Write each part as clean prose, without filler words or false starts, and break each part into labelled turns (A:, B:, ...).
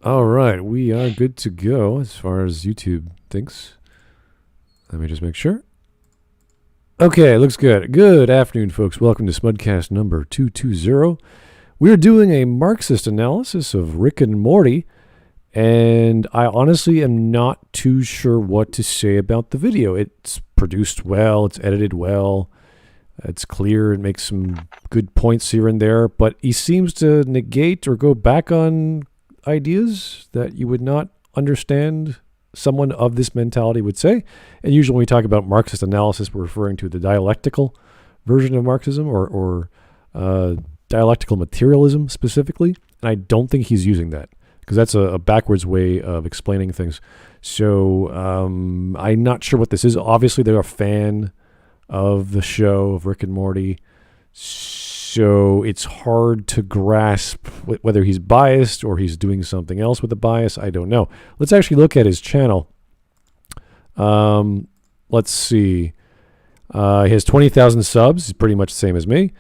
A: All right, we are good to go as far as YouTube thinks. Let me just make sure. Okay, looks good. Good afternoon, folks. Welcome to Smudcast number 220. We're doing a Marxist analysis of Rick and Morty, and I honestly am not too sure what to say about the video. It's produced well, it's edited well, it's clear, it makes some good points here and there, but he seems to negate or go back on ideas that you would not understand someone of this mentality would say. And usually when we talk about Marxist analysis, we're referring to the dialectical version of Marxism or dialectical materialism specifically. And I don't think he's using that because that's a backwards way of explaining things. So I'm not sure what this is. Obviously, they're a fan of the show, of Rick and Morty. So it's hard to grasp whether he's biased or he's doing something else with the bias. I don't know. Let's actually look at his channel. Let's see. He has 20,000 subs. He's pretty much the same as me.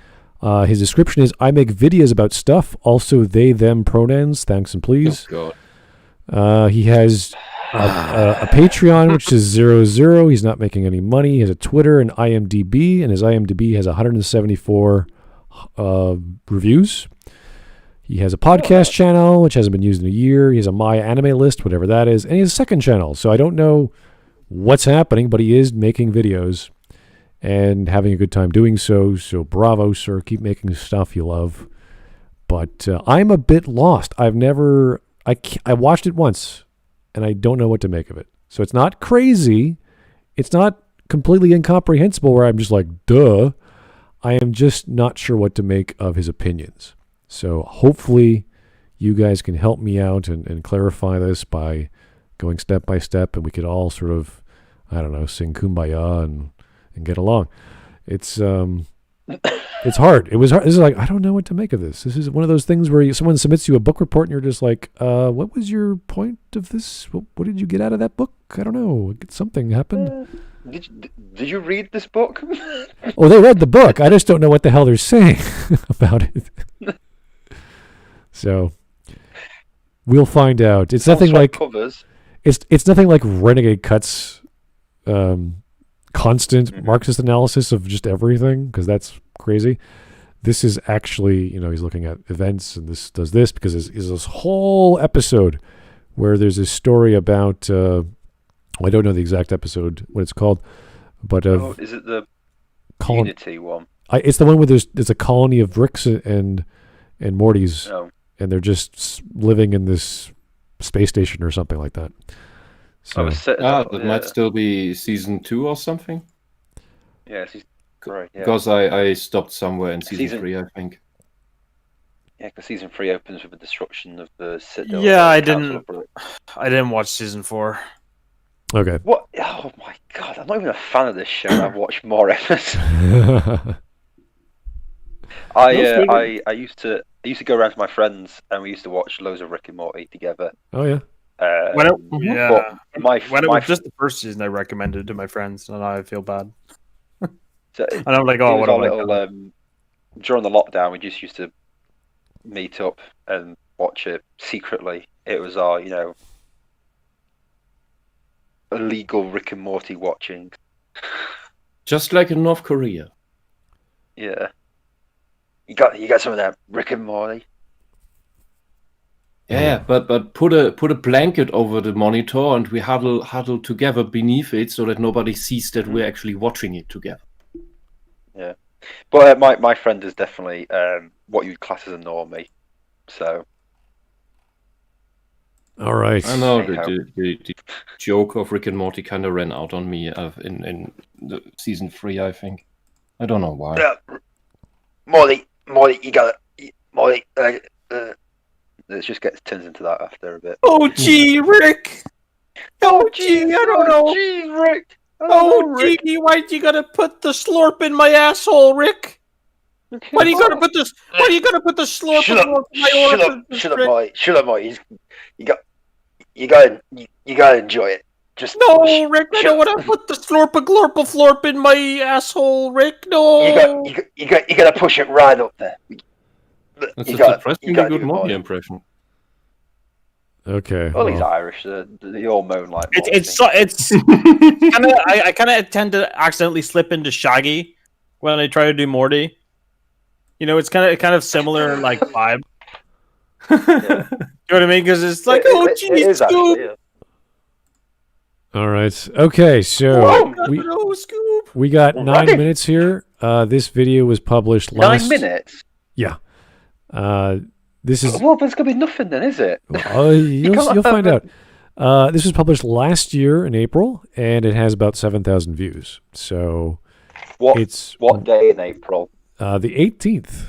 A: His description is, I make videos about stuff, also they, them pronouns, thanks and please.
B: Oh, God.
A: He has a Patreon, which is 00. He's not making any money. He has a Twitter and IMDb, and his IMDb has 174 reviews. He has a podcast channel, which hasn't been used in a year. He has a My Anime List, whatever that is. And he has a second channel. So I don't know what's happening, but he is making videos and having a good time doing so. So bravo, sir. Keep making stuff you love. But I'm a bit lost. I watched it once, and I don't know what to make of it. So it's not crazy. It's not completely incomprehensible where I'm just like, duh. I am just not sure what to make of his opinions. So hopefully you guys can help me out and clarify this by going step by step, and we could all sort of, I don't know, sing Kumbaya and get along. It's hard. It was hard. This is like, I don't know what to make of this. This is one of those things where someone submits you a book report and you're just like, what was your point of this? What did you get out of that book? I don't know. Something happened.
C: Did you read this book?
A: Oh, they read the book. I just don't know what the hell they're saying about it. So we'll find out. It's nothing like
C: covers.
A: It's nothing like Renegade Cuts constant Marxist analysis of just everything, because that's crazy. This is actually, he's looking at events, and this does this because there's this whole episode where there's this story about I don't know the exact episode, what it's called, but
C: is it the Unity one?
A: It's the one where there's a colony of Ricks and Mortys, and they're just living in this space station or something like that. So
B: that might still be season 2 or something.
C: Yeah, right. Yeah.
B: Because I stopped somewhere in season 3, I think.
C: Yeah, because season 3 opens with the destruction of the Citadel.
D: Yeah, I didn't watch season 4.
A: Okay.
C: What? Oh my God! I'm not even a fan of this show. I've watched more episodes. I used to go around to my friends, and we used to watch loads of Rick and Morty together.
A: Oh yeah.
D: When it was just the first season, I recommended it to my friends, and I feel bad. And I'm like, oh, what
C: during the lockdown, we just used to meet up and watch it secretly. It was our, illegal Rick and Morty watching.
B: Just like in North Korea.
C: Yeah. You got some of that Rick and Morty?
B: Yeah, but put a blanket over the monitor and we huddle together beneath it so that nobody sees that we're actually watching it together.
C: Yeah. But my friend is definitely what you'd class as a normie. So
A: all right.
B: I know the joke of Rick and Morty kind of ran out on me in the season 3, I think. I don't know why.
C: Morty, you got it. Morty, let's just get turns into that after a bit.
D: Oh, gee, Rick. Oh, gee, I don't know.
C: Gee, Rick.
D: Oh, gee, why'd you gotta put the slurp in my asshole, Rick? Why do you gotta put this? Why do you gotta put the slurp in my orifice?
C: Shut up, Morty. You gotta enjoy it. Just
D: no, Rick. I don't want to put the slurp in my asshole, Rick. No.
C: You gotta push it right up there.
B: That's a surprisingly good Morty impression.
A: Okay.
C: Well, he's
A: well,
C: Irish. They all moan like Morty.
D: It's kind of I kind of tend to accidentally slip into Shaggy when I try to do Morty. You know, it's kind of similar like vibe.
C: Yeah.
D: You know what I mean? Because it's like,
C: It is
D: Scoop.
C: actually, yeah.
A: all right. Okay, so
C: Whoa.
D: Scoop.
A: we got 9
C: Right.
A: minutes here. This video was published
C: 9 minutes?
A: Yeah. This is
C: Well, there's going to be nothing then, is it?
A: you'll find out. This was published last year in April, and it has about 7,000 views. So
C: What day in April?
A: the 18th.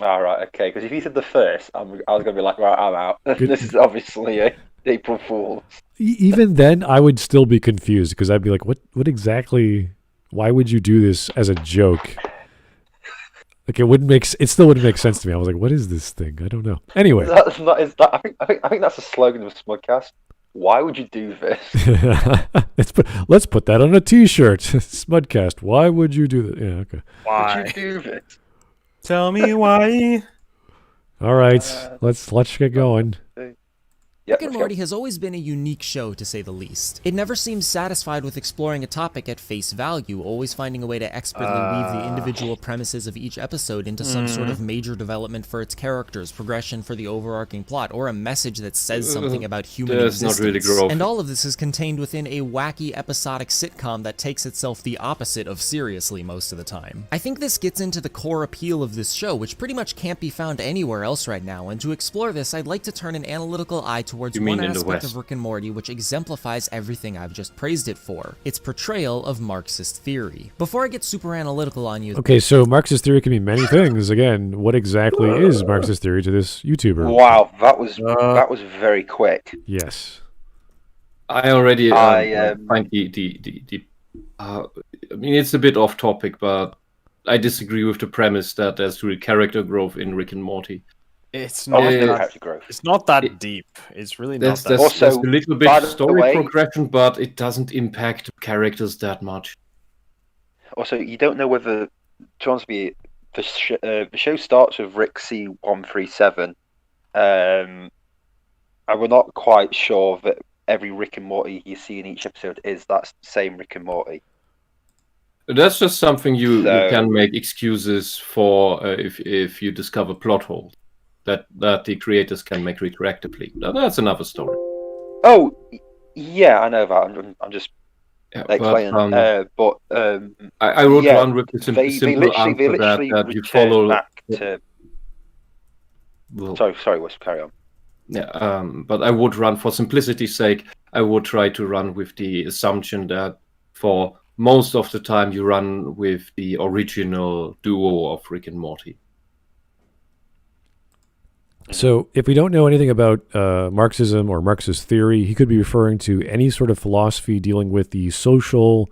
C: All right, okay. Because if you said the first, I was going to be like, right, I'm out. This is obviously a April Fool.
A: Even then, I would still be confused because I'd be like, what exactly? Why would you do this as a joke? Like it still wouldn't make sense to me. I was like, what is this thing? I don't know. Anyway,
C: That's not. Is that? I think that's the slogan of Smudcast. Why would you do this?
A: let's put that on a T-shirt. Smudcast. Why would you do that? Yeah. Okay.
C: Why would you do this?
D: Tell me why.
A: All right. Let's get going.
C: Yeah,
E: Rick and Morty has always been a unique show, to say the least. It never seems satisfied with exploring a topic at face value, always finding a way to expertly weave the individual premises of each episode into some sort of major development for its characters, progression for the overarching plot, or a message that says something about human existence.
B: Not really growth.
E: And all of this is contained within a wacky episodic sitcom that takes itself the opposite of seriously most of the time. I think this gets into the core appeal of this show, which pretty much can't be found anywhere else right now, and to explore this, I'd like to turn an analytical eye towards one aspect of Rick and Morty which exemplifies everything I've just praised it for, its portrayal of Marxist theory. Before I get super analytical on you...
A: Okay, so Marxist theory can mean many things. Again, what exactly is Marxist theory to this YouTuber?
C: Wow, that was very quick.
A: Yes.
B: I already find I mean, it's a bit off topic, but I disagree with the premise that there's real character growth in Rick and Morty.
D: It's
C: Oh,
D: not.
C: there's no character growth.
D: It's not that deep. It's really not
B: There's,
D: that.
B: there's, there's a little bit
C: by
B: of
C: the
B: story
C: way-
B: progression, but it doesn't impact characters that much.
C: Also, you don't know whether, to honest be, the show starts with Rick C137, and we're not quite sure that every Rick and Morty you see in each episode is that same Rick and Morty.
B: That's just something you can make excuses for if you discover plot holes that the creators can make retroactively. Now, that's another story.
C: Oh, yeah, I know that. I'm just explaining. But
B: I wrote one with the simple
C: they
B: answer
C: literally
B: that you follow.
C: back to...
B: Well,
C: sorry, Wes, carry on.
B: Yeah, but I would run, for simplicity's sake, I would try to run with the assumption that for most of the time you run with the original duo of Rick and Morty.
A: So if we don't know anything about Marxism or Marxist theory, he could be referring to any sort of philosophy dealing with the social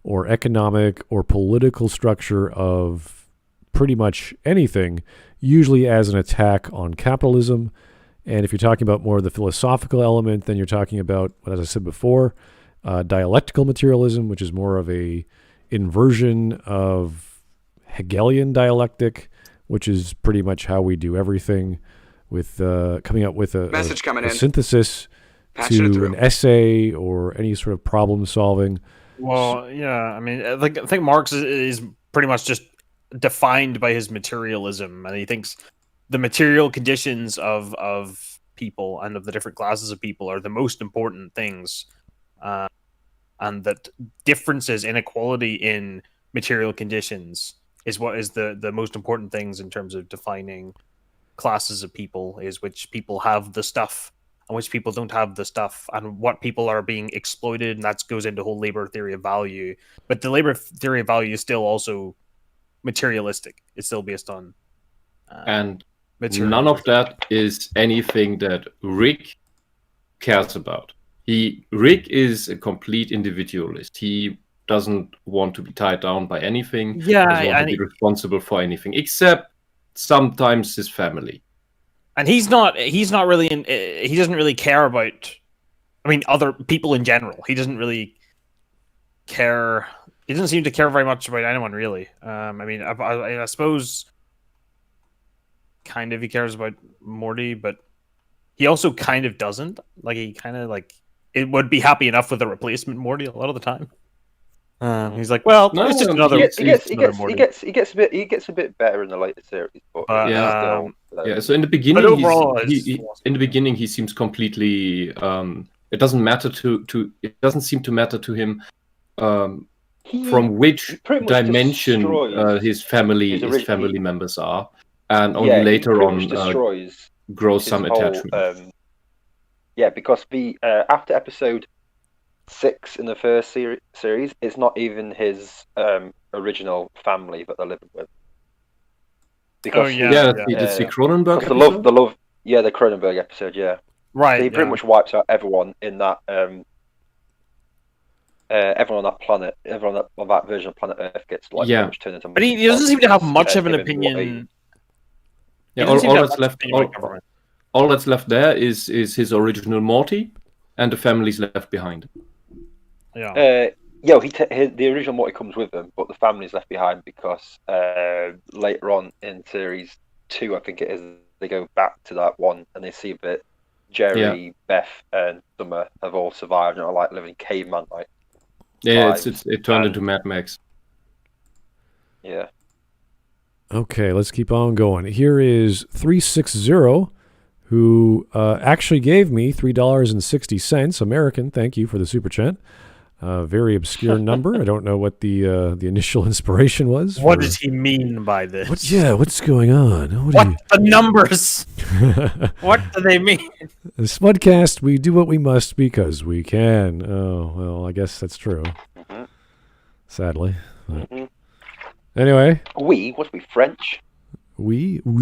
A: or economic or political structure of pretty much anything, usually as an attack on capitalism. And if you're talking about more of the philosophical element, then you're talking about, as I said before, dialectical materialism, which is more of a inversion of Hegelian dialectic, which is pretty much how we do everything, with coming up with a synthesis to an essay or any sort of problem solving.
D: Well, yeah, I mean, I think Marx is pretty much just defined by his materialism, and he thinks the material conditions of people and of the different classes of people are the most important things, and that differences, inequality in material conditions is what is the most important things in terms of defining classes of people, is which people have the stuff and which people don't have the stuff, and what people are being exploited, and that goes into whole labor theory of value. But the labor theory of value is still also materialistic. It's still based on
B: and none of that is anything that Rick cares about. Rick is a complete individualist. He doesn't want to be tied down by anything.
D: Yeah,
B: doesn't want to be responsible for anything except sometimes his family.
D: And he's not really he doesn't really care about, I mean, other people in general. He doesn't really care. He doesn't seem to care very much about anyone, really. I mean, I suppose kind of he cares about Morty, but he also kind of doesn't. Like he kind of like it would be happy enough with a replacement Morty a lot of the time. He's like, well,
B: No,
D: it's just
B: he
D: another.
C: He gets a bit better in the later series, but
B: yeah.
C: still,
B: Yeah, so in the beginning,
D: But overall,
B: in the beginning, he seems completely. It doesn't matter it doesn't seem to matter to him from which
C: pretty much
B: dimension
C: destroys
B: his family members are, and only later on grows some attachment.
C: Because after episode 6 in the first series, it's not even his original family that they're living with. Because
B: the Cronenberg
C: episode? The Cronenberg episode,
D: right.
C: So he pretty much wipes out everyone in that everyone on that planet, everyone on that version of planet Earth gets pretty much turned into.
D: But he doesn't seem to have much of an opinion.
B: All that's left there is his original Morty, and the family's left behind.
C: The original Morty comes with him, but the family's left behind because later on in series 2, I think it is, they go back to that one and they see that Jerry, Beth, and Summer have all survived and are like living caveman like.
B: Yeah, it turned into Mad Max.
C: Yeah.
A: Okay, let's keep on going. Here is 360, who actually gave me $3.60 American. Thank you for the super chat. Very obscure number. I don't know what the initial inspiration was.
D: What does he mean by this?
A: What's going on?
D: What the numbers? What do they mean?
A: The Smudcast, we do what we must because we can. Oh, well, I guess that's true.
C: Mm-hmm.
A: Sadly. Mm-hmm. Anyway.
C: What we French?
D: Oui, hon,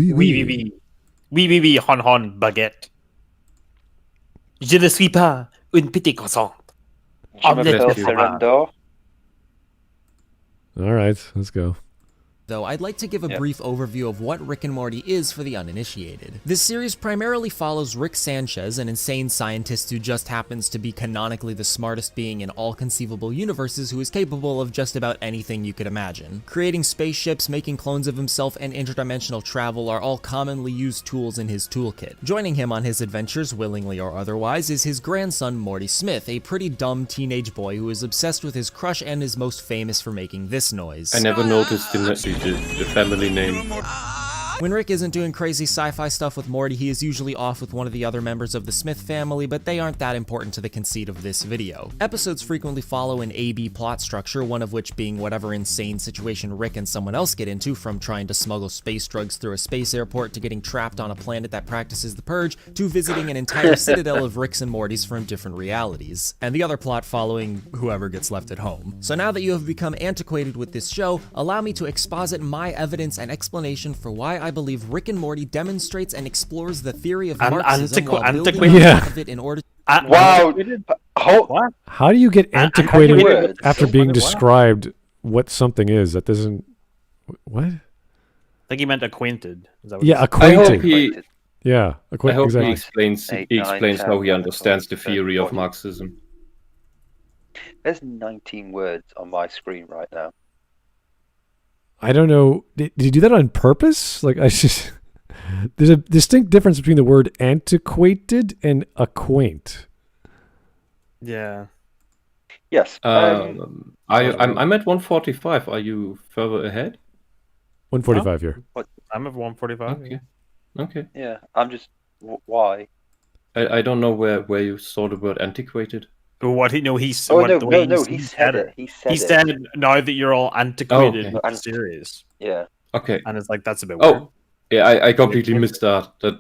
D: baguette. Je ne suis pas une petite croissant.
A: All right, let's go.
E: Though I'd like to give a brief overview of what Rick and Morty is for the uninitiated. This series primarily follows Rick Sanchez, an insane scientist who just happens to be canonically the smartest being in all conceivable universes who is capable of just about anything you could imagine. Creating spaceships, making clones of himself, and interdimensional travel are all commonly used tools in his toolkit. Joining him on his adventures, willingly or otherwise, is his grandson Morty Smith, a pretty dumb teenage boy who is obsessed with his crush and is most famous for making this noise.
B: I never noticed the family name.
E: When Rick isn't doing crazy sci-fi stuff with Morty, he is usually off with one of the other members of the Smith family, but they aren't that important to the conceit of this video. Episodes frequently follow an A-B plot structure, one of which being whatever insane situation Rick and someone else get into, from trying to smuggle space drugs through a space airport to getting trapped on a planet that practices the purge, to visiting an entire citadel of Ricks and Mortys from different realities, and the other plot following whoever gets left at home. So now that you have become antiquated with this show, allow me to exposit my evidence and explanation for why I believe Rick and Morty demonstrates and explores the theory of Marxism while building off of it in order to...
C: Wow!
D: What?
A: How do you get antiquated after being described what something is? That doesn't... What?
D: I think he meant acquainted. Is that what
A: acquainted.
B: I hope
A: exactly.
B: he explains how he understands the theory of Marxism.
C: There's 19 words on my screen right now.
A: I don't know. Did you do that on purpose? There's a distinct difference between the word antiquated and acquaint.
D: Yeah.
C: Yes.
B: I'm at 145. Are you further ahead?
A: 145 here.
D: I'm at 145.
B: Okay.
C: Yeah. I'm just. Why?
B: I don't know where you saw the word antiquated.
D: What he
C: he said it. He said
D: now that you're all antiquated with the series.
C: Yeah.
B: Okay.
D: And it's like that's a bit weird.
B: Yeah, I completely missed that. That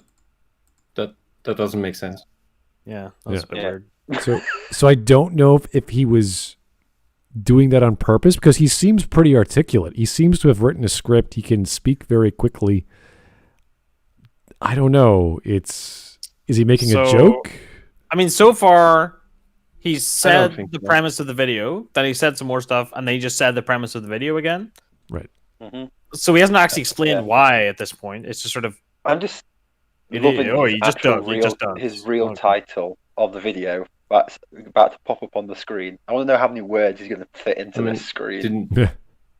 B: doesn't make sense.
D: Yeah, that's a bit weird.
A: So I don't know if he was doing that on purpose, because he seems pretty articulate. He seems to have written a script. He can speak very quickly. I don't know. Is he making a joke?
D: I mean, so far he said the premise of the video, then he said some more stuff, and then he just said the premise of the video again.
A: Right.
C: Mm-hmm.
D: So he hasn't actually explained why at this point. It's just sort of...
C: I'm just
D: loving
C: his real title of the video that's about to pop up on the screen. I want to know how many words he's going to fit into this screen.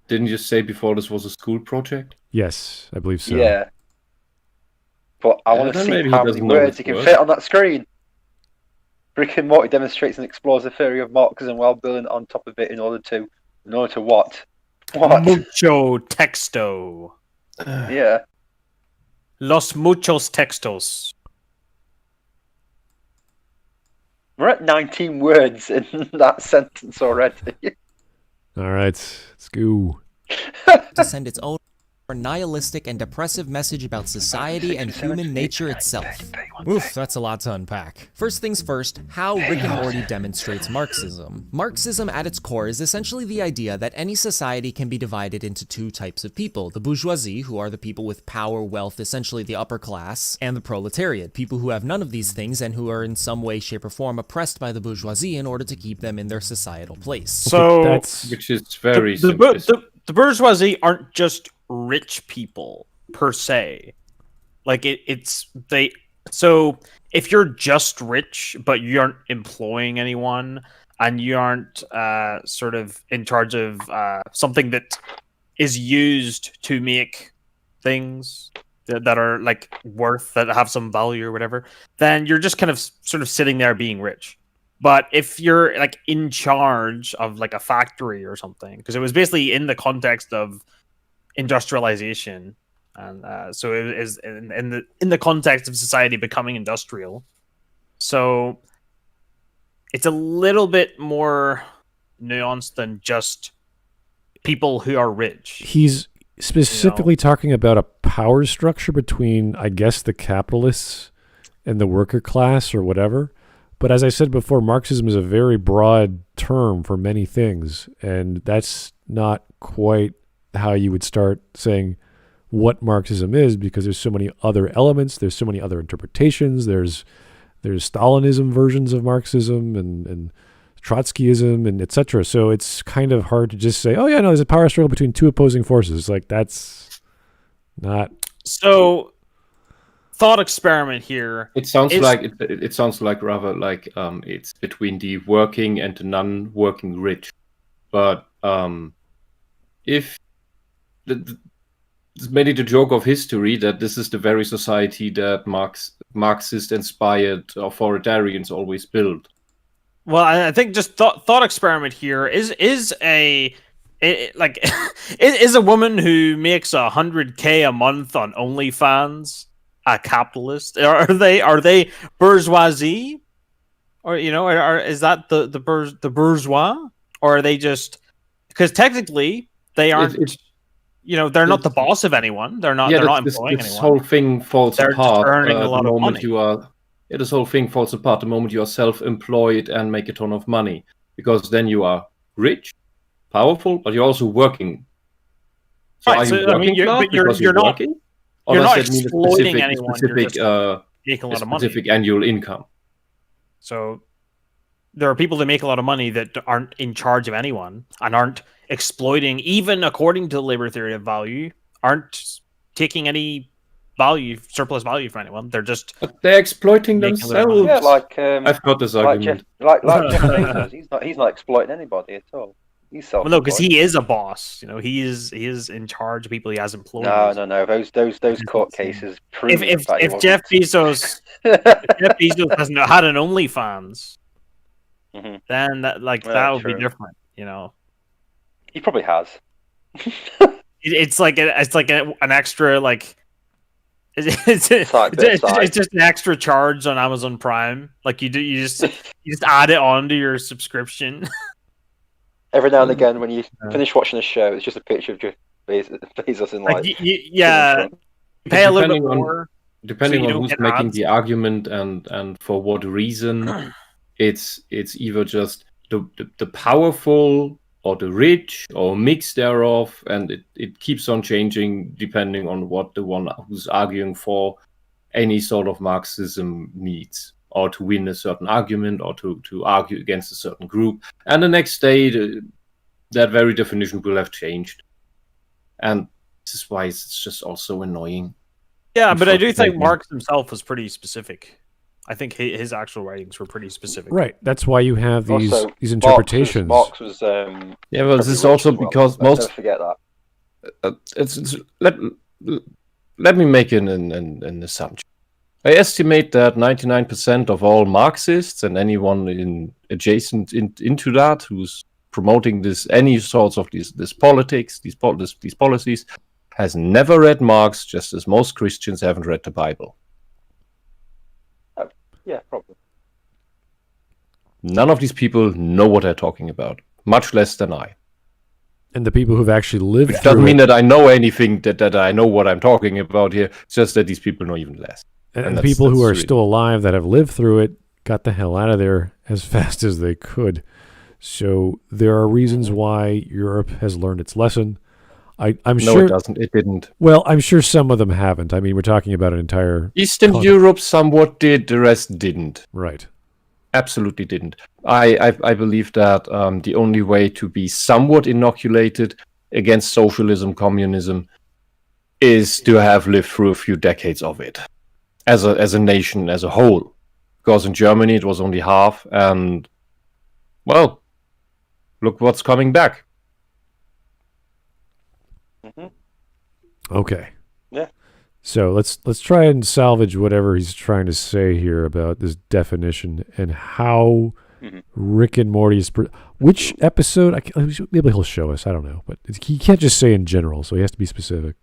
B: Didn't you say before this was a school project?
A: Yes, I believe so.
C: Yeah. But I want to see
B: maybe he
C: how many
B: doesn't know
C: words
B: his
C: he can
B: words.
C: fit on that screen. Rick and Morty demonstrates and explores the theory of Marxism while building on top of it in order to what? What?
D: Mucho texto.
C: Yeah.
D: Los muchos textos.
C: We're at 19 words in that sentence already.
A: All right, let's go.
E: To send its own nihilistic and depressive message about society and human nature itself. Oof, that's a lot to unpack. First things first, how Rick and Morty demonstrates Marxism. Marxism at its core is essentially the idea that any society can be divided into two types of people: the bourgeoisie, who are the people with power, wealth, essentially the upper class, and the proletariat, people who have none of these things and who are in some way, shape, or form oppressed by the bourgeoisie in order to keep them in their societal place.
D: So,
B: Which is very
D: the bourgeoisie aren't just rich people per se. Like so if you're just rich but you aren't employing anyone and you aren't sort of in charge of something that is used to make things that are like worth, that have some value or whatever, then you're just kind of sort of sitting there being rich. But if you're like in charge of like a factory or something, because it was basically in the context of industrialization, and so it is in the context of society becoming industrial. So it's a little bit more nuanced than just people who are rich.
A: He's specifically talking about a power structure between, I guess, the capitalists and the worker class or whatever. But as I said before, Marxism is a very broad term for many things, and that's not quite how you would start saying what Marxism is, because there's so many other elements, there's so many other interpretations, there's Stalinism versions of Marxism and Trotskyism and etc. So it's kind of hard to just say, oh yeah, no, there's a power struggle between two opposing forces. Like, that's not...
D: So, thought experiment here.
B: It sounds like it sounds like rather like it's between the working and the non-working rich. But if it's mainly the joke of history that this is the very society that Marxist-inspired authoritarians always built.
D: Well, I think just thought experiment here is a woman who makes $100K a month on OnlyFans a capitalist? Are they bourgeoisie, or is that the bourgeois, or are they just, because technically they aren't? They're not the boss of anyone. They're not. They're not employing anyone.
B: This whole thing falls
D: They're
B: apart.
D: Just earning a lot of money.
B: This whole thing falls apart the moment you are self-employed and make a ton of money, because then you are rich, powerful, but you're also working. So
D: right,
B: are you working now because you're working? Or
D: you're
B: does
D: not
B: that mean
D: exploiting anyone.
B: Specific,
D: you're just making a lot of money.
B: Specific annual income.
D: So there are people that make a lot of money that aren't in charge of anyone and aren't exploiting, even according to the labor theory of value, aren't taking any surplus value from anyone. They're just
B: they're exploiting themselves.
C: Yeah, like
B: I've got this argument.
C: Like Jeff Bezos, he's not exploiting anybody at all. He's self-employed.
D: Well, no, because he is a boss. He is in charge of people he has employed.
C: No. Those court cases prove
D: if Jeff Bezos hasn't had an OnlyFans, then that would be different.
C: He probably has.
D: It's like an extra it's just an extra charge on Amazon Prime. Like you just add it on to your subscription.
C: Every now and again, when you finish watching a show, it's just a picture of Jeff Bezos in
D: pay a little bit more.
B: Depending on who's making the argument and for what reason, it's either just the powerful or the rich or a mix thereof, and it keeps on changing depending on what the one who's arguing for any sort of Marxism needs, or to win a certain argument, or to argue against a certain group. And the next day, that very definition will have changed. And this is why it's just also annoying.
D: Yeah, but I do think Marx himself was pretty specific. I think his actual writings were pretty specific.
A: Right. That's why you have these interpretations.
C: Marx was
B: but this is also because most...
C: Don't forget that.
B: Let me make an assumption. I estimate that 99% of all Marxists and anyone adjacent into that who's promoting any sorts of this politics, these policies, has never read Marx, just as most Christians haven't read the Bible.
C: Yeah, probably.
B: None of these people know what they're talking about, much less than I.
A: And the people who've actually lived
B: Which
A: through
B: doesn't mean
A: it,
B: that I know anything, that I know what I'm talking about here. It's just that these people know even less.
A: and the people who are still alive that have lived through it got the hell out of there as fast as they could. So there are reasons why Europe has learned its lesson. I'm
B: No,
A: sure
B: it doesn't. It didn't.
A: Well, I'm sure some of them haven't. I mean, we're talking about an entire
B: Eastern Europe somewhat did, the rest didn't.
A: Right.
B: Absolutely didn't. I believe that the only way to be somewhat inoculated against socialism, communism, is to have lived through a few decades of it, as a nation, as a whole. Because in Germany it was only half, and well, look what's coming back.
A: Okay.
C: Yeah.
A: So let's try and salvage whatever he's trying to say here about this definition and how Rick and Morty is. Which episode? Maybe he'll show us. I don't know, but he can't just say in general, so he has to be specific.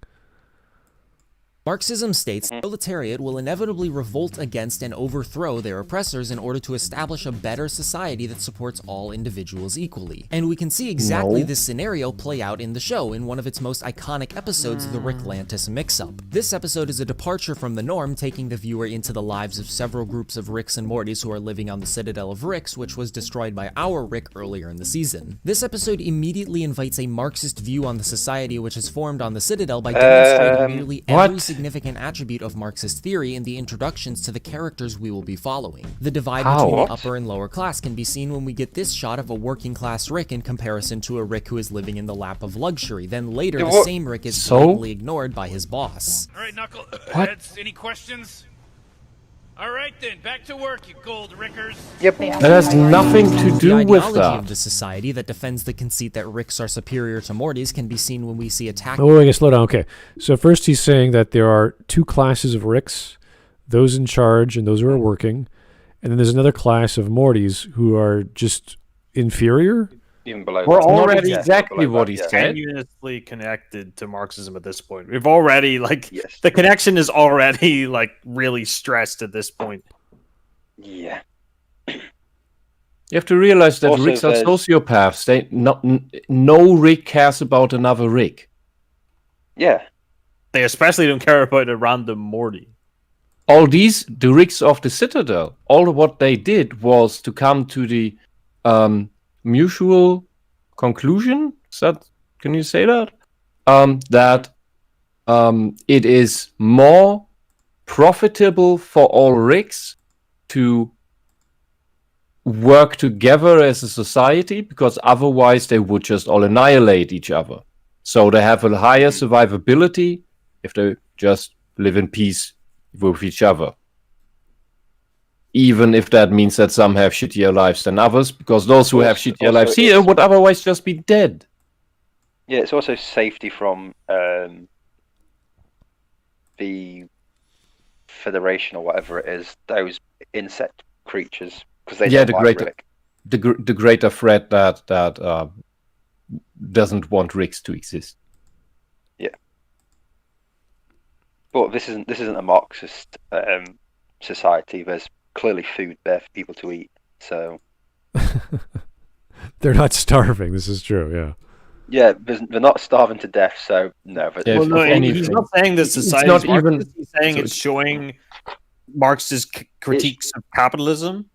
E: Marxism states the proletariat will inevitably revolt against and overthrow their oppressors in order to establish a better society that supports all individuals equally. And we can see exactly this scenario play out in the show in one of its most iconic episodes, the Rick Lantis Mix-Up. This episode is a departure from the norm, taking the viewer into the lives of several groups of Ricks and Mortys who are living on the Citadel of Ricks, which was destroyed by our Rick earlier in the season. This episode immediately invites a Marxist view on the society which has formed on the Citadel by demonstrating nearly every significant attribute of Marxist theory in the introductions to the characters we will be following. The divide between the upper and lower class can be seen when we get this shot of a working class Rick in comparison to a Rick who is living in the lap of luxury. Then later, the same Rick is blatantly ignored by his boss.
F: All right, knuckleheads, any questions? All right then, back to work, you gold Rickers.
C: Yep.
B: That has nothing to do
E: The
B: with
E: ideology
B: that.
E: of the society that defends the conceit that Ricks are superior to Mortys can be seen when we see attack.
A: Oh, wait, slow down. Okay. So first he's saying that there are two classes of Ricks, those in charge and those who are working. And then there's another class of Mortys who are just inferior.
C: Even below.
B: We're
C: that.
B: already
C: Yeah,
B: exactly
C: below
B: what
C: that,
B: he
C: yeah.
B: said.
D: Tenuously connected to Marxism at this point. We've already
C: Yes.
D: the connection is already really stressed at this point.
C: Yeah.
B: You have to realize that
C: Also,
B: Ricks are
C: there's-
B: sociopaths. No Rick cares about another Rick.
C: Yeah.
D: They especially don't care about a random Morty.
B: All the Ricks of the Citadel, all what they did was to come to the mutual conclusion. Can you say that? That it is more profitable for all Ricks to work together as a society, because otherwise they would just all annihilate each other. So they have a higher survivability if they just live in peace with each other. Even if that means that some have shittier lives than others, because those who have shittier lives here would otherwise just be dead.
C: Yeah, it's also safety from the Federation or whatever it is, those insect creatures, because they don't like Rick.
B: the greater threat that doesn't want Ricks to exist.
C: Yeah, but this isn't a Marxist society. There's clearly food there for people to eat, so
A: They're not starving. This is true. Yeah.
C: yeah, they're not starving to death. So no, but
B: Yeah,
D: Well, no,
B: anything.
D: he's not saying that society
B: not
D: is
B: even-
D: Marxist. He's saying
B: so
D: it's showing Marxist critiques of capitalism.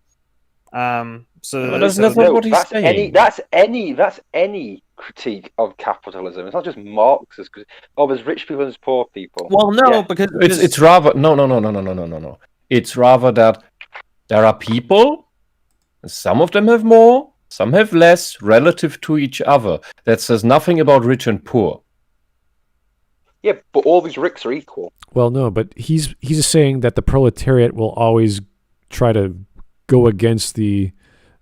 D: So
B: But that's
D: so-
B: not what he's saying.
C: That's any critique of capitalism. It's not just Marxist. Because there's rich people and there's poor people.
D: well, no,
C: Yeah.
D: because
B: It's rather no. It's rather that there are people, some of them have more, some have less relative to each other. That says nothing about rich and poor.
C: Yeah, but all these Ricks are equal.
A: Well, no, but he's saying that the proletariat will always try to go against the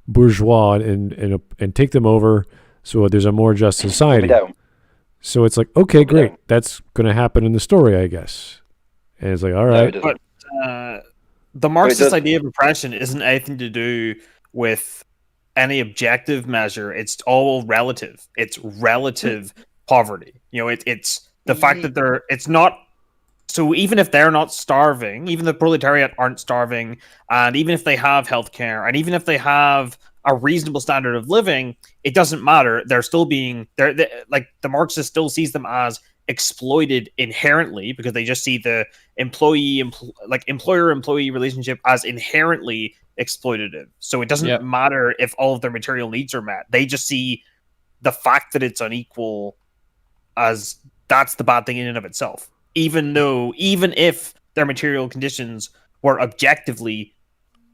A: bourgeois and take them over, so there's a more just society.
C: We don't.
A: So it's like, okay,
C: We
A: great,
C: don't.
A: that's going to happen in the story, I guess. And it's like, all
C: No,
A: right.
C: it doesn't.
D: the Marxist idea of oppression isn't anything to do with any objective measure. It's all relative. It's relative poverty. It's the fact that it's not. So even if they're not starving, even the proletariat aren't starving, and even if they have healthcare, and even if they have a reasonable standard of living, it doesn't matter. They're still being like the Marxist still sees them as exploited inherently, because they just see the employer-employee relationship as inherently exploitative. So it doesn't matter if all of their material needs are met. They just see the fact that it's unequal as that's the bad thing in and of itself. Even if their material conditions were objectively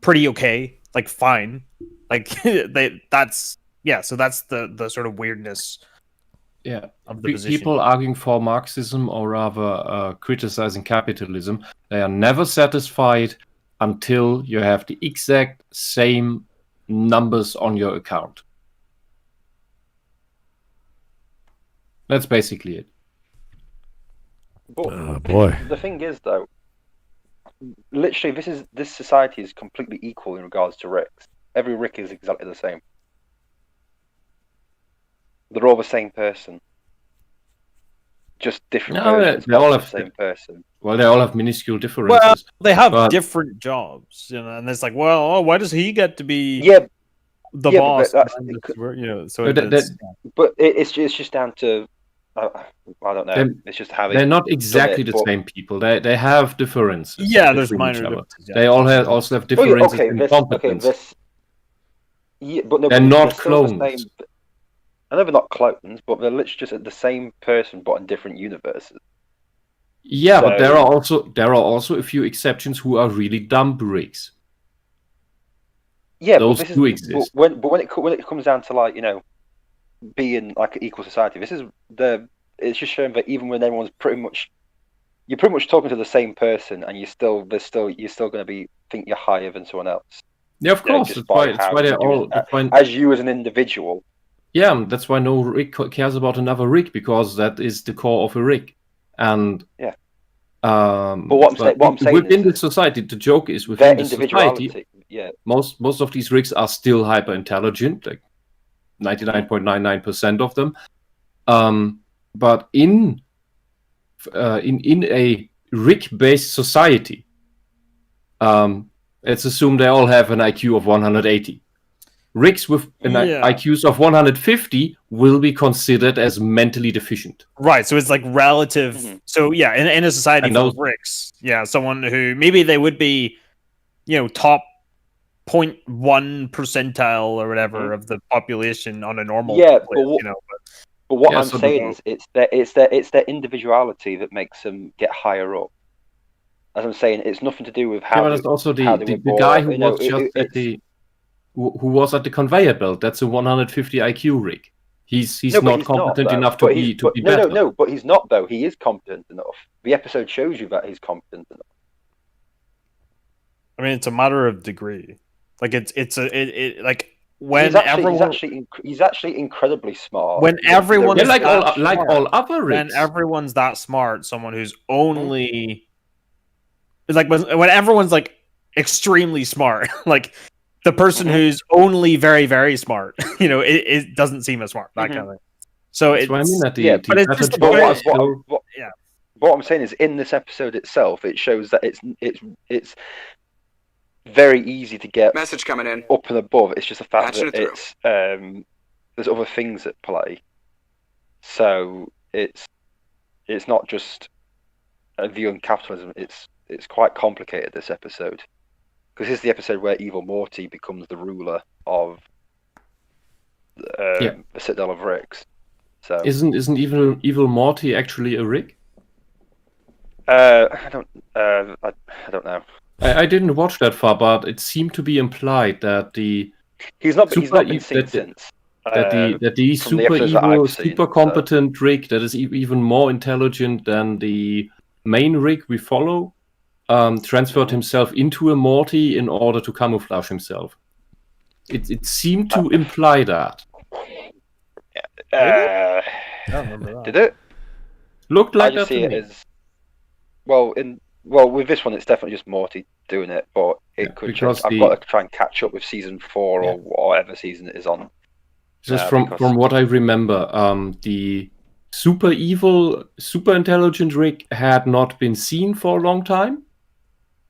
D: pretty okay, like fine, like so that's the sort of weirdness of the position.
B: People arguing for Marxism, or rather criticizing capitalism, they are never satisfied until you have the exact same numbers on your account. That's basically it.
C: But
A: boy.
C: The thing is, though, literally, this society is completely equal in regards to Ricks. Every Rick is exactly the same. They're all the same person, just different versions
B: they all
C: of
B: have
C: the same person.
B: Well, they all have minuscule differences.
D: Well, they have different jobs, and it's like, why does he get to be the boss?
C: But it's just down to. I don't know. It's just how
B: they're not exactly the same people. They have differences.
D: Yeah, there's minor differences.
B: They all also have differences in competence.
C: But
B: they're not clones.
C: I know they're not clones, but they're literally just the same person, but in different universes.
B: Yeah, but there are also a few exceptions who are really dumb bricks.
C: Yeah,
B: those do exist.
C: But when it comes down to being like an equal society, it's just showing that even when everyone's you're pretty much talking to the same person, and you're still going to think you're higher than someone else.
B: Yeah, of course. That's why they're all
C: as you as an individual.
B: Yeah, that's why no Rick cares about another Rick, because that is the core of a Rick. And
C: but what I'm saying
B: within the society, the joke is within the society.
C: Yeah,
B: most of these Ricks are still hyper intelligent, like 99.99% of them. But in a Rick-based society, let's assume they all have an IQ of 180. Ricks with IQs of 150 will be considered as mentally deficient.
D: Right, so it's like relative. Mm-hmm. So in a society full of Ricks, someone who maybe they would be, top 0.1 percentile or whatever of the population on a normal.
C: But what I'm saying is, it's their individuality that makes them get higher up. As I'm saying, it's nothing to do with how.
B: But it's also the guy who was just at who was at the conveyor belt. That's a 150 IQ Rick. He's not competent enough to be better.
C: No, but he's not though. He is competent enough. The episode shows you that he's competent enough.
D: I mean, it's a matter of degree. Like it's when
C: he's actually incredibly smart.
D: When everyone's
B: all other Ricks.
D: When everyone's that smart, someone who's only when everyone's extremely smart, like the person who's only very, very smart, it doesn't seem as smart, that kind of thing. So
B: it's what I mean.
C: But it's just what I'm saying is, in this episode itself, it shows that it's very easy to get
G: message coming in
C: up and above. It's just the fact that it's there's other things at play. So it's not just a view on capitalism. It's quite complicated, this episode, because this is the episode where evil Morty becomes the ruler of the Citadel of Ricks. So
B: isn't evil Morty actually a Rick?
C: I don't know.
B: I didn't watch that far, but it seemed to be implied that
C: he's not been seen since.
B: That the super evil, super competent Rick that is even more intelligent than the main Rick we follow, transferred himself into a Morty in order to camouflage himself. It seemed to imply that.
D: I don't remember that.
C: Did it?
B: Looked like
C: I just
B: that
C: see
B: to
C: it
B: me.
C: as with this one, it's definitely just Morty doing it, but it could
B: because
C: change. I've got to try and catch up with season 4 or whatever season it is on.
B: Just from what I remember, the super evil, super intelligent Rick had not been seen for a long time,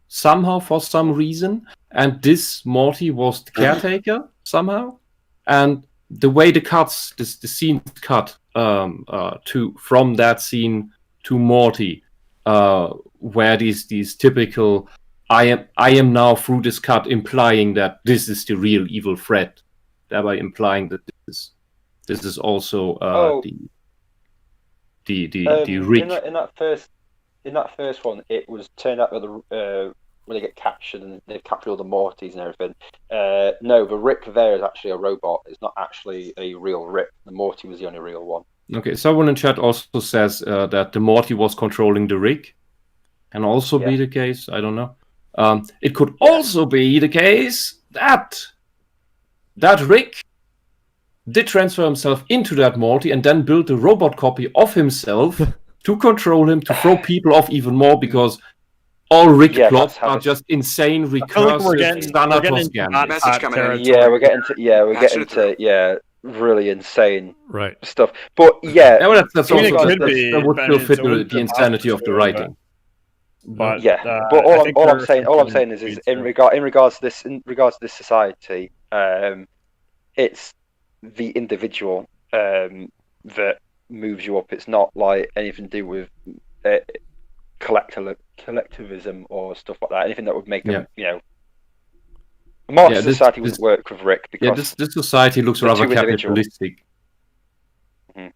B: somehow, for some reason, and this Morty was the caretaker somehow, and the way the scenes cut from that scene to Morty, where these typical I am now through this cut implying that this is the real evil threat, thereby implying that this is also the Rick.
C: In that first one, it was turned out that when they get captured and they've captured all the Mortys and everything. No, the Rick there is actually a robot. It's not actually a real Rick. The Morty was the only real one.
B: Okay, someone in chat also says that the Morty was controlling the Rick. Can also be the case. I don't know. It could also be the case that Rick did transfer himself into that Morty and then build a robot copy of himself to control him, to throw people off even more, because all Rick plots are just insane, recursive, Thanatos scams.
C: We're getting to really insane stuff. But
B: that's also that would still fit the insanity of the writing.
C: But but all I'm saying is in regards to this society, it's the individual that moves you up. It's not like anything to do with collectivism or stuff like that. Anything that would make them, a Marxist society wouldn't work with Rick, because
B: this society looks rather capitalistic. Mm-hmm.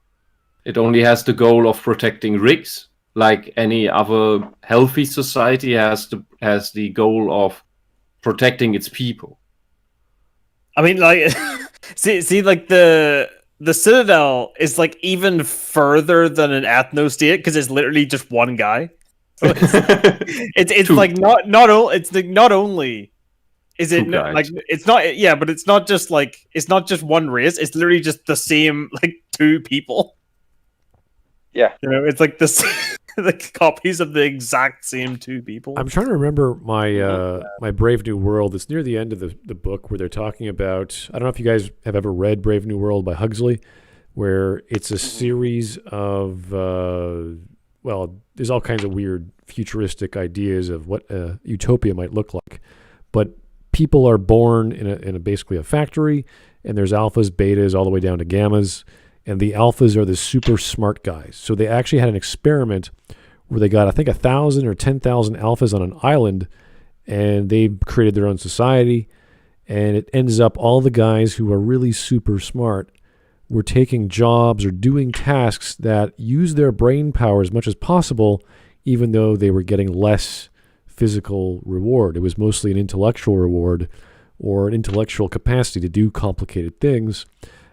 B: It only has the goal of protecting Ricks, like any other healthy society has the goal of protecting its people.
D: I mean, like, see, like the Citadel is like even further than an ethno state, because it's literally just one guy. So it's like not only is it like it's not but it's not just like it's not just one race. It's literally just the same like two people.
C: Yeah,
D: it's like this. The copies of the exact same two people.
A: I'm trying to remember my my Brave New World. It's near the end of the book where they're talking about. I don't know if you guys have ever read Brave New World by Huxley, where it's a series of there's all kinds of weird futuristic ideas of what utopia might look like, but people are born in a basically a factory, and there's alphas, betas, all the way down to gammas. And the alphas are the super smart guys. So they actually had an experiment where they got, I think, 1,000 or 10,000 alphas on an island, and they created their own society. And it ends up all the guys who are really super smart were taking jobs or doing tasks that use their brain power as much as possible, even though they were getting less physical reward. It was mostly an intellectual reward or an intellectual capacity to do complicated things,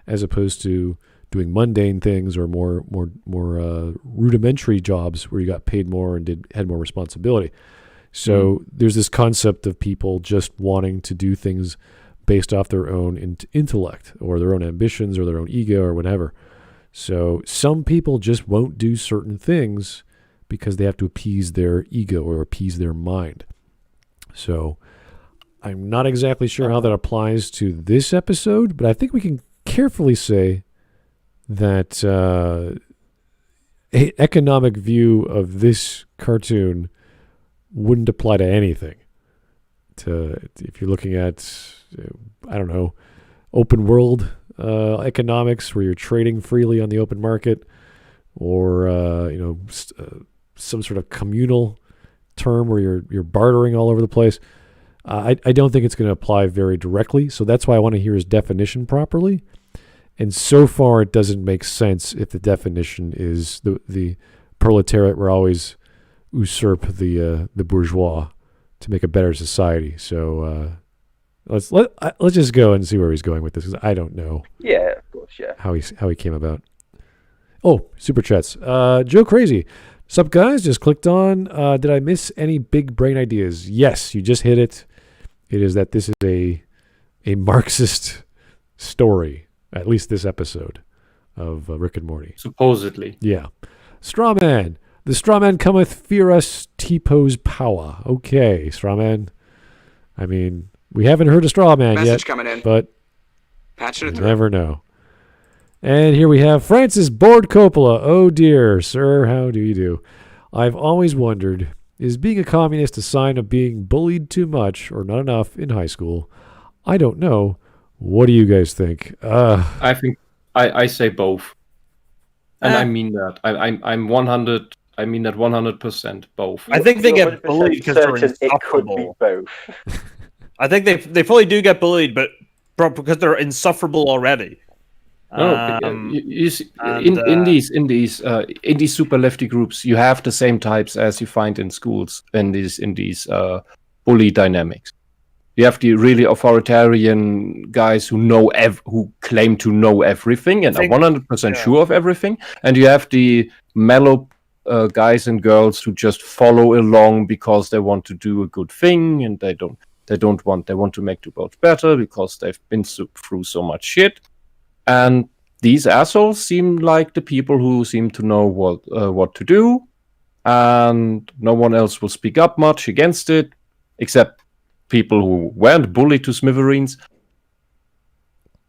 A: as opposed to doing mundane things or more rudimentary jobs where you got paid more and had more responsibility. So there's this concept of people just wanting to do things based off their own intellect or their own ambitions or their own ego or whatever. So some people just won't do certain things because they have to appease their ego or appease their mind. So I'm not exactly sure how that applies to this episode, but I think we can carefully say that an economic view of this cartoon wouldn't apply to anything. If you're looking at, I don't know, open world economics where you're trading freely on the open market, or some sort of communal term where you're bartering all over the place, I don't think it's going to apply very directly. So that's why I want to hear his definition properly. And so far, it doesn't make sense if the definition is the proletariat will always usurp the bourgeois to make a better society. So let's just go and see where he's going with this, because I don't know.
C: Yeah, of course, yeah.
A: How he came about. Oh, super chats. Joe Crazy. Sup, guys? Just clicked on. Did I miss any big brain ideas? Yes, you just hit it. It is that this is a Marxist story. At least this episode of Rick and Morty.
B: Supposedly.
A: Yeah. Strawman. The Strawman cometh, fear us, T-pose power. Okay, Strawman. I mean, we haven't heard a straw man
G: Message
A: yet,
G: coming in.
A: but
G: Patching
A: you
G: it through.
A: never know. And here we have Francis Board Coppola. Oh dear, sir, how do you do? I've always wondered, is being a communist a sign of being bullied too much or not enough in high school? I don't know. What do you guys think?
B: I think I say both, and I mean that. I'm 100. I mean that 100%. Both.
D: I think they
C: You're
D: get bullied because they're
C: certain it could be
D: insufferable.
C: both.
D: I think they probably do get bullied, but because they're insufferable already.
B: No, you see, in these super lefty groups, you have the same types as you find in schools in these bully dynamics. You have the really authoritarian guys who claim to know everything and are 100% sure of everything, and you have the mellow guys and girls who just follow along because they want to do a good thing, and they want to make the world better because they've been through so much shit. And these assholes seem like the people who seem to know what to do, and no one else will speak up much against it, except people who weren't bullied to smithereens.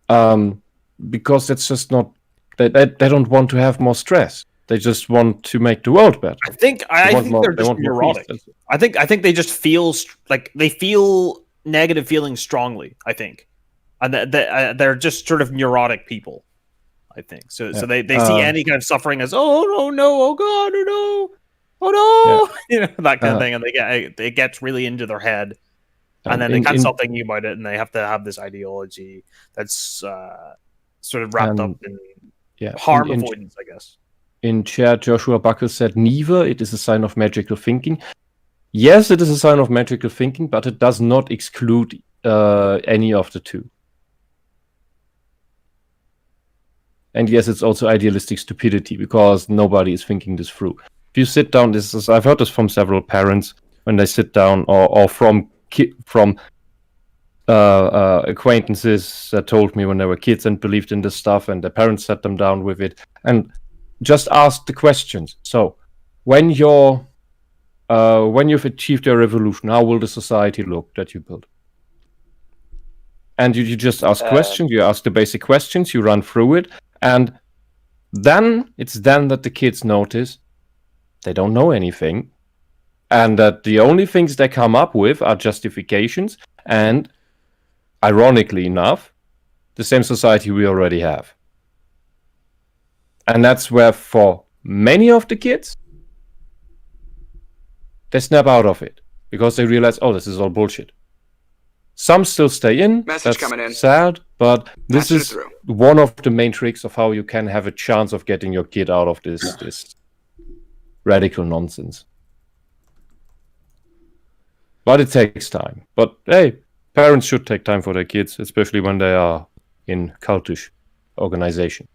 B: Because that's just not. They don't want to have more stress. They just want to make the world better.
D: I think they're just neurotic. I think they just feel like they feel negative feelings strongly. I think. And they're just sort of neurotic people, I think. So they see any kind of suffering as oh no, oh god, oh no, that kind of thing, and it gets really into their head, and then they can't stop thinking about it, and they have to have this ideology that's sort of wrapped up in harm avoidance, I guess.
B: In chat, Joshua Buckle said, neither. It is a sign of magical thinking. Yes, it is a sign of magical thinking, but it does not exclude any of the two. And yes, it's also idealistic stupidity because nobody is thinking this through. If you sit down, I've heard this from several parents when they sit down, or from acquaintances that told me when they were kids and believed in this stuff, and their parents sat them down with it and just asked the questions. So, when you've achieved your revolution, how will the society look that you build? And you just ask questions. You ask the basic questions. You run through it. And then it's that the kids notice they don't know anything, and that the only things they come up with are justifications and, ironically enough, the same society we already have. And that's where, for many of the kids, they snap out of it because they realize, oh, this is all bullshit. Some still stay in.
G: Message coming in.
B: Sad, but this is one of the main tricks of how you can have a chance of getting your kid out of this radical nonsense. But it takes time. But hey, parents should take time for their kids, especially when they are in cultish organization.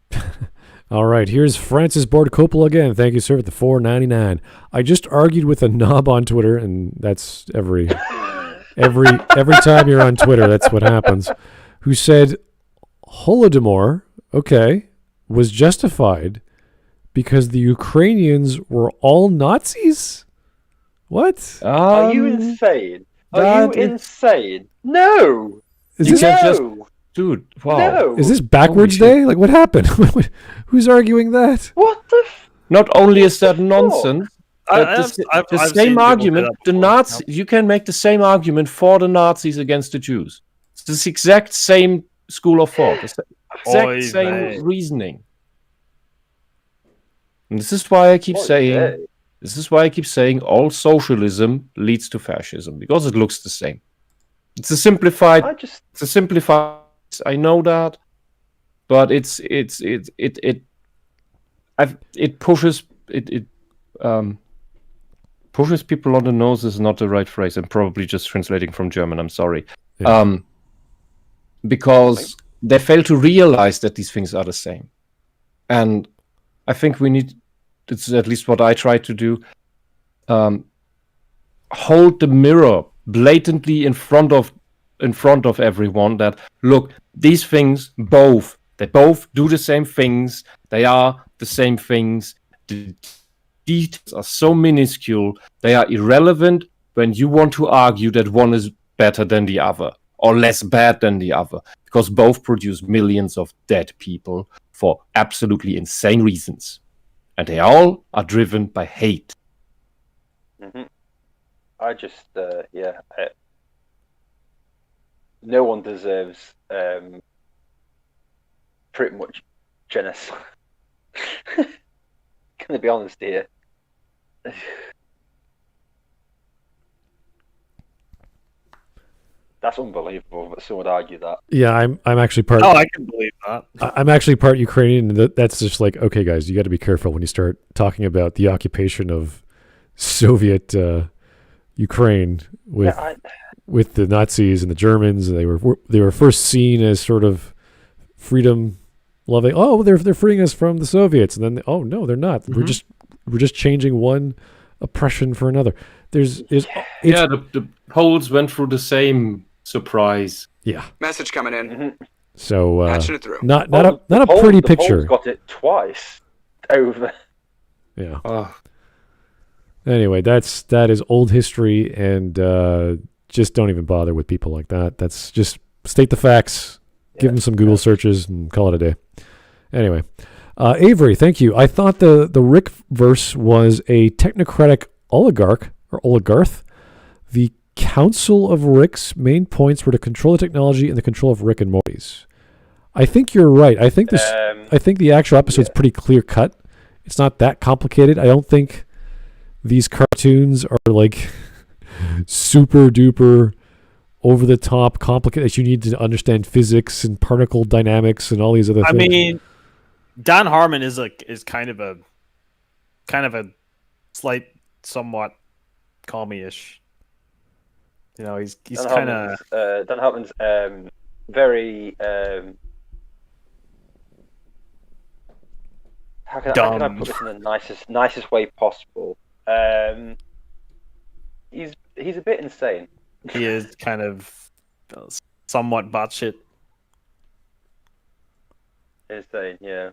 A: All right, here's Francis Board Coppola again. Thank you, sir, for the $4.99. I just argued with a knob on Twitter, and that's every time you're on Twitter, that's what happens, who said Holodomor, was justified because the Ukrainians were all Nazis? What?
C: Are you insane? Are you insane? No!
A: Is this
B: dude, wow.
C: No!
A: Is this backwards day? Like, what happened? Who's arguing that?
C: What the
B: Not only is that nonsense,
D: I've
B: same argument, the Nazis, you can make the same argument for the Nazis against the Jews. It's the exact same school of thought, the exact same reasoning. And this is why I keep saying all socialism leads to fascism, because it looks the same. It's a simplified. I know that, but it pushes pushes people on the nose is not the right phrase. I'm probably just translating from German. I'm sorry. Yeah. Because they fail to realize that these things are the same. And I think we need, it's at least what I try to do, hold the mirror blatantly in front of everyone that, look, these things they both do the same things. They are the same things. The details are so minuscule, they are irrelevant when you want to argue that one is better than the other or less bad than the other, because both produce millions of dead people for absolutely insane reasons. And they all are driven by hate.
C: Mm-hmm. I just, no one deserves pretty much genocide. Can I be honest here? That's unbelievable, but some would argue that.
A: Yeah, I'm actually part.
D: Oh, I can believe that.
A: I'm actually part Ukrainian, and that's just like, okay, guys, you got to be careful when you start talking about the occupation of Soviet Ukraine with the Nazis and the Germans. And they were first seen as sort of freedom loving. Oh, they're freeing us from the Soviets, and then oh no, they're not. Mm-hmm. We're just changing one oppression for another. The Poles went through the same surprise. Yeah.
G: Message coming in.
C: Mm-hmm.
A: So
G: patching it through.
A: Not a pretty picture.
C: The Poles got it twice over.
A: Yeah. Anyway, that is old history, and just don't even bother with people like that. That's just state the facts, give them some Google searches, and call it a day. Anyway, Avery, thank you. I thought the Rick verse was a technocratic oligarch or oligarch. The Council of Rick's main points were to control the technology and the control of Rick and Morty's. I think you're right. I think I think the actual episode's pretty clear cut. It's not that complicated. I don't think these cartoons are like super duper over the top complicated that you need to understand physics and particle dynamics and all these other things.
D: I mean, Dan Harmon is kind of a slight, somewhat commie-ish. You know, he's kind of
C: Dan Harmon's very how can I put this in the nicest way possible? He's a bit insane.
D: He is kind of somewhat batshit.
C: Insane, yeah.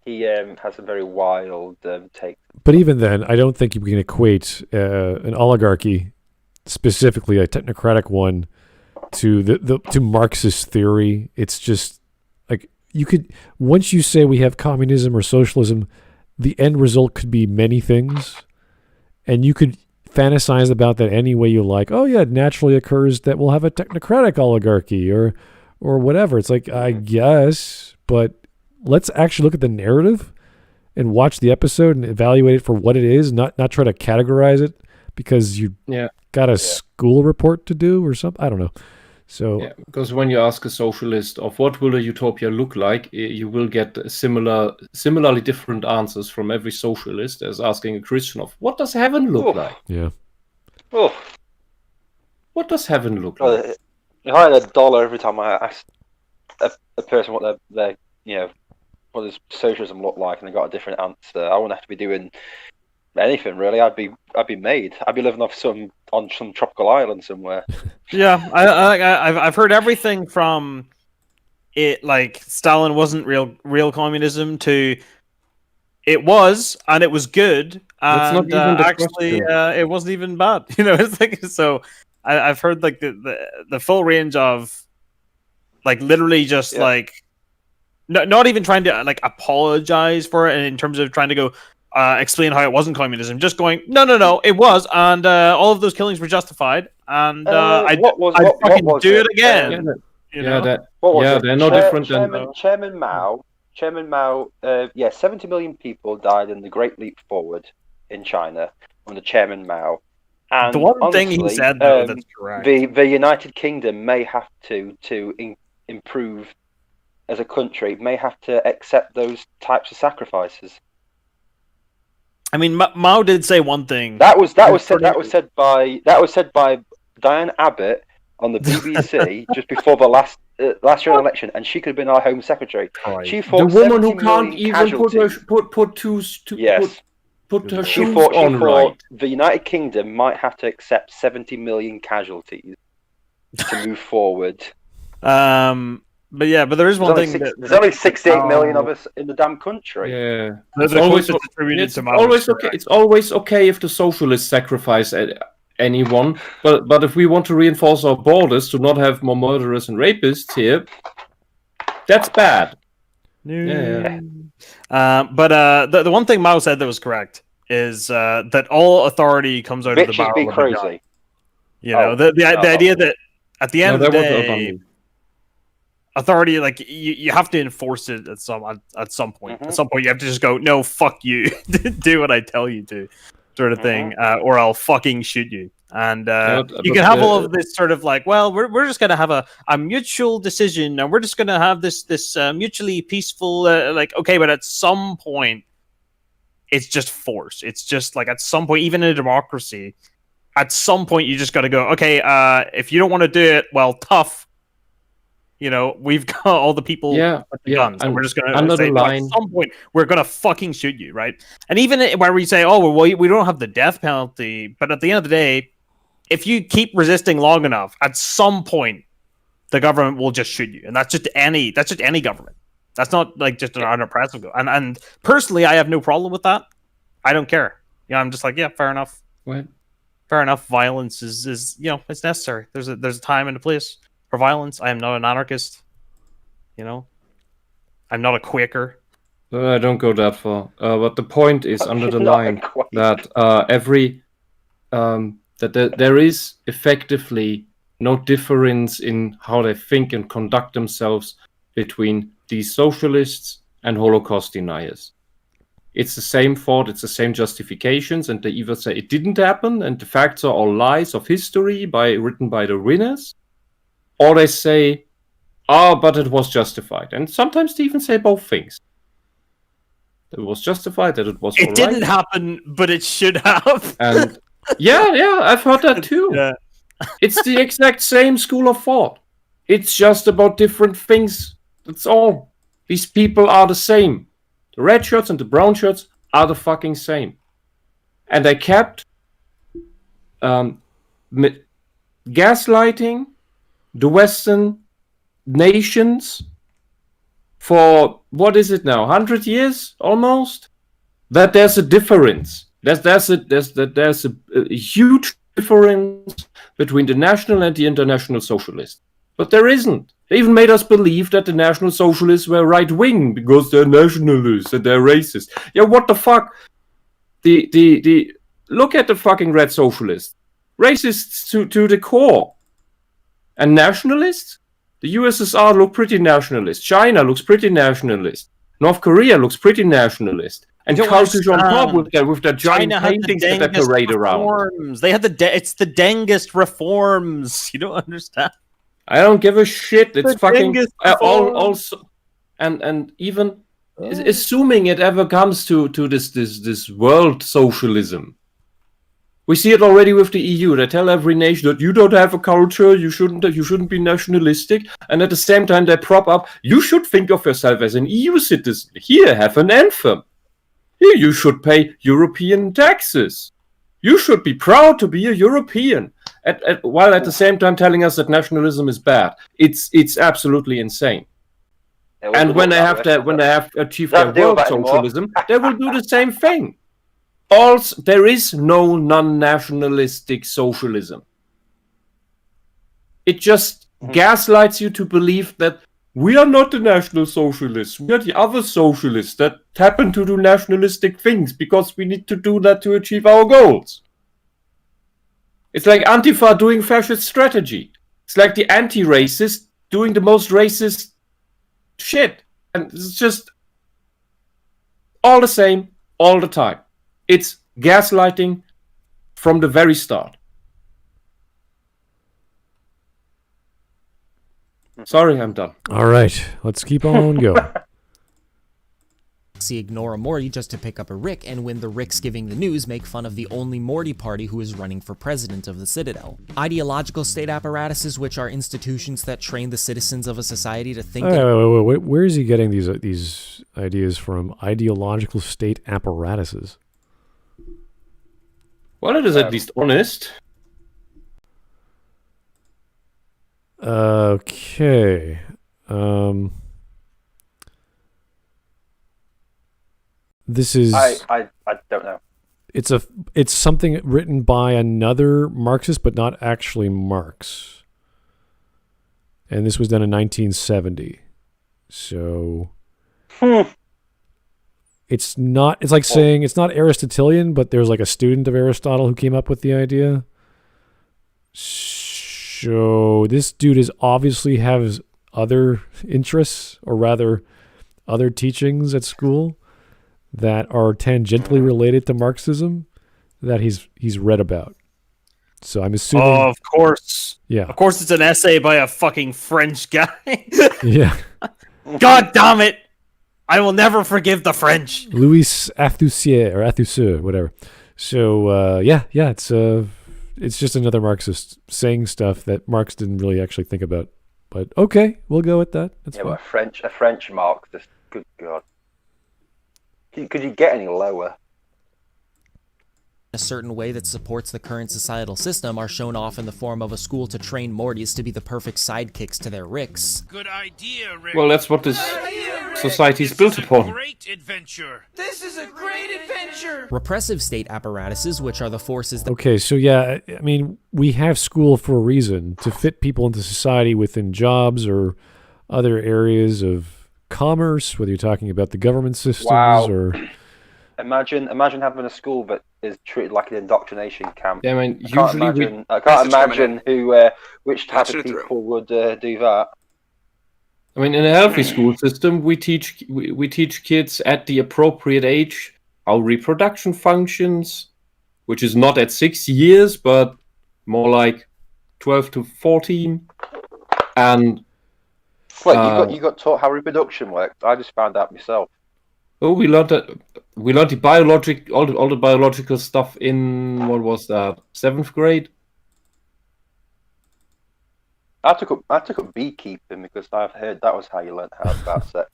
C: He has some very wild takes.
A: But even then, I don't think you can equate an oligarchy, specifically a technocratic one, to Marxist theory. It's just like you could, once you say we have communism or socialism, the end result could be many things, and you could fantasize about that any way you like. Oh yeah, it naturally occurs that we'll have a technocratic oligarchy or whatever. It's like, I guess, but let's actually look at the narrative and watch the episode and evaluate it for what it is, not try to categorize it because you got a school report to do or something. I don't know. So
B: because when you ask a socialist of what will a utopia look like, you will get similarly different answers from every socialist as asking a Christian of what does heaven look like?
A: Yeah.
C: Oh.
B: What does heaven look like?
C: If I had $1 every time I asked a person what their what does socialism look like, and they got a different answer, I wouldn't have to be doing anything really. I'd be made. I'd be living on some tropical island somewhere.
D: Yeah, I've heard everything from it like Stalin wasn't real communism to it was and it was good and actually it wasn't even bad. You know, it's like so. I've heard like the full range of like literally just like not even trying to like apologize for it, and in terms of trying to go. Explain how it wasn't communism. Just going, no, it was, and all of those killings were justified, and I'd fucking do it again.
B: They're no different than
C: Chairman Mao. 70 million people died in the Great Leap Forward in China under Chairman Mao. And
D: the one thing he said, though, that's correct.
C: The United Kingdom may have to improve as a country, may have to accept those types of sacrifices.
D: I mean, Mao did say one thing.
C: That was said by Diane Abbott on the BBC just before the last year election, and she could have been our Home Secretary.
B: Right.
C: She thought
B: the woman who can't even put her shoes on right.
C: The United Kingdom might have to accept 70 million casualties to move forward.
D: but there is one thing.
C: There's only 68 million of us in the damn country.
B: Yeah,
D: There's
B: always
D: attributed
B: okay. It's always okay if the socialists sacrifice anyone, but if we want to reinforce our borders to not have more murderers and rapists here, that's bad. Yeah.
D: But the one thing Mao said that was correct is that all authority comes out of the
C: Bitches
D: barrel
C: be
D: of a
C: crazy.
D: gun. You know, the idea that at the end of the day, authority, like you have to enforce it at some point.
C: Mm-hmm.
D: At some point, you have to just go, no, fuck you, do what I tell you to, sort of thing, or I'll fucking shoot you. And you can have all of this sort of like, well, we're just gonna have a mutual decision, and we're just gonna have this mutually peaceful, like, okay, but at some point, it's just force. It's just like at some point, even in a democracy, at some point you just got to go, okay, if you don't want to do it, well, tough. You know, we've got all the people with the guns, and we're just going to say, at some point, we're going to fucking shoot you, right? And even where we say, oh, well, we don't have the death penalty, but at the end of the day, if you keep resisting long enough, at some point, the government will just shoot you, and that's just any government. That's not like just an oppressive government. And personally, I have no problem with that. I don't care. You know, I'm just like, yeah, fair enough.
B: What?
D: Fair enough. Violence is you know, it's necessary. There's a time and a place for violence. I am not an anarchist. You know, I'm not a Quaker.
B: I don't go that far. But the point is under the line that there is effectively no difference in how they think and conduct themselves between these socialists and Holocaust deniers. It's the same thought, it's the same justifications, and they either say it didn't happen and the facts are all lies of history written by the winners, or they say, but it was justified. And sometimes they even say both things. It was justified, that it was all right.
D: It didn't happen, but it should have.
B: And yeah, I've heard that too.
D: Yeah.
B: It's the exact same school of thought. It's just about different things. That's all. These people are the same. The red shirts and the brown shirts are the fucking same. And they kept gaslighting the Western nations for, what is it now, 100 years almost? That there's a difference. There's a huge difference between the national and the international socialists. But there isn't. They even made us believe that the National Socialists were right-wing because they're nationalists and they're racist. Yeah, what the fuck? Look at the fucking red socialists. Racists to the core. And nationalists? The USSR look pretty nationalist. China looks pretty nationalist. North Korea looks pretty nationalist. And culture on top with their giant paintings that they parade around.
D: They had it's the dangest reforms. You don't understand.
B: I don't give a shit. It's fucking also, and even assuming it ever comes to this world socialism, we see it already with the EU. They tell every nation that you don't have a culture, you shouldn't be nationalistic, and at the same time they prop up. You should think of yourself as an EU citizen. Here, have an anthem. Here, you should pay European taxes. You should be proud to be a European. While at the same time telling us that nationalism is bad. It's absolutely insane. And when they have achieved their world socialism, they will do the same thing. Also, there is no non-nationalistic socialism. It just gaslights you to believe that we are not the National Socialists. We are the other socialists that happen to do nationalistic things because we need to do that to achieve our goals. It's like Antifa doing fascist strategy. It's like the anti-racist doing the most racist shit. And it's just all the same, all the time. It's gaslighting from the very start. Sorry, I'm done.
A: All right, let's keep on going.
E: Ignore a Morty just to pick up a Rick, and when the Ricks giving the news make fun of the only Morty party who is running for president of the Citadel. Ideological state apparatuses, which are institutions that train the citizens of a society to think...
A: Wait. Where is he getting these ideas from? Ideological state apparatuses?
B: Well, it is at least honest.
A: Okay. This is
C: I don't know.
A: It's something written by another Marxist, but not actually Marx. And this was done in 1970. So it's like saying it's not Aristotelian, but there's like a student of Aristotle who came up with the idea. So this dude obviously has other interests, or rather other teachings at school that are tangentially related to Marxism that he's read about. So I'm assuming...
D: Oh, of course.
A: Yeah.
D: Of course it's an essay by a fucking French guy.
A: Yeah.
D: God damn it! I will never forgive the French.
A: Louis Althusser, whatever. So, it's just another Marxist saying stuff that Marx didn't really actually think about. But okay, we'll go with that. That's fine.
C: But a French Marxist. Good God. Could you get any lower?
E: A certain way that supports the current societal system are shown off in the form of a school to train Mortys to be the perfect sidekicks to their Ricks.
F: Good idea, Rick.
B: Well, that's what this society is built upon.
F: Great adventure. This is a great adventure.
E: Repressive state apparatuses, which are the forces that...
A: Okay, so yeah, I mean, we have school for a reason, to fit people into society within jobs or other areas of commerce, whether you're talking about the government systems or...
C: Imagine having a school that is treated like an indoctrination camp.
B: Yeah, I mean,
C: I can't imagine which type of people would do that.
B: I mean, in a healthy school system, we teach kids at the appropriate age how reproduction functions, which is not at 6 years, but more like 12 to 14. And
C: you got taught how reproduction works. I just found out myself.
B: Oh, we learned the all the biological stuff in, what was that, 7th grade?
C: I took up beekeeping because I've heard that was how you learned how about sex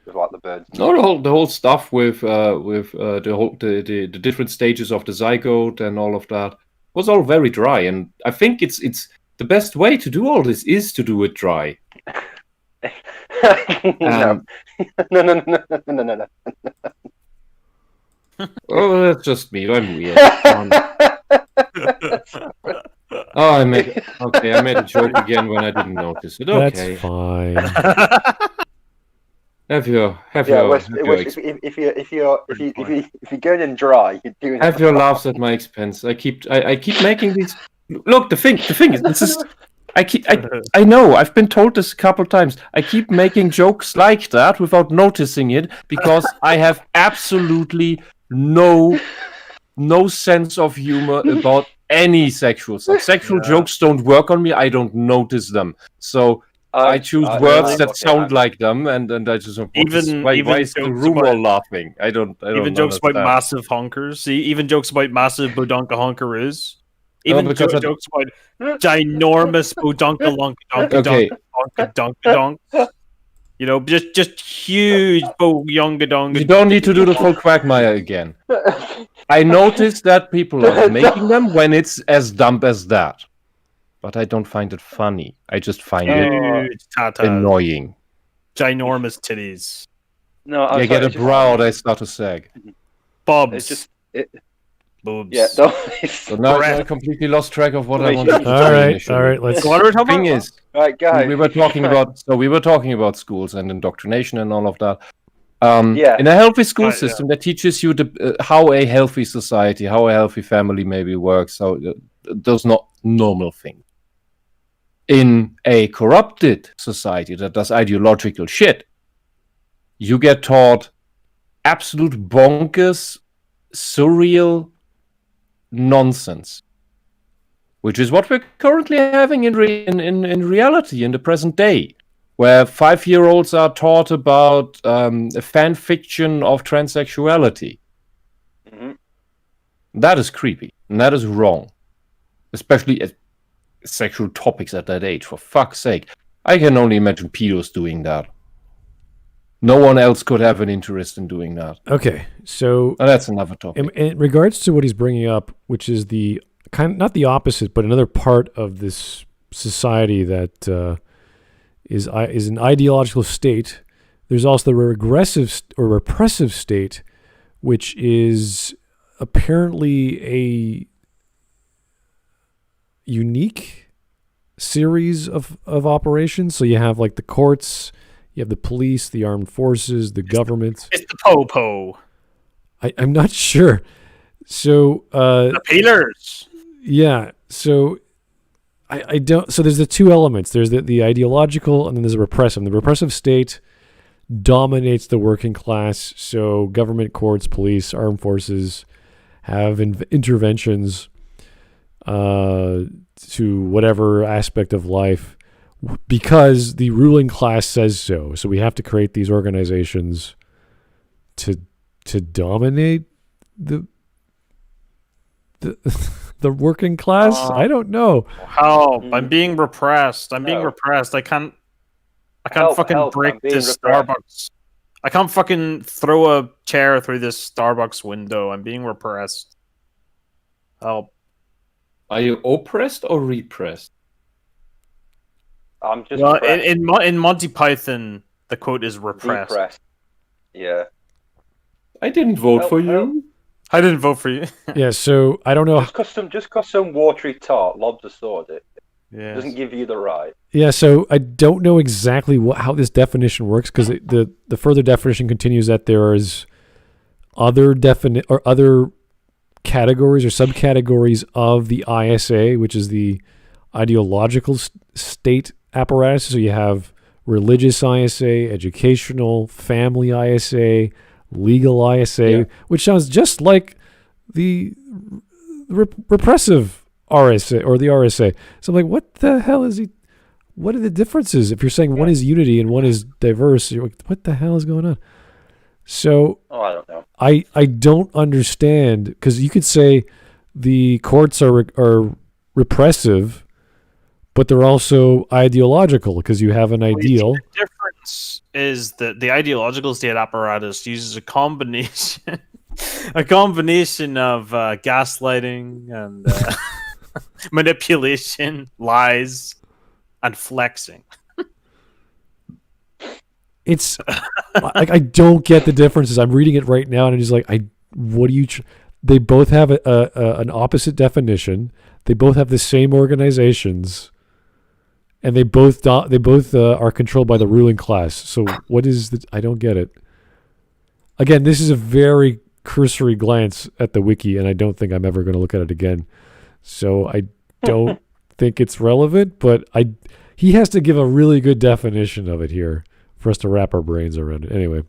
C: with like the birds.
B: No, the whole stuff with the different stages of the zygote and all of that was all very dry, and I think it's the best way to do all this is to do it dry.
C: No.
B: Oh, that's just me. I'm weird. I made a joke again when I didn't notice it. Okay,
A: that's fine.
C: If you're going in dry, you're doing.
B: Have your laughs at my expense. I keep making these. Look, the thing is, this is. I know, I've been told this a couple times. I keep making jokes like that without noticing it because I have absolutely no sense of humor about any sexual stuff. Sexual jokes don't work on me. I don't notice them. So I choose words that sound like them, and I just why is the room all laughing? I don't
D: even jokes
B: understand.
D: about massive honkers. See, even jokes about massive bodonka honkeroos. Even jokes about ginormous bodonka donk. You know, just huge bodonka donk.
B: You don't need to do the full Quagmire again. I noticed that people are making them when it's as dumb as that. But I don't find it funny. I just find it annoying.
D: Ginormous titties.
C: No,
B: I get a brow, they start to sag.
D: Bobs.
C: It's just
D: boobs.
C: Yeah,
B: so now I completely lost track of what I wanted to say.
A: All right, let's.
B: The thing is,
C: right, guys.
B: we were talking about schools and indoctrination and all of that. In a healthy school system that teaches you how a healthy society, how a healthy family maybe works, how those not normal things. In a corrupted society that does ideological shit, you get taught absolute bonkers, surreal nonsense, which is what we're currently having in reality in the present day, where 5-year-olds are taught about a fan fiction of transsexuality.
C: Mm-hmm.
B: That is creepy, and that is wrong, especially at sexual topics at that age. For fuck's sake, I can only imagine pedos doing that. No one else could have an interest in doing that.
A: Okay, so
B: that's another topic.
A: In regards to what he's bringing up, which is the not the opposite, but another part of this society that is an ideological state. There's also the regressive or repressive state, which is apparently a unique series of operations. So you have like the courts, you have the police, the armed forces, the government.
D: It's the po-po.
A: I'm not sure. So
D: The pillars.
A: yeah. So I don't. So there's the two elements. There's the ideological, and then there's a repressive. The repressive state dominates the working class. So government, courts, police, armed forces have interventions to whatever aspect of life because the ruling class says so. So we have to create these organizations to dominate the working class. I don't know.
D: Help! I'm being repressed. I'm being repressed. I can't fucking break this Starbucks. I can't fucking throw a chair through this Starbucks window. I'm being repressed. Help.
B: Are you oppressed or repressed?
C: I'm just
D: Well, in Monty Python, the quote is repressed.
C: repressed. Yeah.
B: I didn't vote for you.
D: I didn't vote for you.
A: Yeah, so I don't know.
C: Just cause some watery tart lobs a sword, it
D: Yeah.
C: doesn't give you the right.
A: Yeah, so I don't know exactly how this definition works because the further definition continues that there is other other categories or subcategories of the ISA, which is the ideological state apparatus. So you have religious ISA, educational, family ISA, legal ISA, which sounds just like the repressive RSA or the RSA. So I'm like, what the hell is he? What are the differences? If you're saying one is unity and one is diverse, you're like, what the hell is going on? So
C: I don't know.
A: I don't understand because you could say the courts are repressive, but they're also ideological because you have an ideal.
D: The difference is that the ideological state apparatus uses a combination of gaslighting and manipulation, lies, and flexing.
A: It's like I don't get the differences. I'm reading it right now, and I'm just like, what do you? They both have an opposite definition. They both have the same organizations, and they both are controlled by the ruling class. So what is the? I don't get it. Again, this is a very cursory glance at the wiki, and I don't think I'm ever going to look at it again. So I don't think it's relevant, but he has to give a really good definition of it here for us to wrap our brains around it. Anyway,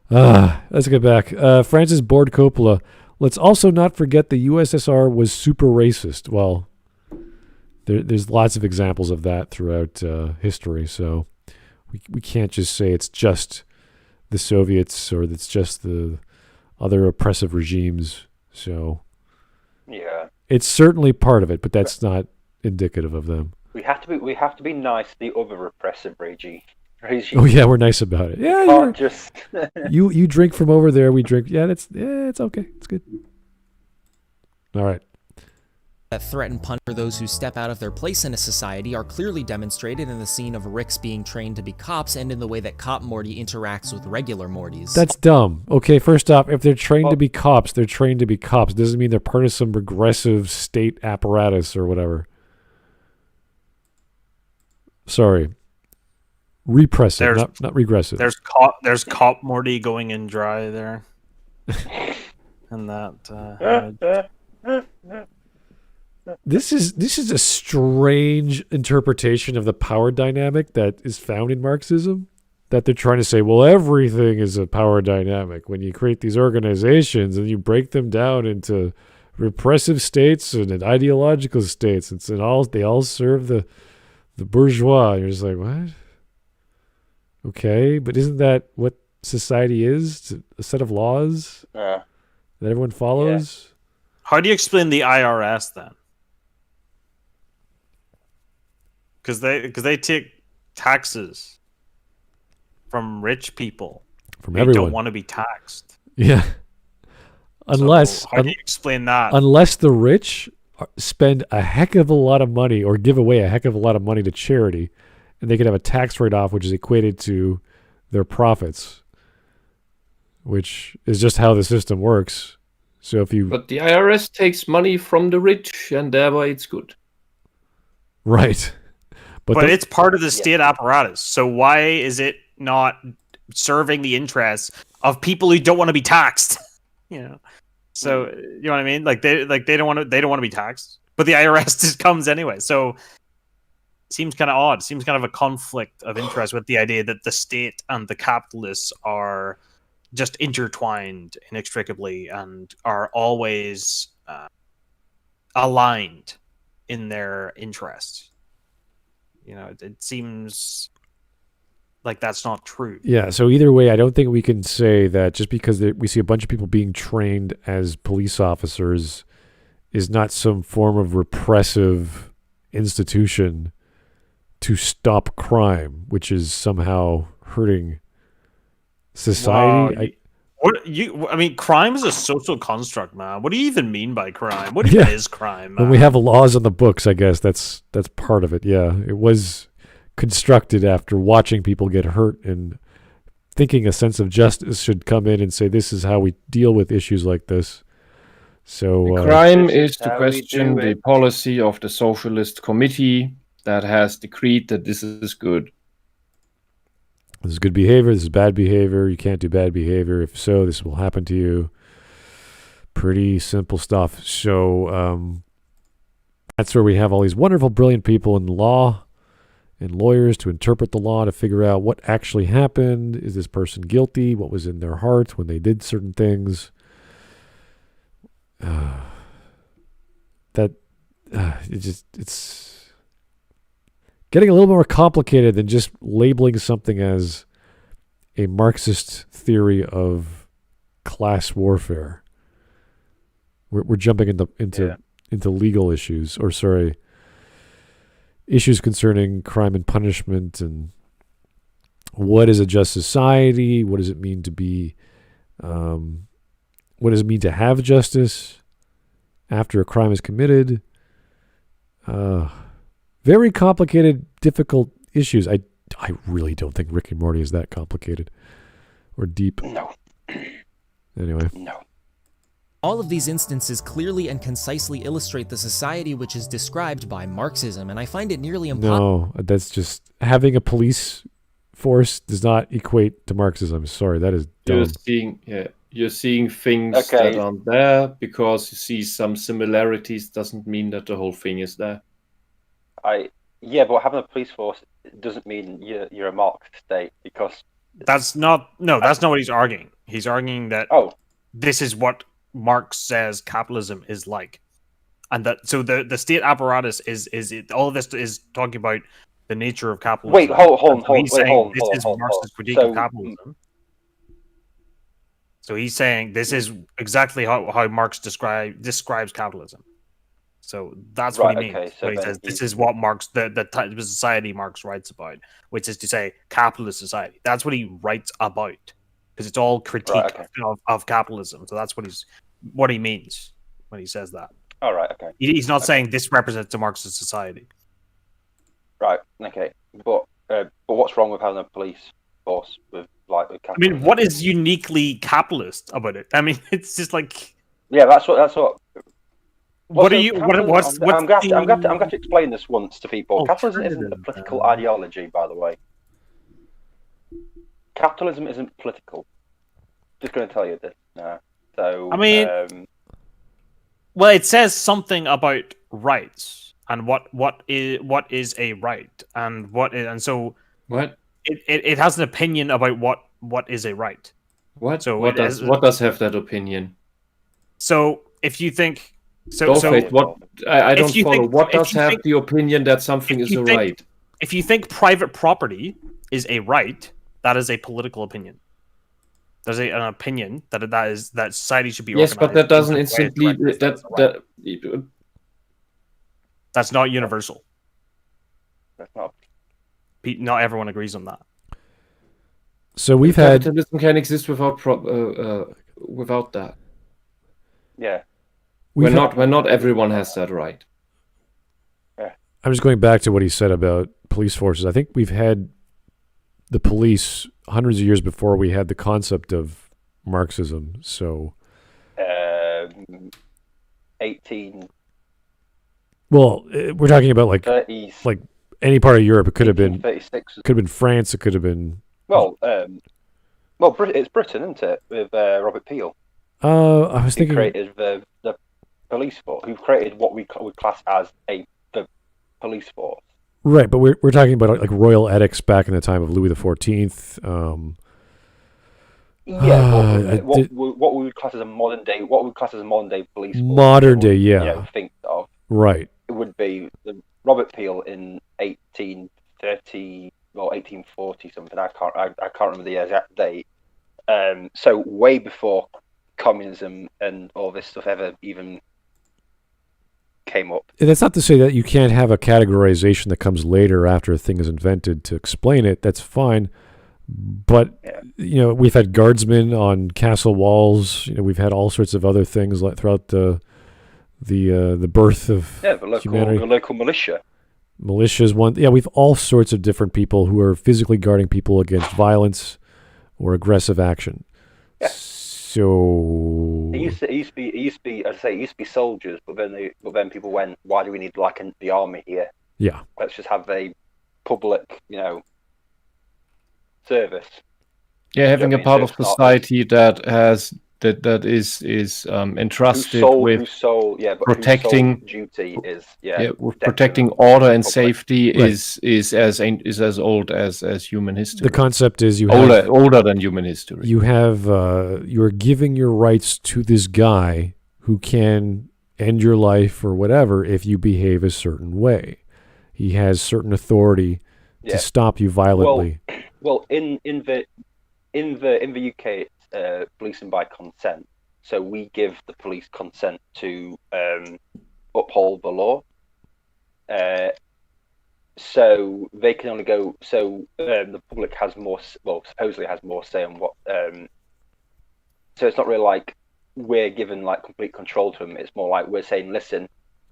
A: let's get back. Francis Ford Coppola. Let's also not forget the USSR was super racist. Well, there's lots of examples of that throughout history, so we can't just say it's just the Soviets or it's just the other oppressive regimes. So
C: Yeah.
A: it's certainly part of it, but that's not indicative of them.
C: We have to be nice to the other repressive regime.
A: Oh yeah, we're nice about it. Yeah,
C: Can't just
A: you drink from over there, we drink. Yeah, it's okay. It's good. All right.
E: That threat and punch for those who step out of their place in a society are clearly demonstrated in the scene of Rick's being trained to be cops and in the way that Cop Morty interacts with regular Mortys.
A: That's dumb. Okay, first off, if they're trained to be cops, they're trained to be cops. It doesn't mean they're part of some regressive state apparatus or whatever. Sorry. Repressive, not regressive.
D: There's Cop Morty going in dry there. And that
A: This is a strange interpretation of the power dynamic that is found in Marxism, that they're trying to say, well, everything is a power dynamic. When you create these organizations and you break them down into repressive states and ideological states, they all serve the bourgeois. You're just like, what? Okay, but isn't that what society is? It's a set of laws that everyone follows?
C: Yeah.
D: How do you explain the IRS then? Because they take taxes from rich people.
A: From
D: everyone.
A: everyone.
D: Don't want to be taxed.
A: Yeah. Unless
D: how do you explain that?
A: Unless the rich spend a heck of a lot of money or give away a heck of a lot of money to charity, and they could have a tax write-off which is equated to their profits, which is just how the system works. So if you...
B: But the IRS takes money from the rich, and thereby it's good.
A: Right.
D: But it's part of the state apparatus. So why is it not serving the interests of people who don't want to be taxed? So you know what I mean? Like they don't want to be taxed, but the IRS just comes anyway. So it seems kind of odd. It seems kind of a conflict of interest with the idea that the state and the capitalists are just intertwined inextricably and are always aligned in their interests. It seems like that's not true.
A: Yeah, so either way, I don't think we can say that just because we see a bunch of people being trained as police officers is not some form of repressive institution to stop crime, which is somehow hurting society.
D: Crime is a social construct, man. What do you even mean by crime? What even is crime, man?
A: When we have laws on the books, I guess that's part of it. Yeah, it was constructed after watching people get hurt and thinking a sense of justice should come in and say this is how we deal with issues like this. So
B: crime is to question the policy of the Socialist Committee that has decreed that this is good.
A: This is good behavior, this is bad behavior, you can't do bad behavior. If so, this will happen to you. Pretty simple stuff. So that's where we have all these wonderful, brilliant people in law and lawyers to interpret the law to figure out what actually happened. Is this person guilty? What was in their heart when they did certain things? It's getting a little more complicated than just labeling something as a Marxist theory of class warfare. We're jumping into legal issues, issues concerning crime and punishment, and what is a just society? What does it mean to be? What does it mean to have justice after a crime is committed? Very complicated, difficult issues. I really don't think Rick and Morty is that complicated or deep.
C: No.
A: Anyway.
C: No.
E: All of these instances clearly and concisely illustrate the society which is described by Marxism, and I find it nearly impossible.
A: No, that's just having a police force does not equate to Marxism. Sorry, that is dumb.
B: You're seeing things that aren't there because you see some similarities doesn't mean that the whole thing is there.
C: But having a police force doesn't mean you're a Marxist state, because
D: that's not what he's arguing. He's arguing that this is what Marx says capitalism is like, and that so the state apparatus is all of this is talking about the nature of capitalism.
C: Wait, hold on.
D: This is Marx's critique of capitalism. So he's saying this is exactly how Marx describes capitalism. So that's what he means. Okay, so he says this is what Marx, the type of society Marx writes about, which is to say capitalist society. That's what he writes about, because it's all critique of capitalism. So that's what he means when he says that.
C: All right. Okay.
D: He's not saying this represents a Marxist society.
C: Right. Okay. But what's wrong with having a police force with capitalism?
D: I mean, what is uniquely capitalist about it? I mean, it's just like
C: that's what.
D: What are you? What's
C: I'm going to explain this once to people. Capitalism isn't a political ideology, by the way. Capitalism isn't political. Just going to tell you this. So
D: I mean, well, it says something about rights and what is a right and so
B: what
D: it has an opinion about what is a right.
B: What? So what does have that opinion?
D: So if you think. I don't follow. What does have the opinion that something is a right? If you think private property is a right, that is a political opinion. There's an opinion that society should be organized.
B: Yes, but that doesn't instantly
D: that's not universal.
C: That's not.
D: Not everyone agrees on that.
A: So we've had
B: capitalism can exist without that.
C: Yeah.
B: When not everyone has that right.
A: I'm just going back to what he said about police forces. I think we've had the police hundreds of years before we had the concept of Marxism. So,
C: 18.
A: Well, we're talking about like
C: 30s,
A: like any part of Europe. It could have been
C: 36.
A: could have been France. It could have been
C: It's Britain, isn't it? With Robert Peel,
A: I was
C: who
A: thinking
C: created the police force, who created what we would class as the police force.
A: right, but we're talking about like royal edicts back in the time of Louis XIV.
C: What we would class as a modern day, police force.
A: Modern day, yeah.
C: Think of
A: Right.
C: it would be the Robert Peel in 1830 or 1840 something. I can't remember the exact date. So way before communism and all this stuff ever even came up.
A: And that's not to say that you can't have a categorization that comes later after a thing is invented to explain it. That's fine. But, we've had guardsmen on castle walls. We've had all sorts of other things like throughout the birth of humanity.
C: The local militia.
A: Militia's one. Yeah, we've all sorts of different people who are physically guarding people against violence or aggressive action.
C: Yeah.
A: So
C: It used to be, as I say, it used to be soldiers, but then people went, why do we need the army here?
A: Yeah.
C: Let's just have a public, service.
B: Yeah, having a part of society that has that is entrusted with protecting
C: duty is
B: protecting order and safety is as old as human history.
A: The concept is
B: older than human history.
A: You have you're giving your rights to this guy who can end your life or whatever if you behave a certain way. He has certain authority to stop you violently.
C: Well, in the UK, it's policing by consent. So we give the police consent to uphold the law. So they can only go. So the public has supposedly has more say on what. So it's not really like we're given complete control to them. It's more like we're saying, listen,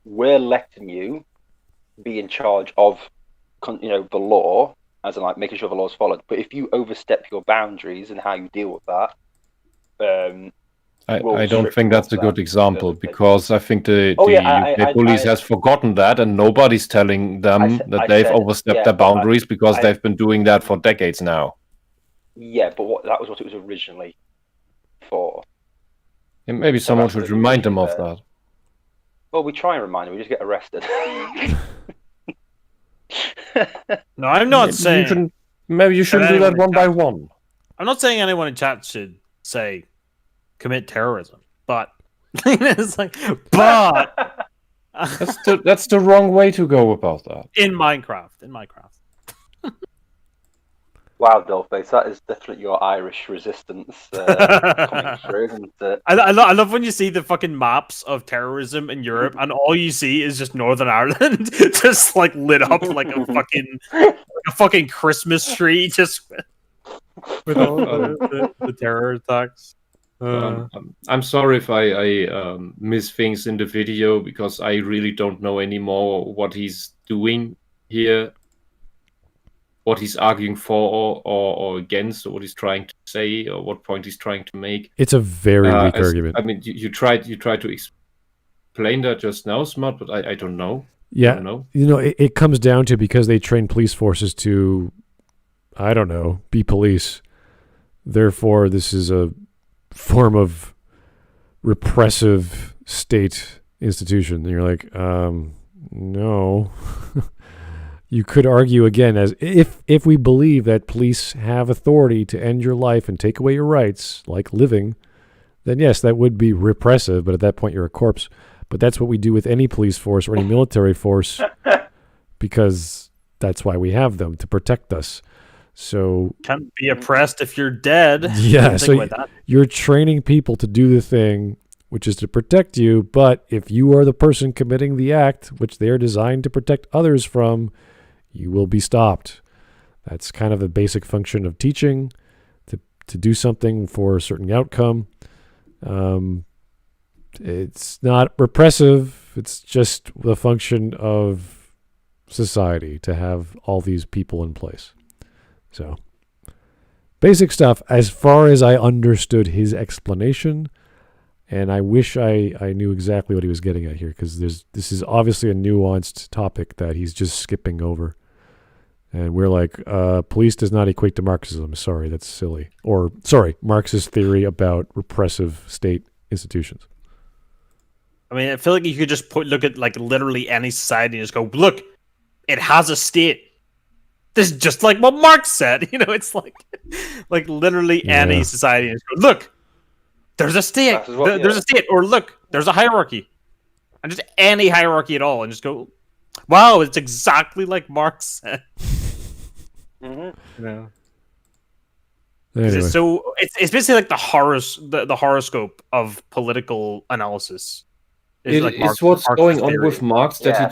C: we're letting you be in charge of, the law, as in making sure the law is followed. But if you overstep your boundaries and how you deal with that,
B: I don't think that's a good example, because I think the UK police has forgotten that, and nobody's telling them that they've overstepped their boundaries because they've been doing that for decades now.
C: Yeah, but that was what it was originally for.
B: And maybe someone should remind them of that.
C: Well, we try and remind them. We just get arrested.
D: No, I'm not saying.
B: Maybe you shouldn't do that one by one.
D: I'm not saying anyone in chat should say commit terrorism, but it's
B: that's the wrong way to go about that.
D: In Minecraft.
C: Wow, Dollface, that is definitely your Irish resistance coming through, isn't it?
D: I love when you see the fucking maps of terrorism in Europe, and all you see is just Northern Ireland, just lit up like a fucking Christmas tree, just with all the terror attacks.
B: I'm sorry if I miss things in the video, because I really don't know anymore what he's doing here, what he's arguing for or against, or what he's trying to say, or what point he's trying to make.
A: It's a very weak argument.
B: I mean, you tried to explain that just now, Smut, but I don't know.
A: Yeah,
B: I don't know.
A: It comes down to because they train police forces to, I don't know, be police. Therefore, this is a form of repressive state institution. And you're like, no. You could argue again, as if we believe that police have authority to end your life and take away your rights, like living, then yes, that would be repressive, but at that point you're a corpse. But that's what we do with any police force or any military force, because that's why we have them, to protect us. So
D: can't be oppressed if you're dead.
A: Yeah, so you're training people to do the thing, which is to protect you, but if you are the person committing the act, which they are designed to protect others from, you will be stopped. That's kind of the basic function of teaching, to do something for a certain outcome. It's not repressive. It's just the function of society to have all these people in place. So, basic stuff as far as I understood his explanation, and I wish I knew exactly what he was getting at here, because this is obviously a nuanced topic that he's just skipping over. And we're like, police does not equate to Marxism. Sorry, that's silly. Or, sorry, Marxist theory about repressive state institutions.
D: I mean, I feel like you could just look at like literally any society and just go, look, it has a state. This is just like what Marx said. You know, it's like literally any society and just go, look, there's a state. There's a state. Or look, there's a hierarchy. And just any hierarchy at all. And just go, wow, it's exactly like Marx said.
C: Mm-hmm.
D: You know?
A: Anyway.
D: It's basically like the horoscope of political analysis.
B: It's what's going on with Marx that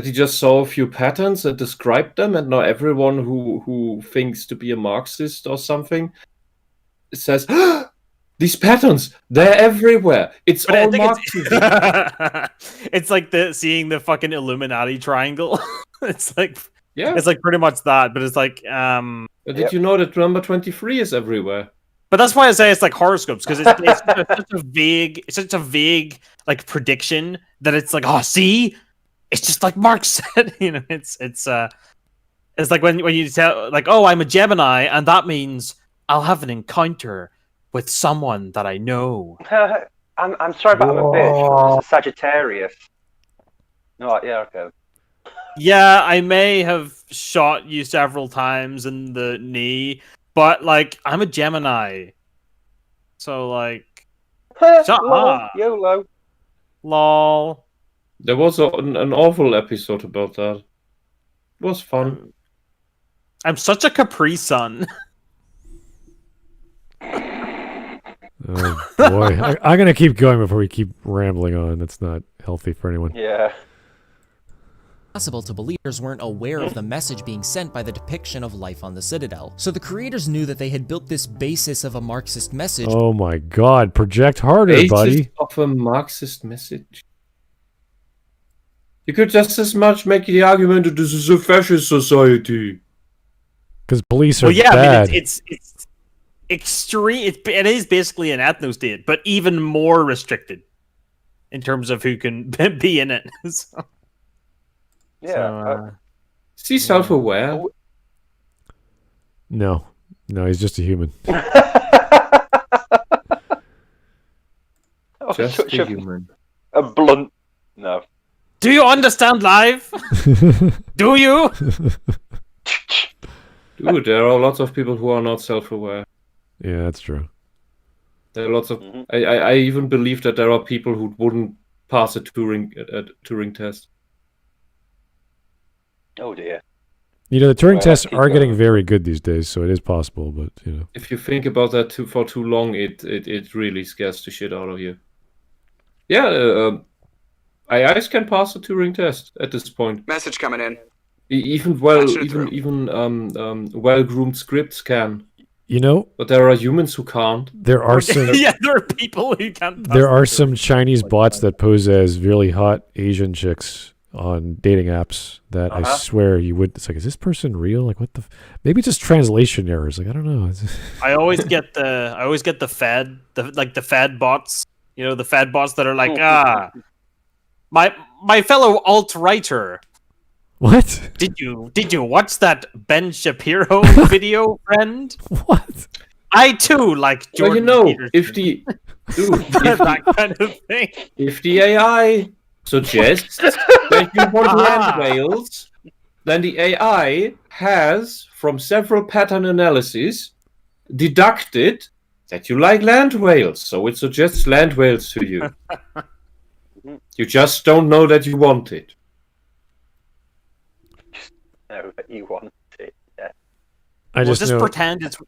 B: he just saw a few patterns and described them, and now everyone who thinks to be a Marxist or something says, these patterns, they're everywhere. It's all Marxism.
D: It's like seeing the fucking Illuminati triangle. It's like
B: Yeah.
D: It's like pretty much that, but it's like
B: Did you know that number 23 is everywhere?
D: But that's why I say it's like horoscopes, because it's such a vague like prediction that it's like, oh, see, it's just like Marx said. You know, it's like when you tell like, oh, I'm a Gemini, and that means I'll have an encounter with someone that I know.
C: I'm sorry, but I'm a bitch. It's a Sagittarius. No, yeah, okay.
D: Yeah, I may have shot you several times in the knee, but like I'm a Gemini, so like, shut up.
C: YOLO.
D: Lol.
B: There was an awful episode about that. It was fun.
D: I'm such a Capri Sun.
A: Oh boy, I'm gonna keep going before we keep rambling on. That's not healthy for anyone.
C: Yeah.
E: Possible to believers weren't aware of the message being sent by the depiction of life on the Citadel. So the creators knew that they had built this basis of a Marxist message.
A: Oh my God, project harder,
B: Basis
A: buddy.
B: of a Marxist message. You could just as much make the argument that this is a fascist society.
A: Because police are
D: Well, yeah,
A: bad.
D: I mean, it's extreme. It is basically an ethno state, but even more restricted in terms of who can be in it. So,
C: Yeah.
B: Is he self-aware?
A: No, he's just a human.
B: Just a human.
C: A blunt. No.
D: do you understand live? Do you?
B: Dude, there are lots of people who are not self-aware.
A: Yeah, that's true.
B: There are lots of. I even believe that there are people who wouldn't pass a Turing test.
C: Oh dear.
A: You know, the Turing
C: Well,
A: tests
C: keep
A: are getting
C: going.
A: very good these days, so it is possible. But you know,
B: If you think about that for too long, it really scares the shit out of you. Yeah, AIs can pass a Turing test at this point.
G: Message coming in.
B: Even well-groomed scripts can,
A: you know,
B: but there are humans who can't.
A: there are some
D: Yeah, there are people who can't.
A: there are some Chinese bots that pose as really hot Asian chicks on dating apps that I swear you would. It's like, is this person real? Like, what the? Maybe just translation errors. Like, I don't know.
D: I always get the Fed bots. You know, the Fed bots that are like, my fellow alt-writer.
A: What?
D: Did you watch that Ben Shapiro video, friend?
A: What?
D: I too like
B: Well,
D: Jordan
B: you know,
D: Peterson. That kind of thing.
B: if the AI suggests that you want land whales, then the AI has, from several pattern analyses, deducted that you like land whales, so it suggests land whales to you. You just don't know that you want it.
C: No, but you want it. Yeah.
A: I
D: Well,
A: just know.
D: pretend it's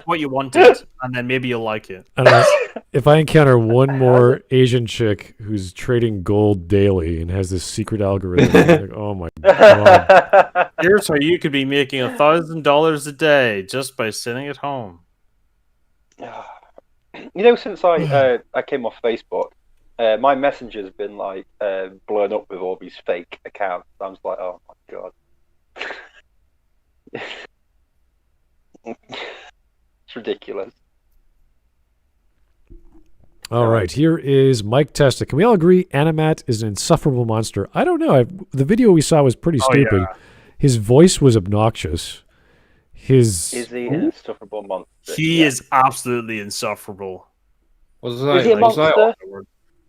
D: what you wanted, and then maybe you'll like it.
A: I don't know. If I encounter one more Asian chick who's trading gold daily and has this secret algorithm, I'm like, oh my God.
D: Here's how you could be making $1,000 a day just by sitting at home.
C: You know, since I came off Facebook, my messenger's been like blown up with all these fake accounts. I'm just like, oh my god. It's ridiculous.
A: All right, here is Mike Testa. Can we all agree Animat is an insufferable monster? I don't know. The video we saw was pretty stupid.
D: Yeah.
A: His voice was obnoxious.
C: Is he an insufferable monster?
D: He is absolutely insufferable.
C: Is he a monster?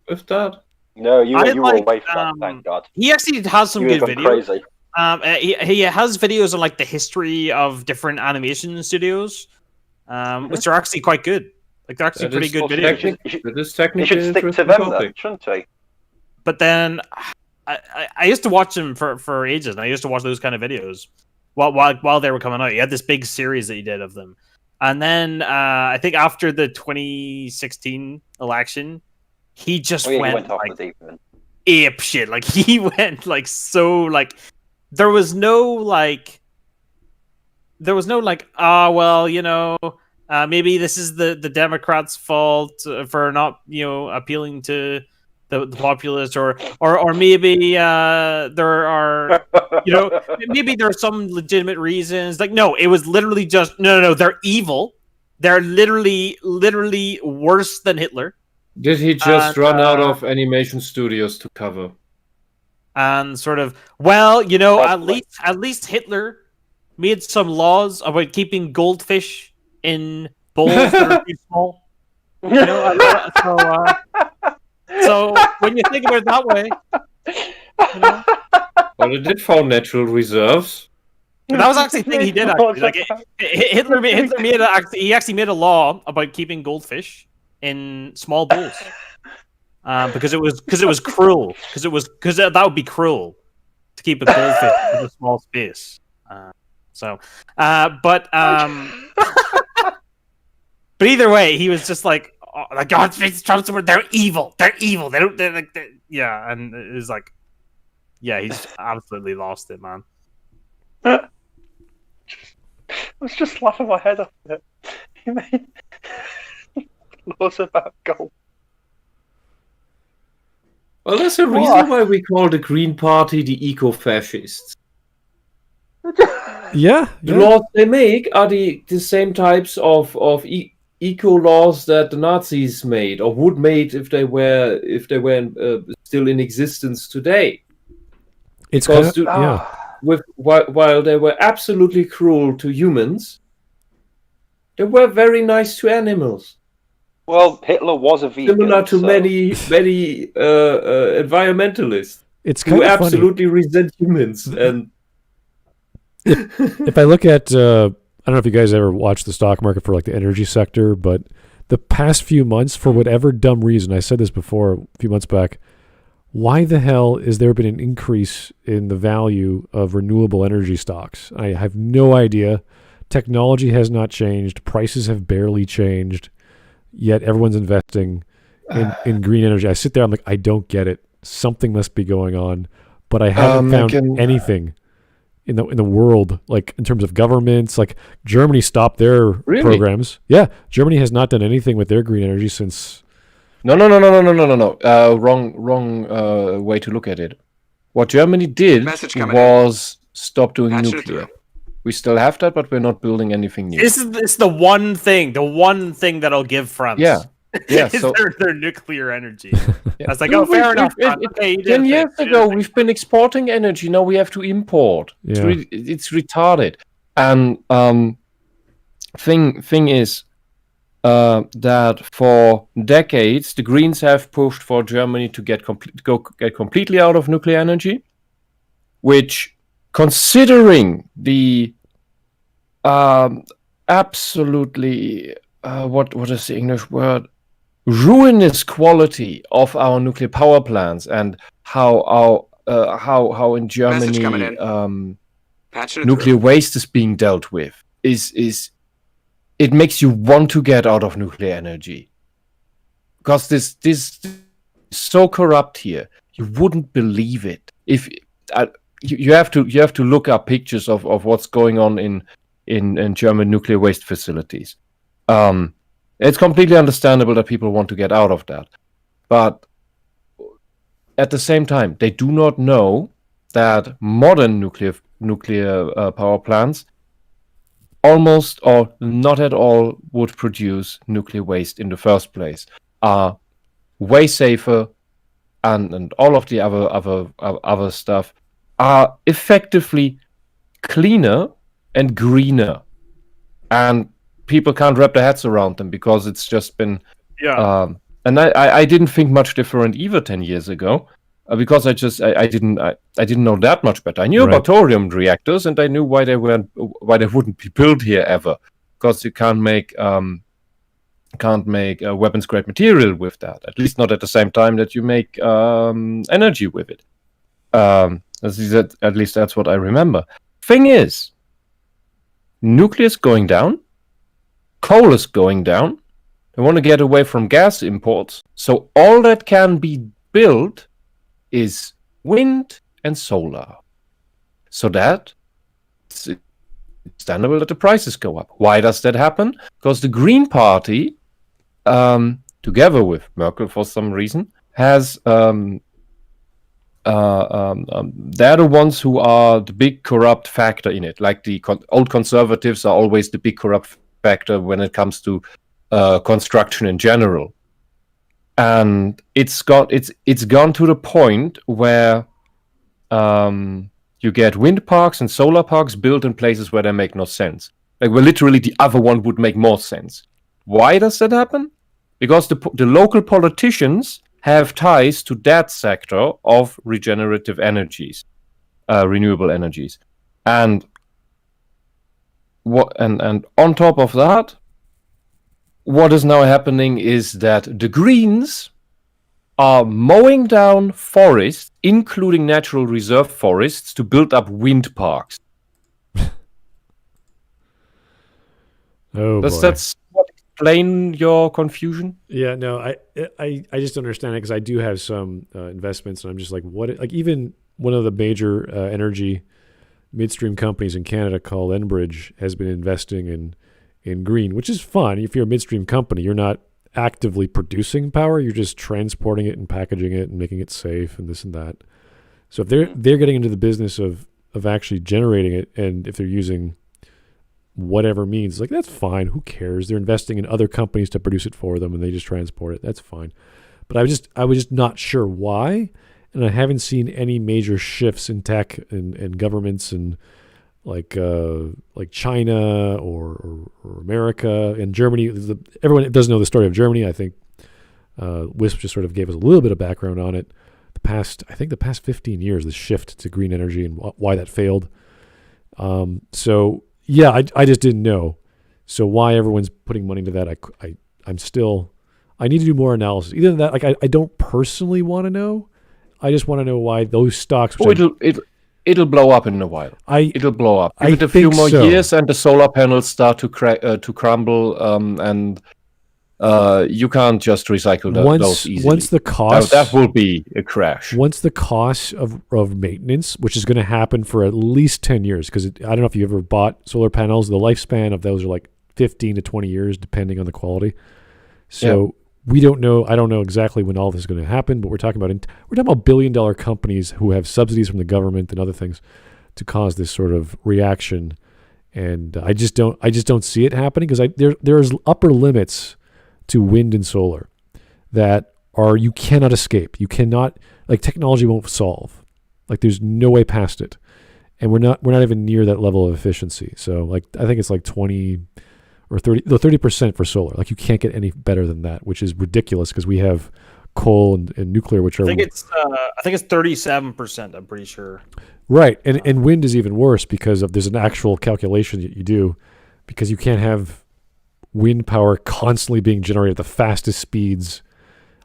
B: With that?
C: No, you were away from that, thank God.
D: He actually has some good videos.
C: Crazy.
D: He has videos on like the history of different animation studios, which are actually quite good. Like they're actually pretty good videos.
C: He should stick to them, then, shouldn't he?
D: But then I used to watch him for ages, and I used to watch those kind of videos while they were coming out. He had this big series that he did of them, and then I think after the 2016 election, he just went off
C: the deep end.
D: Ape shit. Like he went like so like there was no like well, you know, maybe this is the Democrats' fault for not, you know, appealing to the populace, or maybe there are, you know, maybe there are some legitimate reasons. Like, no, it was literally just no, they're evil. They're literally worse than Hitler.
B: Did he just run out of animation studios to cover?
D: And sort of, well, you know, at least Hitler made some laws about keeping goldfish in bowls that are too small. You know, so when you think about it that way, you know.
B: Well, it did found natural reserves.
D: And that was actually the thing he did. Actually, like Hitler actually made a law about keeping goldfish in small bowls, because it was cruel. Because that would be cruel to keep a goldfish in a small space. But either way, he was just like, oh, God, Trump's word. They're evil. They're evil. Yeah, and it was like, yeah, he's absolutely lost it, man.
C: I was just laughing my head off at it. He made laws about gold.
B: Well, there's a reason why we call the Green Party the eco-fascists.
A: Yeah.
B: The laws they make are the same types of eco laws that the Nazis made or would make if they were still in existence today.
A: It's
B: because while they were absolutely cruel to humans, they were very nice to animals.
C: Well, Hitler was a vegan.
B: Similar to many environmentalists
A: who
B: absolutely resent humans. And
A: if I look at, I don't know if you guys ever watched the stock market for like the energy sector, but the past few months, for whatever dumb reason, I said this before a few months back, why the hell is there been an increase in the value of renewable energy stocks? I have no idea. Technology has not changed. Prices have barely changed. Yet everyone's investing in green energy. I sit there, I'm like, I don't get it. Something must be going on. But I haven't found anything in the world, like in terms of governments. Like Germany stopped their programs. Yeah, Germany has not done anything with their green energy since...
B: No. Wrong way to look at it. What Germany did was stop doing nuclear. We still have that, but we're not building anything new.
D: This is the one thing that'll give France.
B: Yeah.
D: So their nuclear energy. Yeah. I was like, fair enough.
B: 10 years ago, we've been exporting energy. Now we have to import.
A: Yeah.
B: It's retarded. And thing is that for decades, the Greens have pushed for Germany to get completely out of nuclear energy, which, considering the absolutely what is the English word, ruinous quality of our nuclear power plants, and how in Germany nuclear waste is being dealt with, is it makes you want to get out of nuclear energy, because this is so corrupt here. You wouldn't believe it. If you have to look up pictures of what's going on in German nuclear waste facilities. It's completely understandable that people want to get out of that, but at the same time, they do not know that modern nuclear power plants almost or not at all would produce nuclear waste in the first place, are way safer, and all of the other stuff are effectively cleaner and greener, and people can't wrap their heads around them because it's just been and I didn't think much different either 10 years ago, because I didn't know that much better. I knew about thorium reactors, and I knew why they wouldn't be built here ever, because you can't make weapons grade material with that, at least not at the same time that you make energy with it. At least that's what I remember. Thing is, nuclear is going down, coal is going down. They want to get away from gas imports, so all that can be built is wind and solar. So that it's understandable that the prices go up. Why does that happen? Because the Green Party, together with Merkel for some reason, has they're the ones who are the big corrupt factor in it. Like the old conservatives are always the big corrupt factor when it comes to construction in general. And it's gone to the point where you get wind parks and solar parks built in places where they make no sense. Like, where literally the other one would make more sense. Why does that happen? Because the local politicians have ties to that sector of regenerative energies, renewable energies, and on top of that, what is now happening is that the Greens are mowing down forests, including natural reserve forests, to build up wind parks. Does that explain your confusion?
A: Yeah, no, I just don't understand it, because I do have some investments, and I'm just like, what? Like, even one of the major energy midstream companies in Canada called Enbridge has been investing in green, which is fine. If you're a midstream company, you're not actively producing power, you're just transporting it and packaging it and making it safe and this and that. So if they're getting into the business of actually generating it, and if they're using whatever means, like, that's fine. Who cares? They're investing in other companies to produce it for them, and they just transport it. That's fine. But I was just not sure why, and I haven't seen any major shifts in tech and governments and like China or America and Germany. Everyone doesn't know the story of Germany. I think Wisp just sort of gave us a little bit of background on it. The past 15 years, the shift to green energy and why that failed. So yeah, I just didn't know. So why everyone's putting money into that, I need to do more analysis. Either that, like, I don't personally want to know. I just want to know why those stocks.
B: It'll blow up in a while. It'll blow up. Give it a few more years, and the solar panels start to crumble, and you can't just recycle those easily.
A: Once the cost,
B: that will be a crash.
A: Once the cost of maintenance, which is going to happen for at least 10 years, because I don't know if you ever bought solar panels. The lifespan of those are like 15 to 20 years, depending on the quality. So we don't know. I don't know exactly when all this is going to happen, but we're talking about billion-dollar companies who have subsidies from the government and other things to cause this sort of reaction. And I just don't see it happening, because there's upper limits to wind and solar that you cannot escape. You cannot, like, technology won't solve. Like, there's no way past it, and we're not even near that level of efficiency. So, like, I think it's like 20 or 30% for solar. Like, you can't get any better than that, which is ridiculous, because we have coal and nuclear, which are.
D: I think it's 37%. I'm pretty sure.
A: Right, and wind is even worse, because there's an actual calculation that you do, because you can't have wind power constantly being generated at the fastest speeds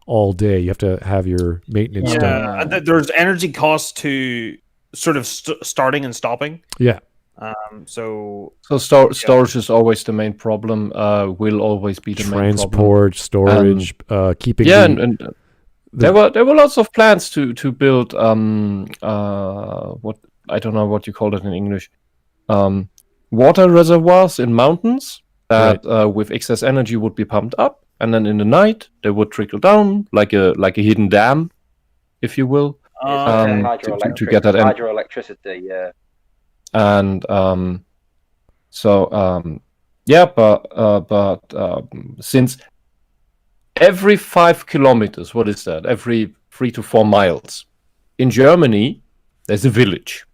A: all day. You have to have your maintenance done.
D: Yeah, there's energy costs to sort of starting and stopping.
A: Yeah.
D: So
B: storage is always the main problem. Will always be the main problem.
A: Transport, storage, keeping.
B: Yeah, and there were lots of plans to build what, I don't know what you call it in English, water reservoirs in mountains that with excess energy would be pumped up, and then in the night they would trickle down like a hidden dam, if you will,
C: hydroelectric,
B: to get that.
C: hydroelectricity, yeah.
B: And since every 5 kilometers, what is that? Every 3 to 4 miles in Germany, there's a village.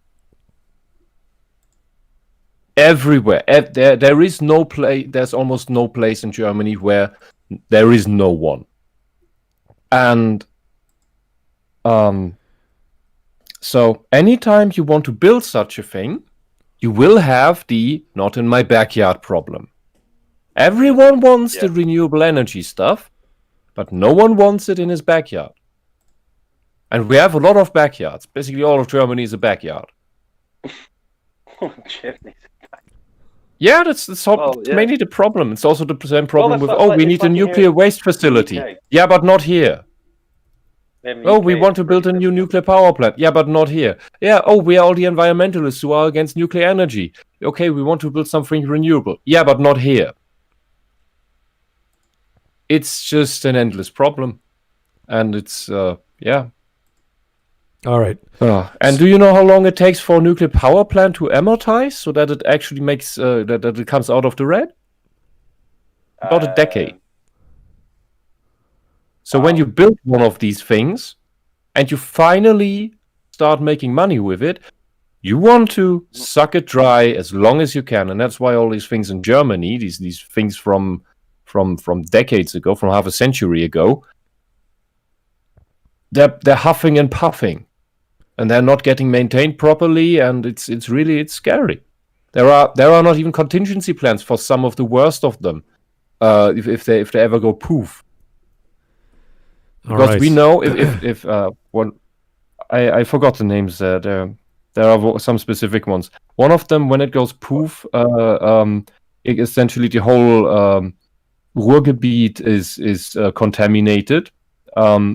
B: Everywhere, there is no place. There's almost no place in Germany where there is no one. And so anytime you want to build such a thing, you will have the not in my backyard problem. Everyone wants the renewable energy stuff, but no one wants it in his backyard. And we have a lot of backyards. Basically, all of Germany is a backyard. Yeah, that's mainly the problem. It's also the same problem with, we need a nuclear waste facility. Yeah, but not here. We want to build a new nuclear power plant. Yeah, but not here. Yeah, we are all the environmentalists who are against nuclear energy. Okay, we want to build something renewable. Yeah, but not here. It's just an endless problem. And it's,
A: All right.
B: And do you know how long it takes for a nuclear power plant to amortize so that it actually makes, that it comes out of the red? About a decade. So when you build one of these things and you finally start making money with it, you want to suck it dry as long as you can. And that's why all these things in Germany, these things from decades ago, from half a century ago, they're huffing and puffing. And they're not getting maintained properly, and it's scary. There are not even contingency plans for some of the worst of them, if they ever go poof. Because we know if one, I forgot the names. There are some specific ones. One of them, when it goes poof, essentially the whole Ruhrgebiet is contaminated,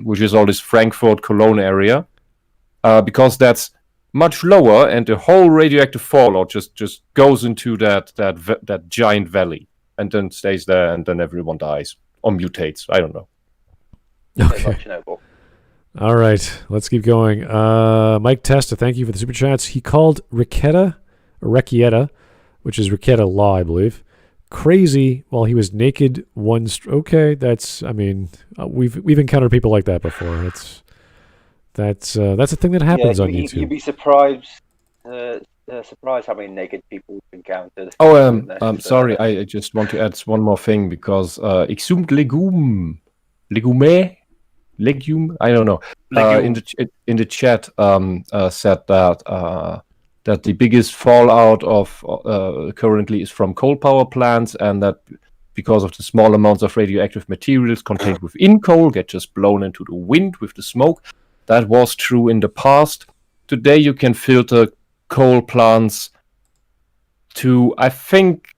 B: which is all this Frankfurt Cologne area. Because that's much lower, and the whole radioactive fallout just goes into that giant valley, and then stays there, and then everyone dies or mutates. I don't know.
A: Okay. All right, let's keep going. Mike Testa, thank you for the super chats. He called Rekieta, which is Rekieta Law, I believe, crazy while he was naked. Okay, that's. I mean, we've encountered people like that before. That's a thing that happens on YouTube.
C: You'd be surprised how many naked people we've encountered.
B: Sorry, I just want to add one more thing because exhumed legume, I don't know. In the chat said that the biggest fallout of currently is from coal power plants, and that because of the small amounts of radioactive materials contained within coal get just blown into the wind with the smoke. That was true in the past. Today you can filter coal plants to, I think,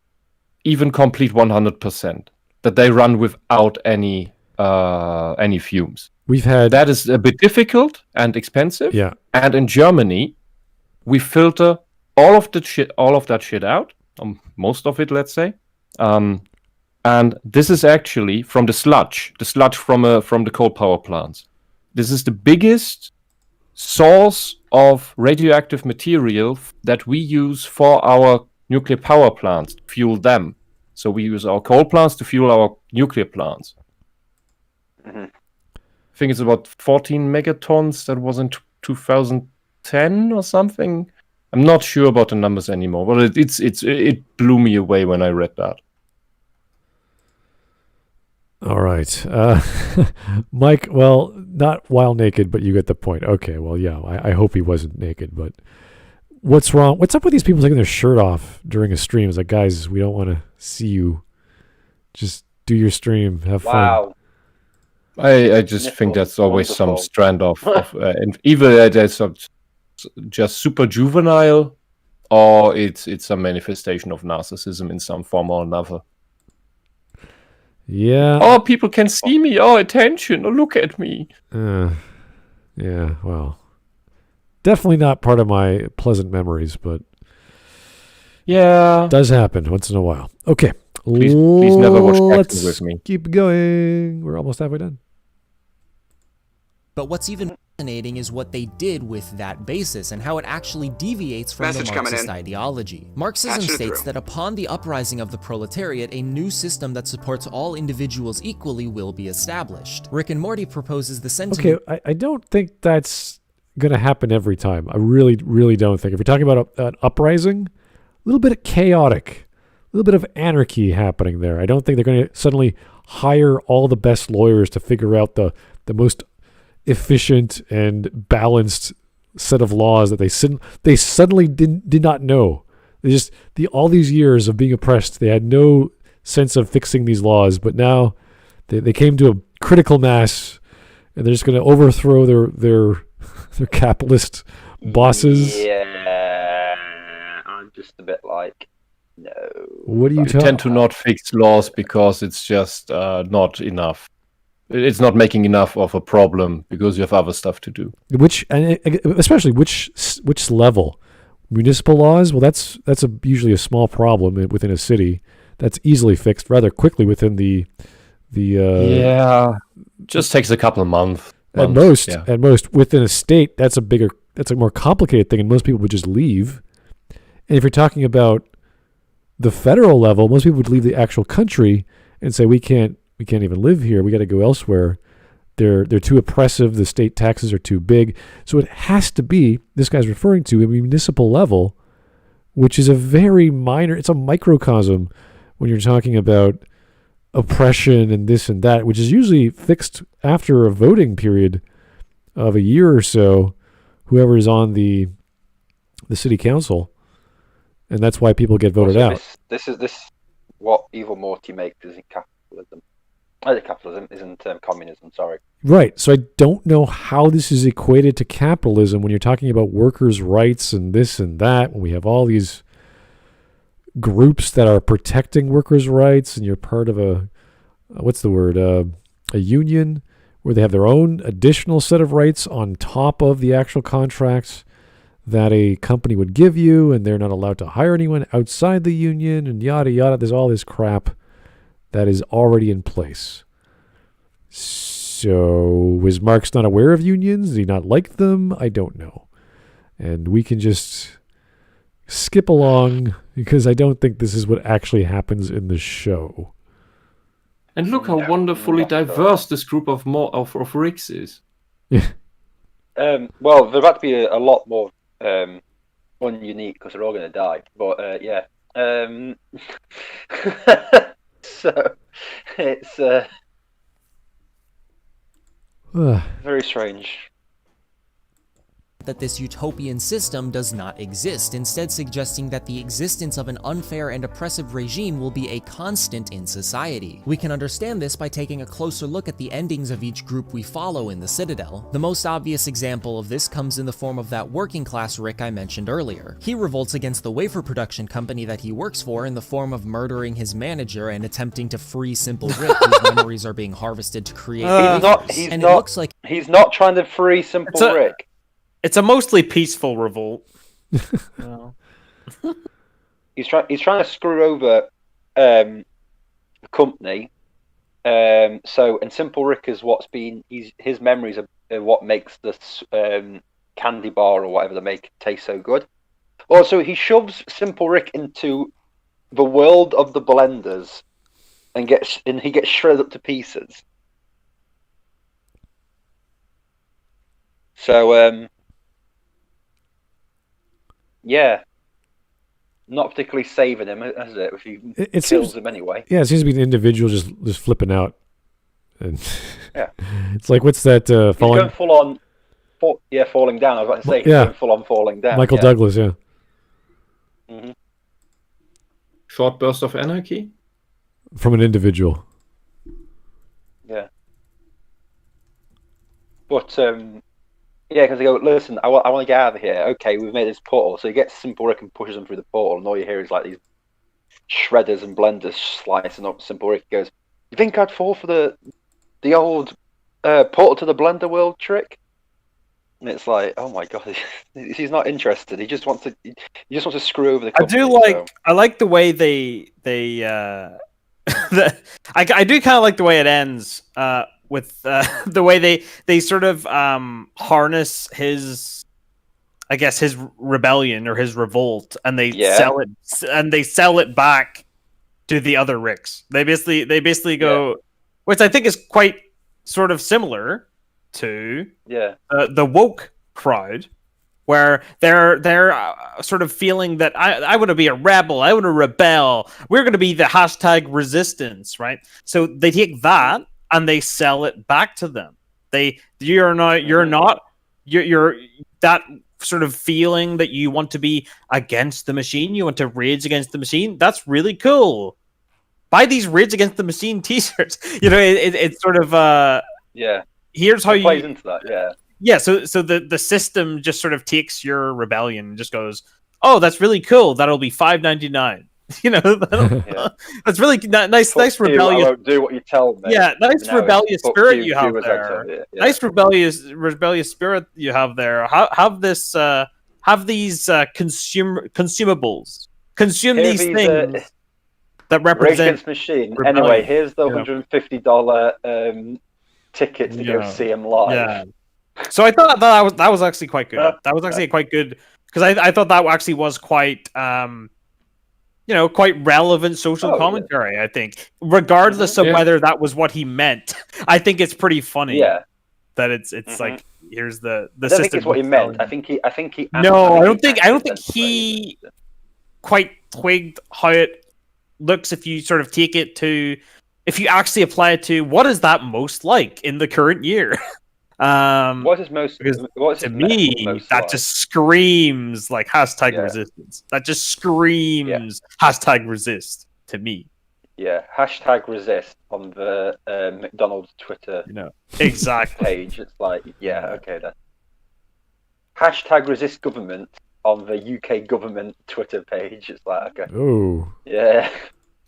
B: even complete 100%. That they run without any fumes. That is a bit difficult and expensive.
A: Yeah.
B: And in Germany, we filter all of that shit out, most of it, let's say. And this is actually from the sludge from the coal power plants. This is the biggest source of radioactive material that we use for our nuclear power plants to fuel them. So we use our coal plants to fuel our nuclear plants.
C: Mm-hmm.
B: I think it's about 14 megatons. That was in 2010 or something. I'm not sure about the numbers anymore, but it blew me away when I read that.
A: All right. Mike, well, not while naked, but you get the point. Okay, well, yeah, I hope he wasn't naked, but what's wrong? What's up with these people taking their shirt off during a stream? It's like, guys, we don't want to see you. Just do your stream. Have fun.
B: I just think that's always some strand of and either that's just super juvenile, or it's a manifestation of narcissism in some form or another.
A: Yeah.
B: Oh, people can see me. Oh, attention. Oh, look at me.
A: Yeah, well, definitely not part of my pleasant memories, but
B: yeah,
A: does happen once in a while. Okay.
B: Please never watch Jackson with me.
A: Keep going. We're almost halfway done.
E: But what's even fascinating is what they did with that basis and how it actually deviates from the Marxist ideology. Marxism states that upon the uprising of the proletariat, a new system that supports all individuals equally will be established. Rick and Morty proposes the sentiment...
A: Okay, I don't think that's going to happen every time. I really, really don't think. If you're talking about an uprising, a little bit of chaotic, a little bit of anarchy happening there. I don't think they're going to suddenly hire all the best lawyers to figure out the most efficient and balanced set of laws that they suddenly did not know. They just all these years of being oppressed, they had no sense of fixing these laws, but now they came to a critical mass, and they're just going to overthrow their capitalist bosses.
C: Yeah, I'm just a bit like, no.
A: What do you
B: tend to not fix laws because it's just not enough. It's not making enough of a problem because you have other stuff to do.
A: Especially which level? Municipal laws? Well, that's usually a small problem within a city that's easily fixed rather quickly within the
B: just takes a couple of months.
A: At most within a state, that's a more complicated thing, and most people would just leave. And if you're talking about the federal level, most people would leave the actual country and say we can't even live here. We got to go elsewhere. They're too oppressive. The state taxes are too big. So it has to be, this guy's referring to, a municipal level, which is a very minor, it's a microcosm when you're talking about oppression and this and that, which is usually fixed after a voting period of a year or so, whoever is on the city council. And that's why people get voted out.
C: This what evil Morty makes is in capitalism. Capitalism isn't communism, sorry.
A: Right. So I don't know how this is equated to capitalism when you're talking about workers' rights and this and that, when we have all these groups that are protecting workers' rights, and you're part of a union where they have their own additional set of rights on top of the actual contracts that a company would give you, and they're not allowed to hire anyone outside the union, and yada yada. There's all this crap that is already in place. So was Marx not aware of unions? Did he not like them? I don't know. And we can just skip along because I don't think this is what actually happens in the show.
B: And look how wonderfully diverse this group of Ricks is.
A: Yeah.
C: Well, they're about to be a lot more ununique because they're all going to die. But yeah. So it's very strange
E: that this utopian system does not exist, instead suggesting that the existence of an unfair and oppressive regime will be a constant in society. We can understand this by taking a closer look at the endings of each group we follow in the Citadel. The most obvious example of this comes in the form of that working class Rick I mentioned earlier. He revolts against the wafer production company that he works for in the form of murdering his manager and attempting to free Simple Rick, whose memories are being harvested to create
C: He's not trying to free Simple Rick.
D: It's a mostly peaceful revolt.
C: He's trying to screw over the company. And Simple Rick is his memories are what makes this candy bar or whatever they make taste so good. Also, he shoves Simple Rick into the world of the blenders and he gets shredded up to pieces. So yeah, not particularly saving him, has it? If he kills him anyway.
A: Yeah, it seems to be an individual just flipping out. And
C: yeah,
A: it's like, what's that?
C: Falling? He's going falling down. I was about to say, he's going full on falling down.
A: Michael Douglas, yeah.
C: Mm-hmm.
B: Short burst of anarchy
A: from an individual.
C: Yeah, but yeah, because they go, listen, I want to get out of here. Okay, we've made this portal. So he gets Simple Rick and pushes him through the portal, and all you hear is like these shredders and blenders slicing up Simple Rick. He goes, you think I'd fall for the old portal to the blender world trick? And it's like, oh my god, he's not interested. He just wants to screw over the company.
D: I like the way they I do kind of like the way it ends. with the way they sort of harness his, I guess, his rebellion or his revolt, and they sell it back to the other Ricks. They basically go, which I think is quite sort of similar to the woke crowd, where they're sort of feeling that I want to be a rebel, I want to rebel, we're going to be the hashtag resistance, right? So they take that and they sell it back to them. You're that sort of feeling that you want to be against the machine, you want to rage against the machine. That's really cool. Buy these Rage Against the Machine t-shirts. It's sort of here's how you
C: plays into that.
D: So the system just sort of takes your rebellion and just goes, oh, that's really cool. That'll be $5.99. That's really nice rebellious.
C: I won't do what you tell me.
D: Yeah, nice rebellious spirit you have there. Nice rebellious spirit you have there. Have these consumables. Consume these things that represent
C: Rage Against Machine.
D: rebellion.
C: Anyway, here's the $150 ticket to go see him live.
D: Yeah. So I thought that was actually quite good. That was actually quite good because I thought that actually was quite quite relevant social commentary. I think, regardless of whether that was what he meant, I think it's pretty funny.
C: Yeah.
D: That it's like, here's the
C: I don't
D: system.
C: think it's what he meant. I think he.
D: No, I don't think he quite twigged how it looks if you sort of take it to, if you actually apply it to what is that most like in the current year.
C: What's his most?
D: To me, that just screams like hashtag resistance. That just screams hashtag resist to me.
C: Yeah, hashtag resist on the McDonald's Twitter
D: exactly
C: page. It's like, okay then. Hashtag resist government on the UK government Twitter page. It's like, okay.
A: Oh.
C: Yeah.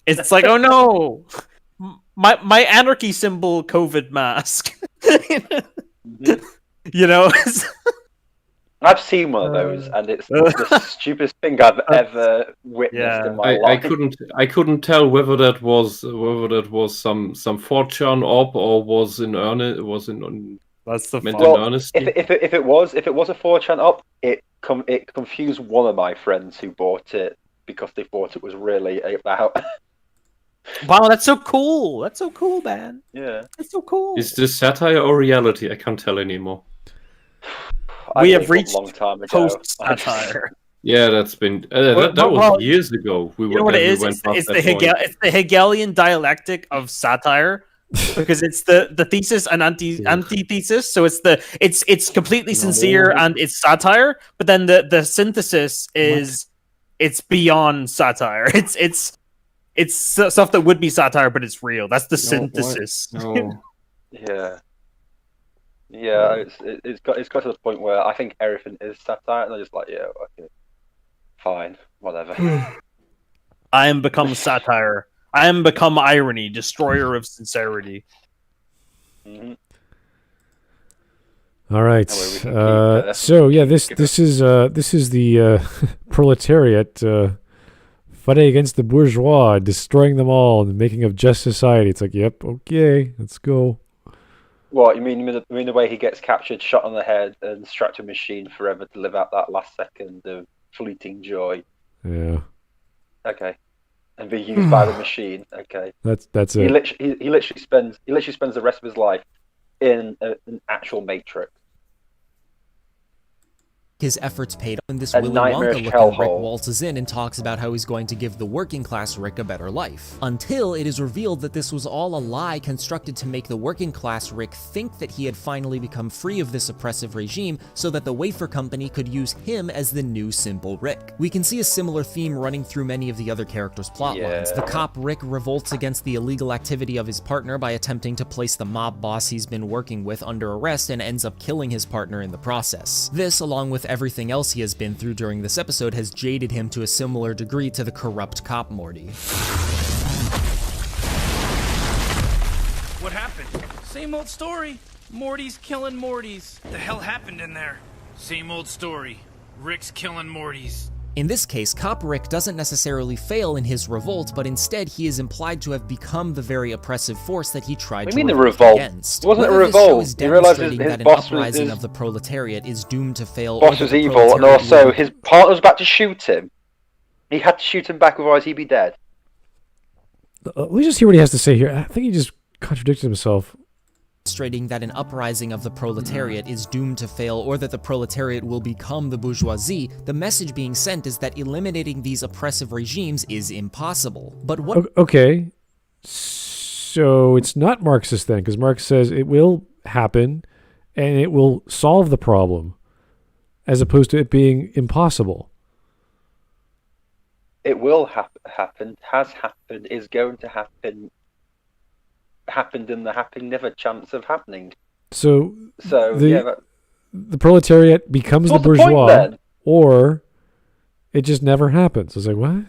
D: It's like, oh no, my anarchy symbol COVID mask.
C: I've seen one of those, and it's the stupidest thing I've ever witnessed in my life.
B: I couldn't tell whether that was some 4chan op or was in earnest.
D: That's the
B: meant in earnest.
C: If it was a 4chan op, it confused one of my friends who bought it because they thought it was really about.
D: Wow, that's so cool! That's so cool, man.
C: Yeah,
D: that's so cool.
B: Is this satire or reality? I can't tell anymore.
D: We have reached
C: a long time ago.
D: Post-satire.
B: Yeah, that's been that was years ago.
D: You know what it is? It's the Hegelian dialectic of satire, because it's the thesis and antithesis. So it's completely sincere and it's satire, but then the synthesis is it's beyond satire. It's stuff that would be satire, but it's real. That's the synthesis.
B: No.
C: Yeah. It's got to the point where I think everything is satire, and I'm just like, yeah, okay, fine, whatever.
D: I am become satire. I am become irony, destroyer of sincerity.
A: All right. So yeah, this is the proletariat. Fighting against the bourgeois, destroying them all, and the making of just society. It's like, yep, okay, let's go.
C: What, you mean the way he gets captured, shot on the head, and strapped to a machine forever to live out that last second of fleeting joy?
A: Yeah.
C: Okay. And be used by the machine. Okay.
A: That's it.
C: He literally spends the rest of his life in an actual matrix.
E: His efforts paid off when this Willy Wonka-looking Rick waltzes in and talks about how he's going to give the working class Rick a better life. Until it is revealed that this was all a lie constructed to make the working class Rick think that he had finally become free of this oppressive regime so that the wafer company could use him as the new simple Rick. We can see a similar theme running through many of the other characters' plotlines. The cop Rick revolts against the illegal activity of his partner by attempting to place the mob boss he's been working with under arrest and ends up killing his partner in the process. This, along with everything else he has been through during this episode, has jaded him to a similar degree to the corrupt cop Morty.
F: What happened? Same old story. Morty's killing Mortys. The hell happened in there? Same old story. Rick's killing Mortys.
E: In this case, Cop Rick doesn't necessarily fail in his revolt, but instead he is implied to have become the very oppressive force that he tried to revolt against.
C: It wasn't a
E: Whether this show
C: revolt.
E: is
C: He realized
E: demonstrating
C: his
E: that an
C: boss
E: uprising
C: was
E: of the proletariat is doomed to fail.
C: boss was evil, and also his partner was about to shoot him. He had to shoot him back, otherwise he'd be dead.
A: Let me just hear what he has to say here. I think he just contradicted himself.
E: Demonstrating that an uprising of the proletariat is doomed to fail, or that the proletariat will become the bourgeoisie, the message being sent is that eliminating these oppressive regimes is impossible. But what...
A: Okay, so it's not Marxist then, because Marx says it will happen, and it will solve the problem, as opposed to it being impossible.
C: It will happen, has happened, is going to happen, happened, and the happening never chance of happening.
A: So
C: the
A: proletariat becomes the bourgeois, or it just never happens. I was like, what?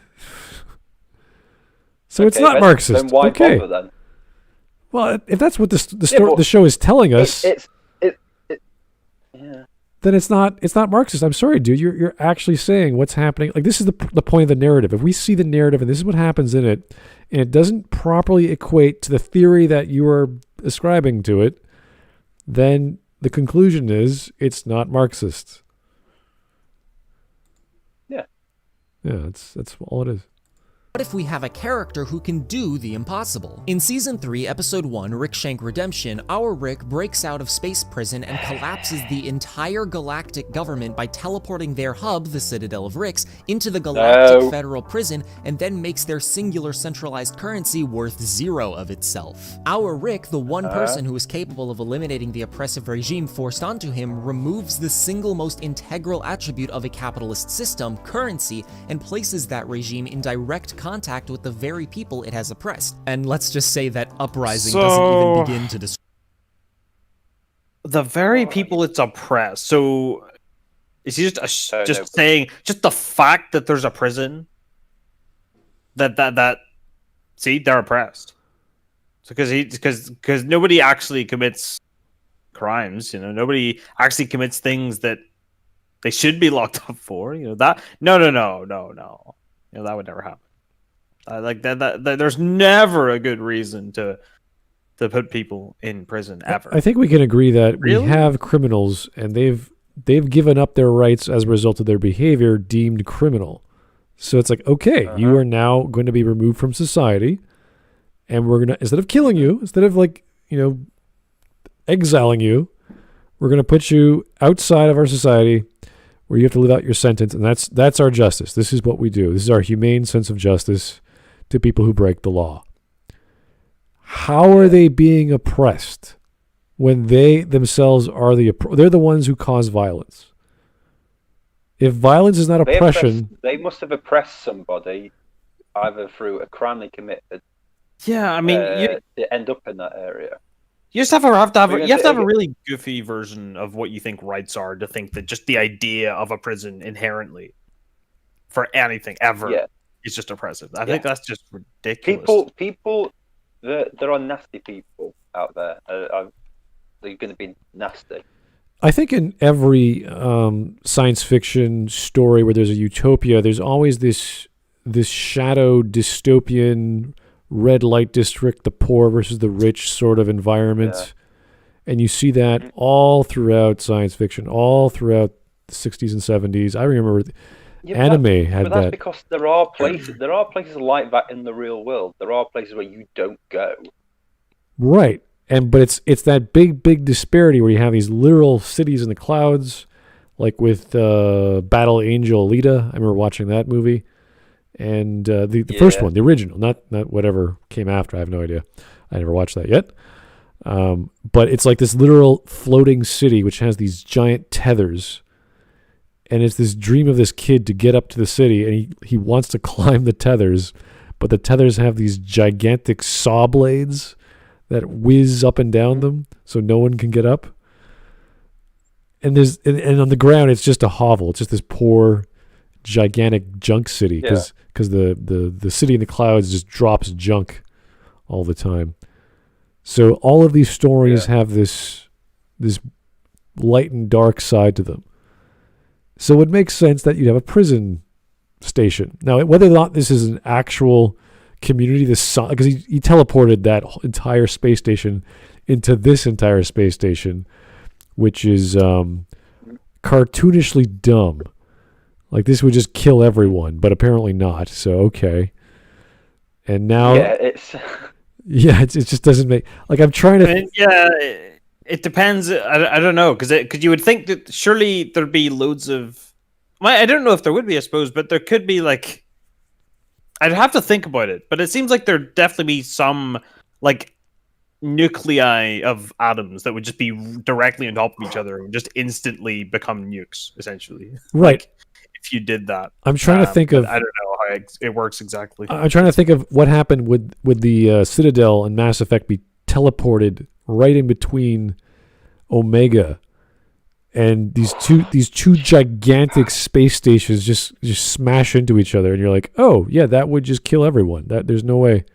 A: So it's not Marxist.
C: Then why bother then?
A: Well, if that's what the show is telling us, then it's not Marxist. I'm sorry, dude. You're actually saying what's happening. Like, this is the point of the narrative. If we see the narrative and this is what happens in it, and it doesn't properly equate to the theory that you are ascribing to it, then the conclusion is it's not Marxist.
C: Yeah.
A: Yeah, that's all it is.
E: What if we have a character who can do the impossible? In Season 3, Episode 1, Rick Shank Redemption, our Rick breaks out of space prison and collapses the entire galactic government by teleporting their hub, the Citadel of Ricks, into the galactic federal prison, and then makes their singular centralized currency worth 0 of itself. Our Rick, the one person who is capable of eliminating the oppressive regime forced onto him, removes the single most integral attribute of a capitalist system, currency, and places that regime in direct contact with the very people it has oppressed. And let's just say that uprising doesn't even begin to describe
D: the very people it's oppressed. So is he just saying just the fact that there's a prison that see, they're oppressed. So because nobody actually commits crimes, nobody actually commits things that they should be locked up for, that no, that would never happen. Like that there's never a good reason to put people in prison ever.
A: I think we can agree that we have criminals, and they've given up their rights as a result of their behavior deemed criminal. So it's like, okay, you are now going to be removed from society, and we're gonna, instead of killing you, instead of exiling you, we're gonna put you outside of our society, where you have to live out your sentence, and that's our justice. This is what we do. This is our humane sense of justice to people who break the law. How are they being oppressed when they themselves are they're the ones who cause violence? If violence is not oppression,
C: they must have oppressed somebody either through a crime they committed.
D: Yeah, I mean,
C: to end up in that area.
D: You just have to have a really goofy version of what you think rights are to think that just the idea of a prison inherently for anything ever is just oppressive. I think that's just ridiculous.
C: People, there are nasty people out there. They're going to be nasty.
A: I think in every science fiction story where there's a utopia, there's always this shadow dystopian red light district, the poor versus the rich sort of environment. Yeah. And you see that all throughout science fiction, all throughout the 60s and 70s. I remember anime had that.
C: But that's because there are places like that in the real world. There are places where you don't go.
A: Right. But it's that big disparity where you have these literal cities in the clouds, like with Battle Angel Alita. I remember watching that movie. And the first one, the original, not whatever came after. I have no idea. I never watched that yet. But it's like this literal floating city which has these giant tethers. And it's this dream of this kid to get up to the city, and he wants to climb the tethers, but the tethers have these gigantic saw blades that whiz up and down them, so no one can get up. And and on the ground, it's just a hovel. It's just this poor, gigantic junk city, because the city in the clouds just drops junk all the time. So all of these stories have this light and dark side to them. So it makes sense that you'd have a prison station. Now, whether or not this is an actual community, because he teleported that entire space station into this entire space station, which is cartoonishly dumb. Like, this would just kill everyone, but apparently not. So, okay. And now...
C: Yeah, it's...
A: Yeah, it just doesn't make... Like, I'm trying to...
D: It depends. I don't know, because you would think that surely there'd be loads of... Well, I don't know if there would be, I suppose, but there could be, like... I'd have to think about it, but it seems like there'd definitely be some, like, nuclei of atoms that would just be directly on top of each other and just instantly become nukes, essentially.
A: Right.
D: Like, if you did that.
A: I'm trying to think of...
D: I don't know how it works exactly.
A: I'm trying to think of what happened would the Citadel and Mass Effect be teleported right in between Omega and these two gigantic space stations just smash into each other, and you're like, oh yeah, that would just kill everyone. There's no way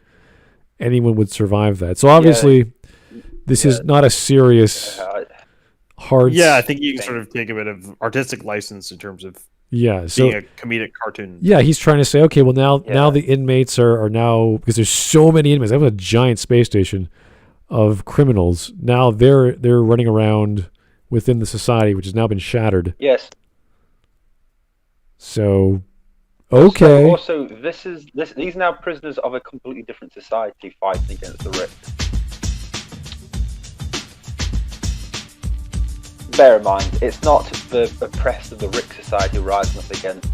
A: anyone would survive that. So obviously, this is not a serious hard.
D: Yeah, I think you can sort of take a bit of artistic license in terms of
A: so
D: being a comedic cartoon.
A: Yeah, he's trying to say, okay, well now the inmates are now, because there's so many inmates. I have a giant space station of criminals. Now they're running around within the society, which has now been shattered.
C: Yes.
A: So, okay.
C: Also, these are now prisoners of a completely different society fighting against the Rick. Bear in mind, it's not the oppressed of the Rick society rising up against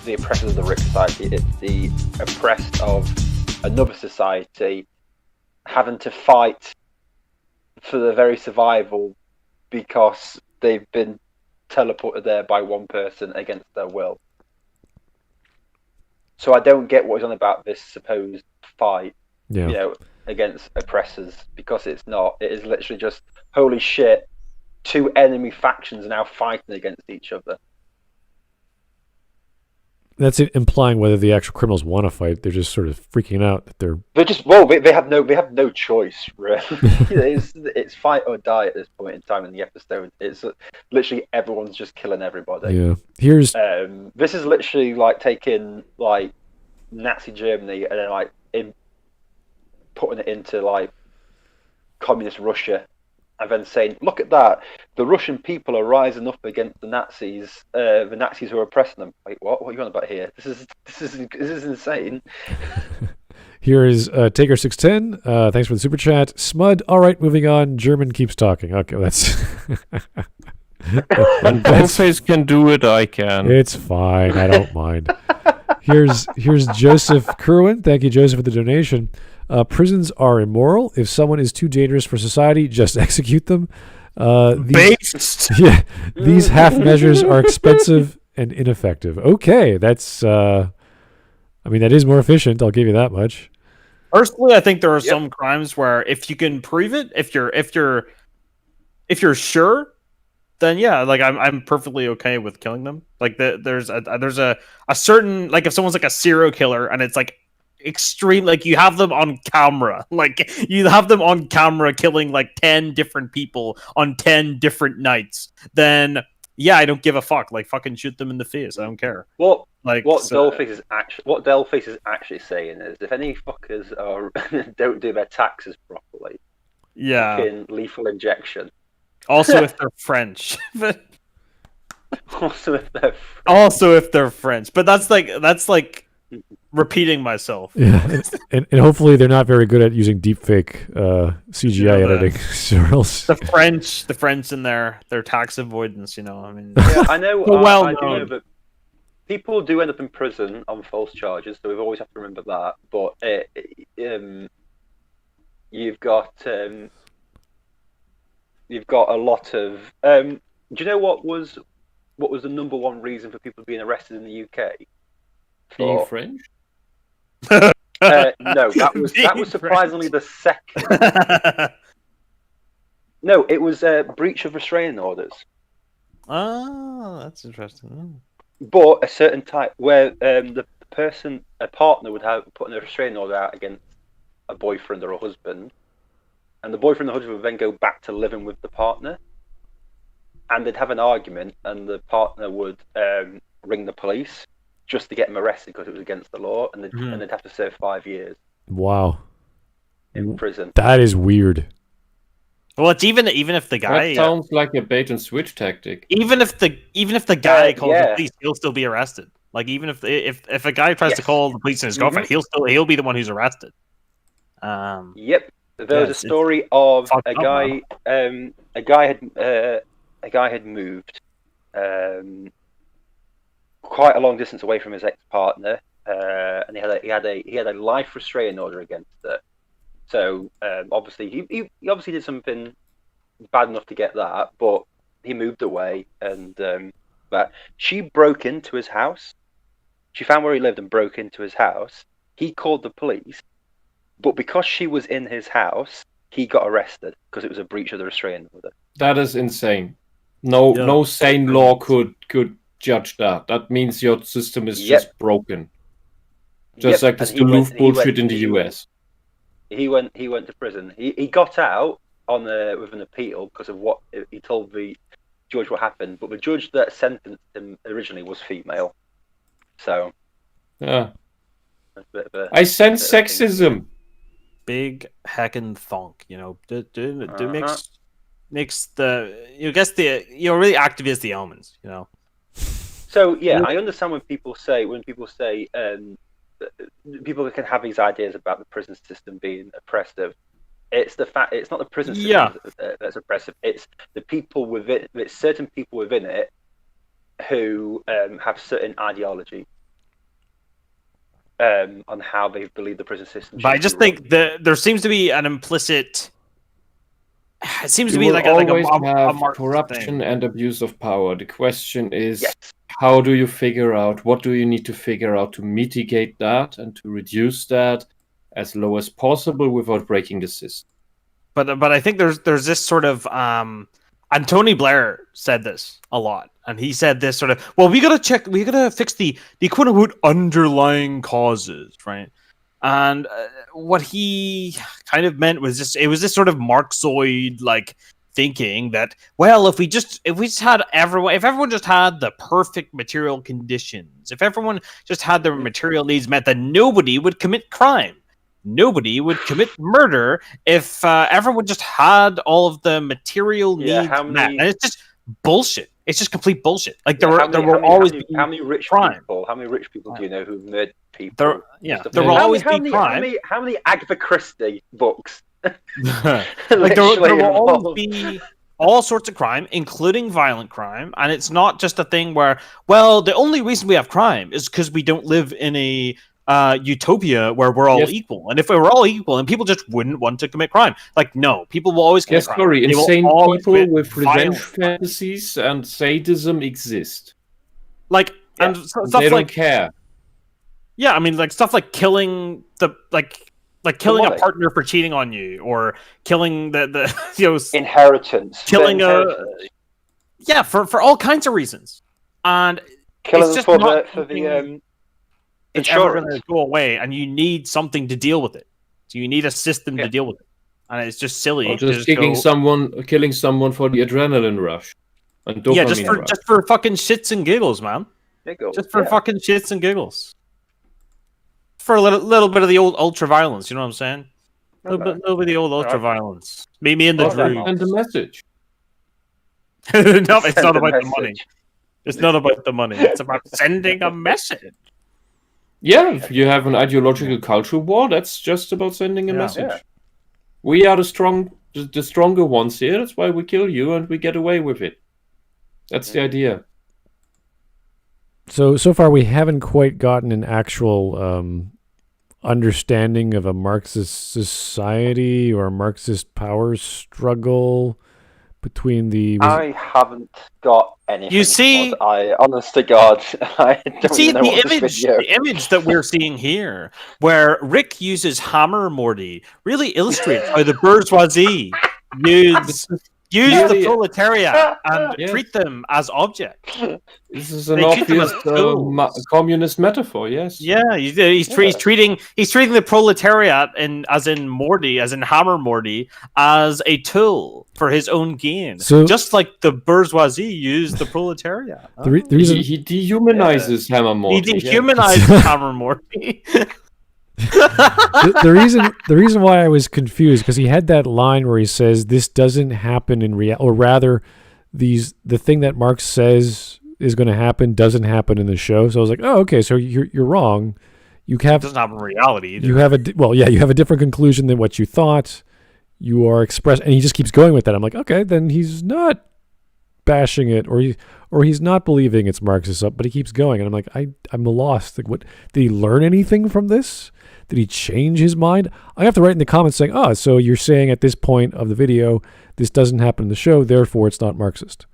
C: the oppressors of the Rick society. It's the oppressed of another society having to fight for their very survival because they've been teleported there by one person against their will. So I don't get what is on about this supposed fight, against oppressors, because it's not. It is literally just, holy shit, two enemy factions are now fighting against each other.
A: That's implying whether the actual criminals want to fight. They're just sort of freaking out that they're
C: just they have no choice, really. it's fight or die at this point in time in the episode. It's literally everyone's just killing everybody.
A: Yeah. Here's
C: this is literally like taking like Nazi Germany and then like putting it into like communist Russia. And then saying, look at that, the Russian people are rising up against the Nazis who are oppressing them. Wait, what? What are you on about here? This is insane.
A: Here is Taker610. Thanks for the super chat. Smud, all right, moving on. German keeps talking. Okay, that's...
B: When Dollface can do it, I can.
A: It's fine. I don't mind. Here's Joseph Kerwin. Thank you, Joseph, for the donation. Prisons are immoral. If someone is too dangerous for society, just execute them. These half measures are expensive and ineffective. Okay, that's. I mean, that is more efficient. I'll give you that much.
D: Personally, I think there are some crimes where if you can prove it, if you're sure, then yeah, like I'm perfectly okay with killing them. Like there's a certain, like if someone's like a serial killer and it's like extreme, like you have them on camera, killing like 10 different people on 10 different nights, then yeah, I don't give a fuck. Like fucking shoot them in the face. I don't care.
C: What Dollface is actually saying is, if any fuckers don't do their taxes properly, fucking lethal injection.
D: Also, if they're French.
C: Also, if they're French.
D: But that's like repeating myself.
A: Yeah, and hopefully they're not very good at using deepfake CGI editing.
D: The French in their tax avoidance, I mean.
C: Yeah, I know. I do know that people do end up in prison on false charges, so we always have to remember that. But you've got a lot of. Do you know what was the number one reason for people being arrested in the UK?
B: Being French?
C: No, that was surprisingly the second. No, it was breach of restraining orders.
D: Oh, that's interesting.
C: But a certain type where a partner would have put a restraining order out against a boyfriend or a husband, and the boyfriend or husband would then go back to living with the partner, and they'd have an argument, and the partner would ring the police. just to get him arrested because it was against the law, and they'd have to serve 5 years
A: Wow.
C: in prison.
A: That is weird.
D: Well, it's even if the guy
B: That sounds like a bait and switch tactic.
D: even if the guy calls
C: yeah.
D: the police, he'll still be arrested. Like even if a guy tries to call the police on his girlfriend, he'll be the one who's arrested.
C: Yep. There was a story of a guy had moved quite a long distance away from his ex-partner, and he had a life restraining order against her. So obviously he obviously did something bad enough to get that, but he moved away, and but she broke into his house. She found where he lived and broke into his house. He called the police, but because she was in his house, he got arrested because it was a breach of the restraining order.
B: That is insane. No sane law could judge that. That means your system is just broken. Just like this Duluth bullshit in the US.
C: He went to prison. He got out with an appeal because of what he told the judge what happened, but the judge that sentenced him originally was female. So
B: yeah, I sense sexism.
D: Big heckin' thonk, makes the really activates the omens,
C: So yeah, I understand when people say people can have these ideas about the prison system being oppressive. It's the fact it's not the prison system that's oppressive. It's the people within. It's certain people within it who have certain ideology on how they believe the prison system.
D: But I just think there seems to be an implicit. It seems to be like
B: a corruption
D: thing.
B: And abuse of power. The question is, how do you figure out? What do you need to figure out to mitigate that and to reduce that as low as possible without breaking the system?
D: But I think there's this sort of and Tony Blair said this a lot, and he said this sort of, well, we gotta fix the quote unquote underlying causes, right? And what he kind of meant was this sort of Marxoid like thinking that, well, if everyone just had the perfect material conditions, if everyone just had their material needs met, then nobody would commit crime. Nobody would commit murder if everyone just had all of the material needs met. And it's just bullshit. It's just complete bullshit. Like there will always be
C: how many rich
D: crime.
C: people? How many rich people do you know who murdered people?
D: There will always be crime.
C: How many Agatha Christie books?
D: Like there will always be all sorts of crime, including violent crime, and it's not just a thing where, well, the only reason we have crime is because we don't live in a utopia where we're all equal. And if we were all equal, and people just wouldn't want to commit crime. Like, no, people will always commit crime.
B: Sorry, insane people with revenge fantasies and sadism exist.
D: Like, and stuff
B: they
D: like
B: don't care.
D: Yeah, I mean, like stuff like killing killing a partner for cheating on you, or killing the
C: inheritance,
D: killing for all kinds of reasons, and
C: killing
D: it's just
C: for the
D: it's ever going to go away, and you need something to deal with it. So you need a system to deal with it, and it's just silly.
B: Or just killing someone for the adrenaline rush, and dopamine rush.
D: just for fucking shits and giggles, man. Just for fucking shits and giggles. For a little bit of the old ultra violence, you know what I'm saying? A little bit of the old ultra violence. Meet me in the dream.
B: And the message.
D: No, it's not about the money. It's not about the money. It's about sending a message.
B: Yeah, if you have an ideological cultural war, that's just about sending a message. Yeah. We are the stronger ones here. That's why we kill you and we get away with it. That's the idea.
A: So far we haven't quite gotten an actual understanding of a Marxist society or a Marxist power struggle between the...
C: I haven't got anything.
D: You see...
C: honest to God, I don't
D: see
C: know
D: the image that we're seeing here, where Rick uses hammer Morty, really illustrates how the bourgeoisie use use
B: Clearly-
D: the proletariat and
B: Yes.
D: treat them as objects.
B: This is an
D: They treat them
B: obvious
D: as tools.
B: communist metaphor. Yes.
D: Yeah, he's treating the proletariat as in Morty, as in Hammer Morty, as a tool for his own gain.
A: So-
D: just like the bourgeoisie used the proletariat.
A: The reason
B: He dehumanizes Hammer Morty.
D: He
B: yeah.
D: dehumanized Hammer Morty.
A: the reason why I was confused because he had that line where he says this doesn't happen in reality, or rather, the thing that Marx says is going to happen doesn't happen in the show. So I was like, oh, okay, so you're wrong. You
D: It
A: have
D: doesn't happen in reality either.
A: you have you have a different conclusion than what you thought. You are expressed, and he just keeps going with that. I'm like, okay, then he's not bashing it, or he's not believing it's Marxist, but he keeps going, and I'm like, I'm lost. Like, what did he learn anything from this? Did he change his mind? I have to write in the comments saying, oh, so you're saying at this point of the video, this doesn't happen in the show, therefore it's not Marxist.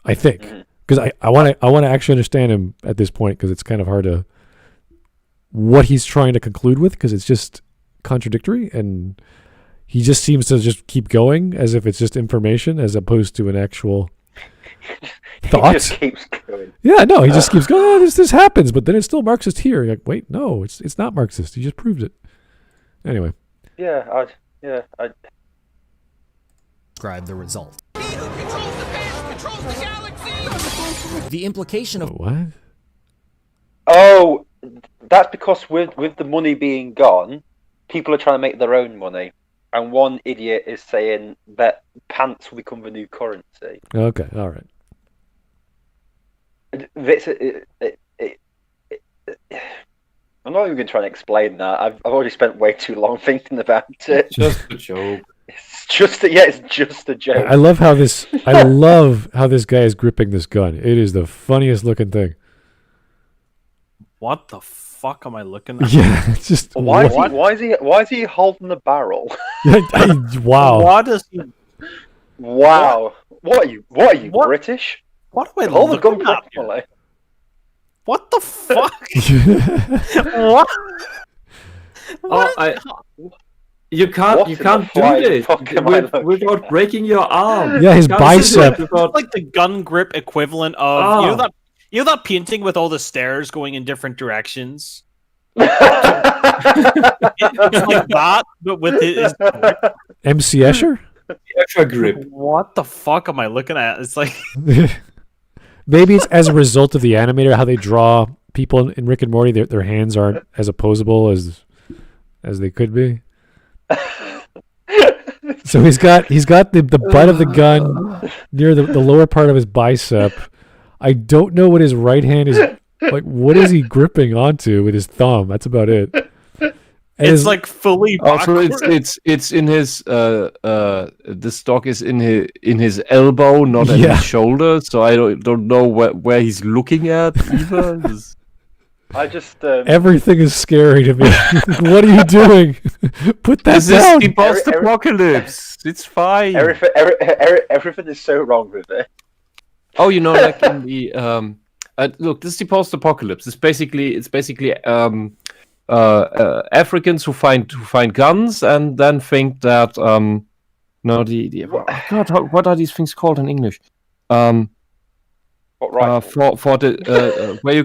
A: I think. Because I want to actually understand him at this point, because it's kind of hard to what he's trying to conclude with, because it's just contradictory, and he just seems to just keep going as if it's just information as opposed to an actual thought.
C: He just keeps going.
A: Yeah, no, he just keeps going, oh, this happens, but then it's still Marxist here. You're like, wait, no, it's not Marxist. You just proved it. Anyway.
C: Yeah,
E: Describe the result.
F: He who controls the past controls the galaxy!
E: The implication of
A: What?
C: Oh, that's because with the money being gone, people are trying to make their own money, and one idiot is saying that pants will become the new currency.
A: Okay, all right.
C: I'm not even going to try and explain that. I've already spent way too long thinking about it.
B: Just a joke.
C: It's just a joke.
A: I love how this guy is gripping this gun. It is the funniest looking thing.
D: What the fuck am I looking at?
A: Yeah, it's just
C: Why is he holding the barrel?
A: wow.
D: What is he?
C: Wow. What are you
D: What?
C: British?
D: What am I
C: Hold the gun
D: looking at?
C: properly.
D: What the fuck? What?
B: You can't
C: What
B: do
C: in the flying
B: this
C: fuck am I looking
B: without
C: at?
B: breaking your arm.
A: Yeah, his
B: You can't do
A: bicep.
B: it without-
D: Like the gun grip equivalent of you know that painting with all the stairs going in different directions. It's like that, but with his.
A: MC Escher?
B: extra grip.
D: What the fuck am I looking at? It's like
A: Maybe it's as a result of the animator, how they draw people in Rick and Morty. Their hands aren't as opposable as they could be. So he's got the butt of the gun near the lower part of his bicep. I don't know what his right hand is like. What is he gripping onto with his thumb? That's about it. And
D: it's like fully.
B: Also,
D: backward.
B: it's in his the stock is in his elbow, not at
A: Yeah.
B: his shoulder. So I don't know where he's looking at either.
C: I just
A: everything is scary to me. What are you doing? Put that
B: This is
A: down.
B: the post-apocalypse. It's fine.
C: everything is so wrong with it.
B: Oh, you know, like in the look, this is the post-apocalypse. It's basically Africans who find guns and then think that what are these things called in English?
C: What right?
B: For the where you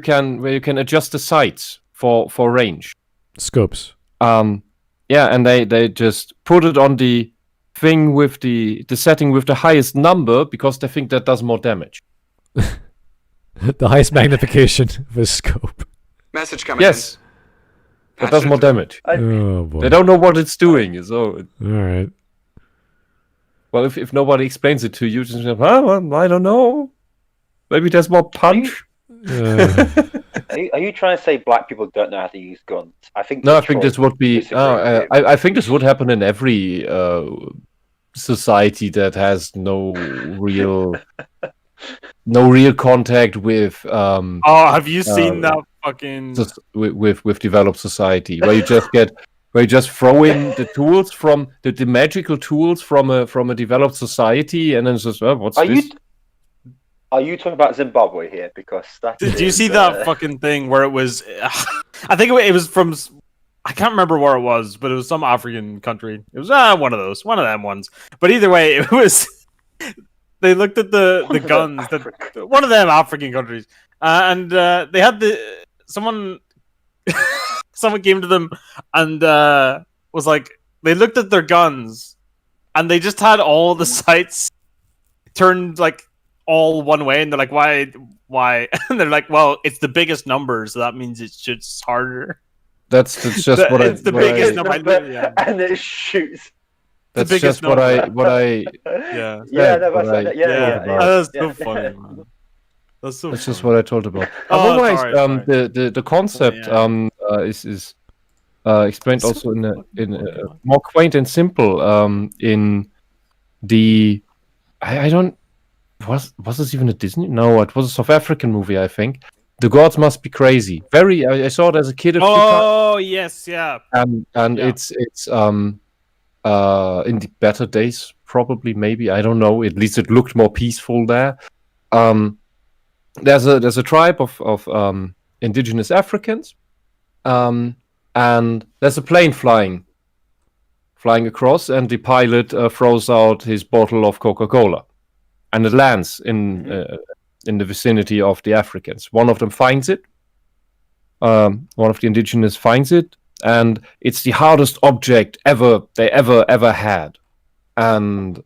B: can adjust the sights for range.
A: Scopes.
B: Yeah, and they just put it on the thing with the setting with the highest number because they think that does more damage.
A: The highest magnification of a scope.
G: Message coming
B: Yes. That does more damage.
A: Oh boy.
B: They don't know what it's doing. So,
A: All right.
B: well, if nobody explains it to you, just well, I don't know. Maybe there's more punch.
C: Are you trying to say black people don't know how to use guns? I think
B: No, I think this would be.
C: disagree with you.
B: I think this would happen in every society that has no real contact with
D: Oh, have you seen that fucking?
B: with developed society where you just throw in the tools from the magical tools from a developed society and then it's just what's this?
C: Are you talking about Zimbabwe here? Because that
D: Did you
C: is,
D: see that fucking thing where it was? I think it was from I can't remember where it was, but it was some African country. It was one of them ones. But either way, it was. They looked at the guns. One of them African countries, and they had someone. Someone came to them and was like, they looked at their guns, and they just had all the sights turned like all one way, and they're like, why? And they're like, well, it's the biggest number, so that means it shoots harder.
G: That's just what
D: it's the biggest number,
C: and it shoots.
G: That's just what I
C: Yeah,
D: that's so funny, man. That's
G: just what I told about.
D: Oh,
G: Otherwise,
D: sorry.
G: the concept is explained also in a more quaint and simple in the I don't was this even a Disney? No, it was a South African movie, I think. The Gods Must Be Crazy. I saw it as a kid a few times.
D: Oh yes, yeah.
G: And it's in the better days, probably, maybe, I don't know. At least it looked more peaceful there. There's a tribe of indigenous Africans, and there's a plane flying across, and the pilot throws out his bottle of Coca-Cola, and it lands in the vicinity of the Africans. One of them finds it. One of the indigenous finds it, and it's the hardest object they ever had, and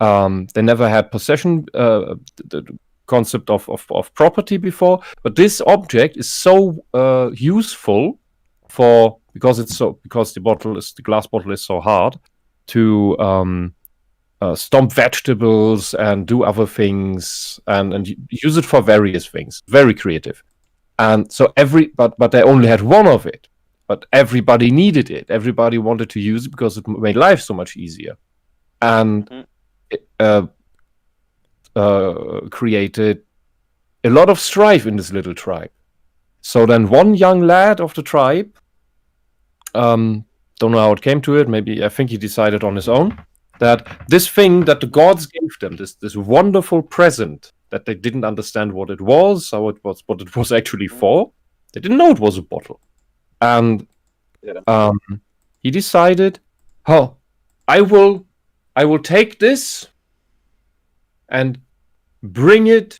G: they never had possession. The concept of property before, but this object is so useful because the glass bottle is so hard to stomp vegetables and do other things and use it for various things. Very creative. And so but they only had one of it, but everybody needed it. Everybody wanted to use it because it made life so much easier, and created a lot of strife in this little tribe. So then one young lad of the tribe, don't know how it came to it, maybe I think he decided on his own, that this thing that the gods gave them, this wonderful present that they didn't understand what it was, what it was actually for. They didn't know it was a bottle. And he decided, I will take this and bring it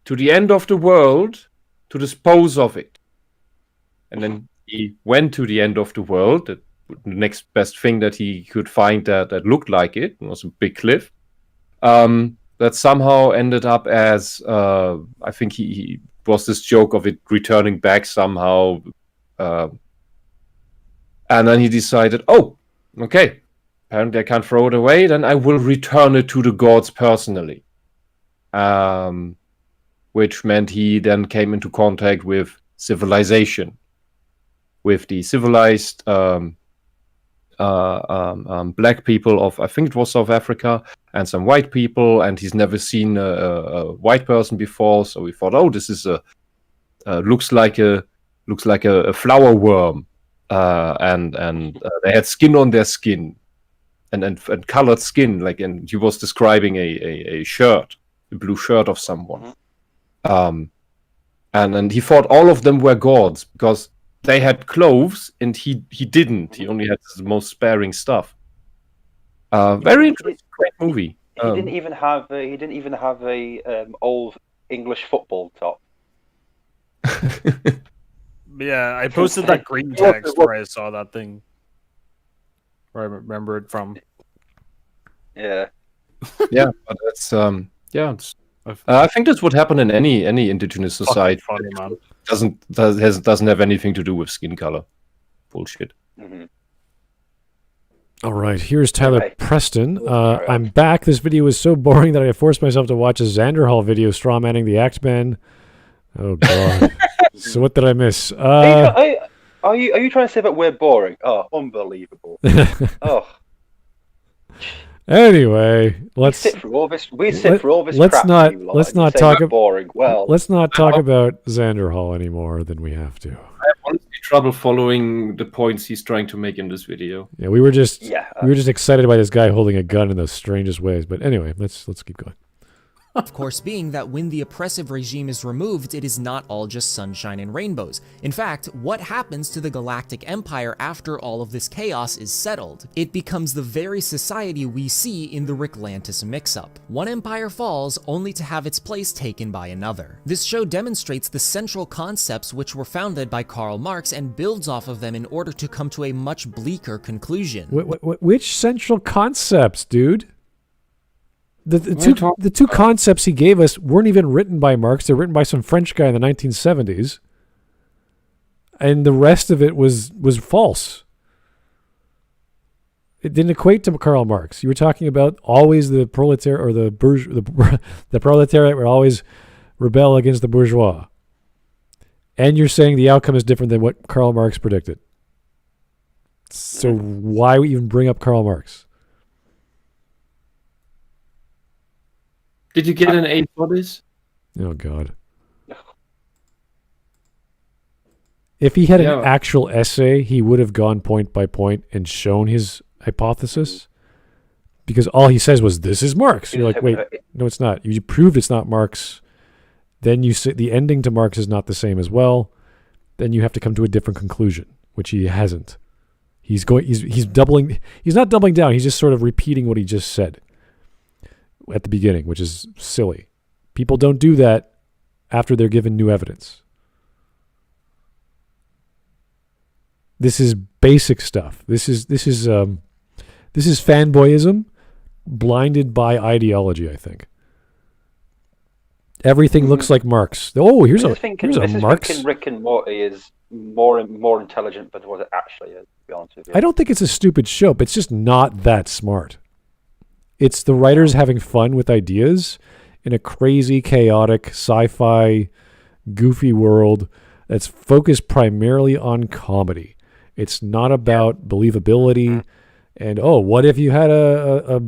G: to the end of the world to dispose of it. And then he went to the end of the world, the next best thing that he could find that looked like it. It was a big cliff. That somehow ended up as, I think he was this joke of it returning back somehow. And then he decided, okay, apparently I can't throw it away, then I will return it to the gods personally. Which meant he then came into contact with civilization, with the civilized black people of, I think it was South Africa, and some white people, and he's never seen a white person before, so we thought, this is looks like a flower worm, and they had skin on their skin, and colored skin, and he was describing a shirt, a blue shirt of someone. And he thought all of them were gods because they had clothes and he didn't. He only had the most sparing stuff. Very interesting, great movie.
C: He didn't even have a old English football top.
D: Yeah, I posted that green text where I saw that thing, where I remember it from.
C: Yeah.
G: Yeah, but that's I think that's what happened in any indigenous society.
D: Funny, man.
G: Doesn't have anything to do with skin color. Bullshit.
C: Mm-hmm.
A: All right, here's Tyler Preston. I'm back. This video was so boring that I forced myself to watch a Xanderhal video strawmanning the Axeman. Oh god. So what did I miss?
C: Are you trying to say that we're boring? Oh, unbelievable. Oh.
A: Anyway, let's
C: sit through all this.
A: Let's
C: crap
A: not talk about
C: boring. Well,
A: let's not talk about Xanderhal anymore than we have to.
B: I have honestly trouble following the points he's trying to make in this video.
A: Yeah, we were just excited by this guy holding a gun in the strangest ways. But anyway, let's keep going.
E: Of course being that when the oppressive regime is removed, it is not all just sunshine and rainbows. In fact, what happens to the Galactic Empire after all of this chaos is settled? It becomes the very society we see in the Ricklantis mix-up. One empire falls, only to have its place taken by another. This show demonstrates the central concepts which were founded by Karl Marx and builds off of them in order to come to a much bleaker conclusion.
A: Which central concepts, dude? The two concepts he gave us weren't even written by Marx. They're written by some French guy in the 1970s. And the rest of it was false. It didn't equate to Karl Marx. You were talking about always the proletariat, or the proletariat would always rebel against the bourgeois. And you're saying the outcome is different than what Karl Marx predicted. So why even bring up Karl Marx?
B: Did you get an A for this?
A: Oh, God. If he had an actual essay, he would have gone point by point and shown his hypothesis. Because all he says was, this is Marx. You're like, wait, no, it's not. You proved it's not Marx. Then you say the ending to Marx is not the same as well. Then you have to come to a different conclusion, which he hasn't. He's not doubling down. He's just sort of repeating what he just said at the beginning, which is silly. People don't do that after they're given new evidence. This is basic stuff. This is fanboyism blinded by ideology, I think. Everything looks like Marx. Oh, here's a Marx.
C: Thinking Rick and Morty is more intelligent than what it actually is, to be honest with you.
A: I don't think it's a stupid show, but it's just not that smart. It's the writers having fun with ideas in a crazy, chaotic, sci-fi, goofy world that's focused primarily on comedy. It's not about believability and, what if you had a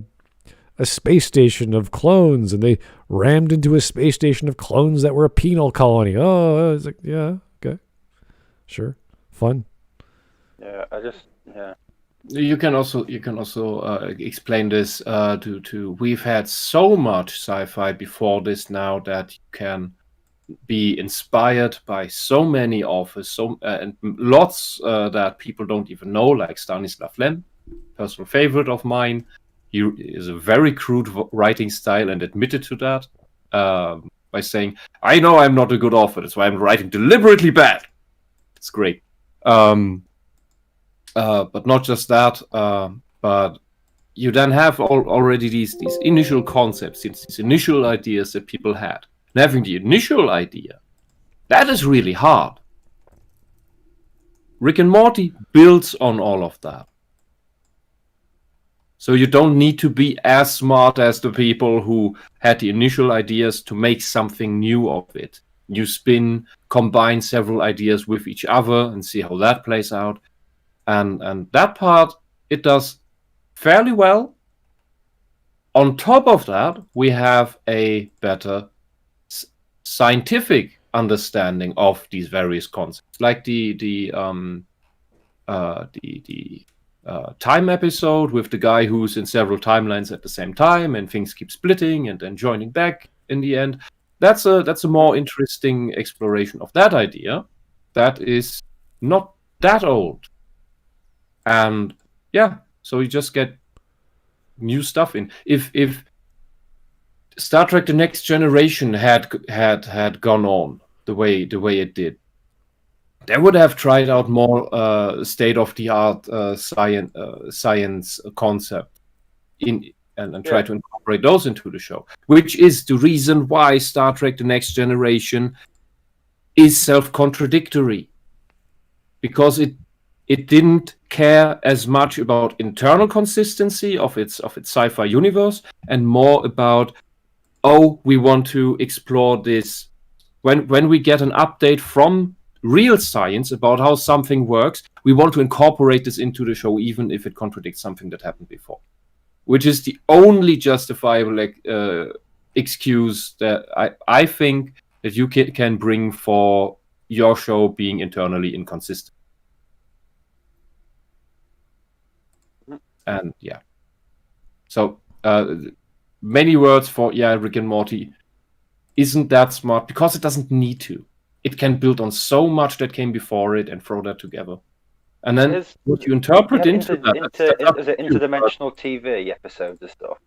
A: space station of clones and they rammed into a space station of clones that were a penal colony? It's like, yeah, okay. Sure. Fun.
C: Yeah,
B: You can also explain this to we've had so much sci-fi before this now that you can be inspired by so many authors, and lots that people don't even know, like Stanislav Lem, personal favorite of mine. He is a very crude writing style and admitted to that by saying, "I know I'm not a good author, that's why I'm writing deliberately bad." It's great. But not just that, but you then have already these initial concepts, these initial ideas that people had. And having the initial idea, that is really hard. Rick and Morty builds on all of that. So you don't need to be as smart as the people who had the initial ideas to make something new of it. You combine several ideas with each other and see how that plays out. And that part, it does fairly well. On top of that, we have a better scientific understanding of these various concepts, like the time episode with the guy who's in several timelines at the same time, and things keep splitting and then joining back in the end. That's a more interesting exploration of that idea. That is not that old. And so you just get new stuff in. If Star Trek: The Next Generation had gone on the way it did, they would have tried out more state-of-the-art science concept and try to incorporate those into the show, which is the reason why Star Trek: The Next Generation is self-contradictory, because it didn't care as much about internal consistency of its sci-fi universe and more about, we want to explore this. When we get an update from real science about how something works, we want to incorporate this into the show, even if it contradicts something that happened before. Which is the only justifiable excuse that I think that you can bring for your show being internally inconsistent. And so many words for Rick and Morty isn't that smart because it doesn't need to. It can build on so much that came before it and throw that together. And then what you interpret into that...
C: Is it interdimensional TV episodes and stuff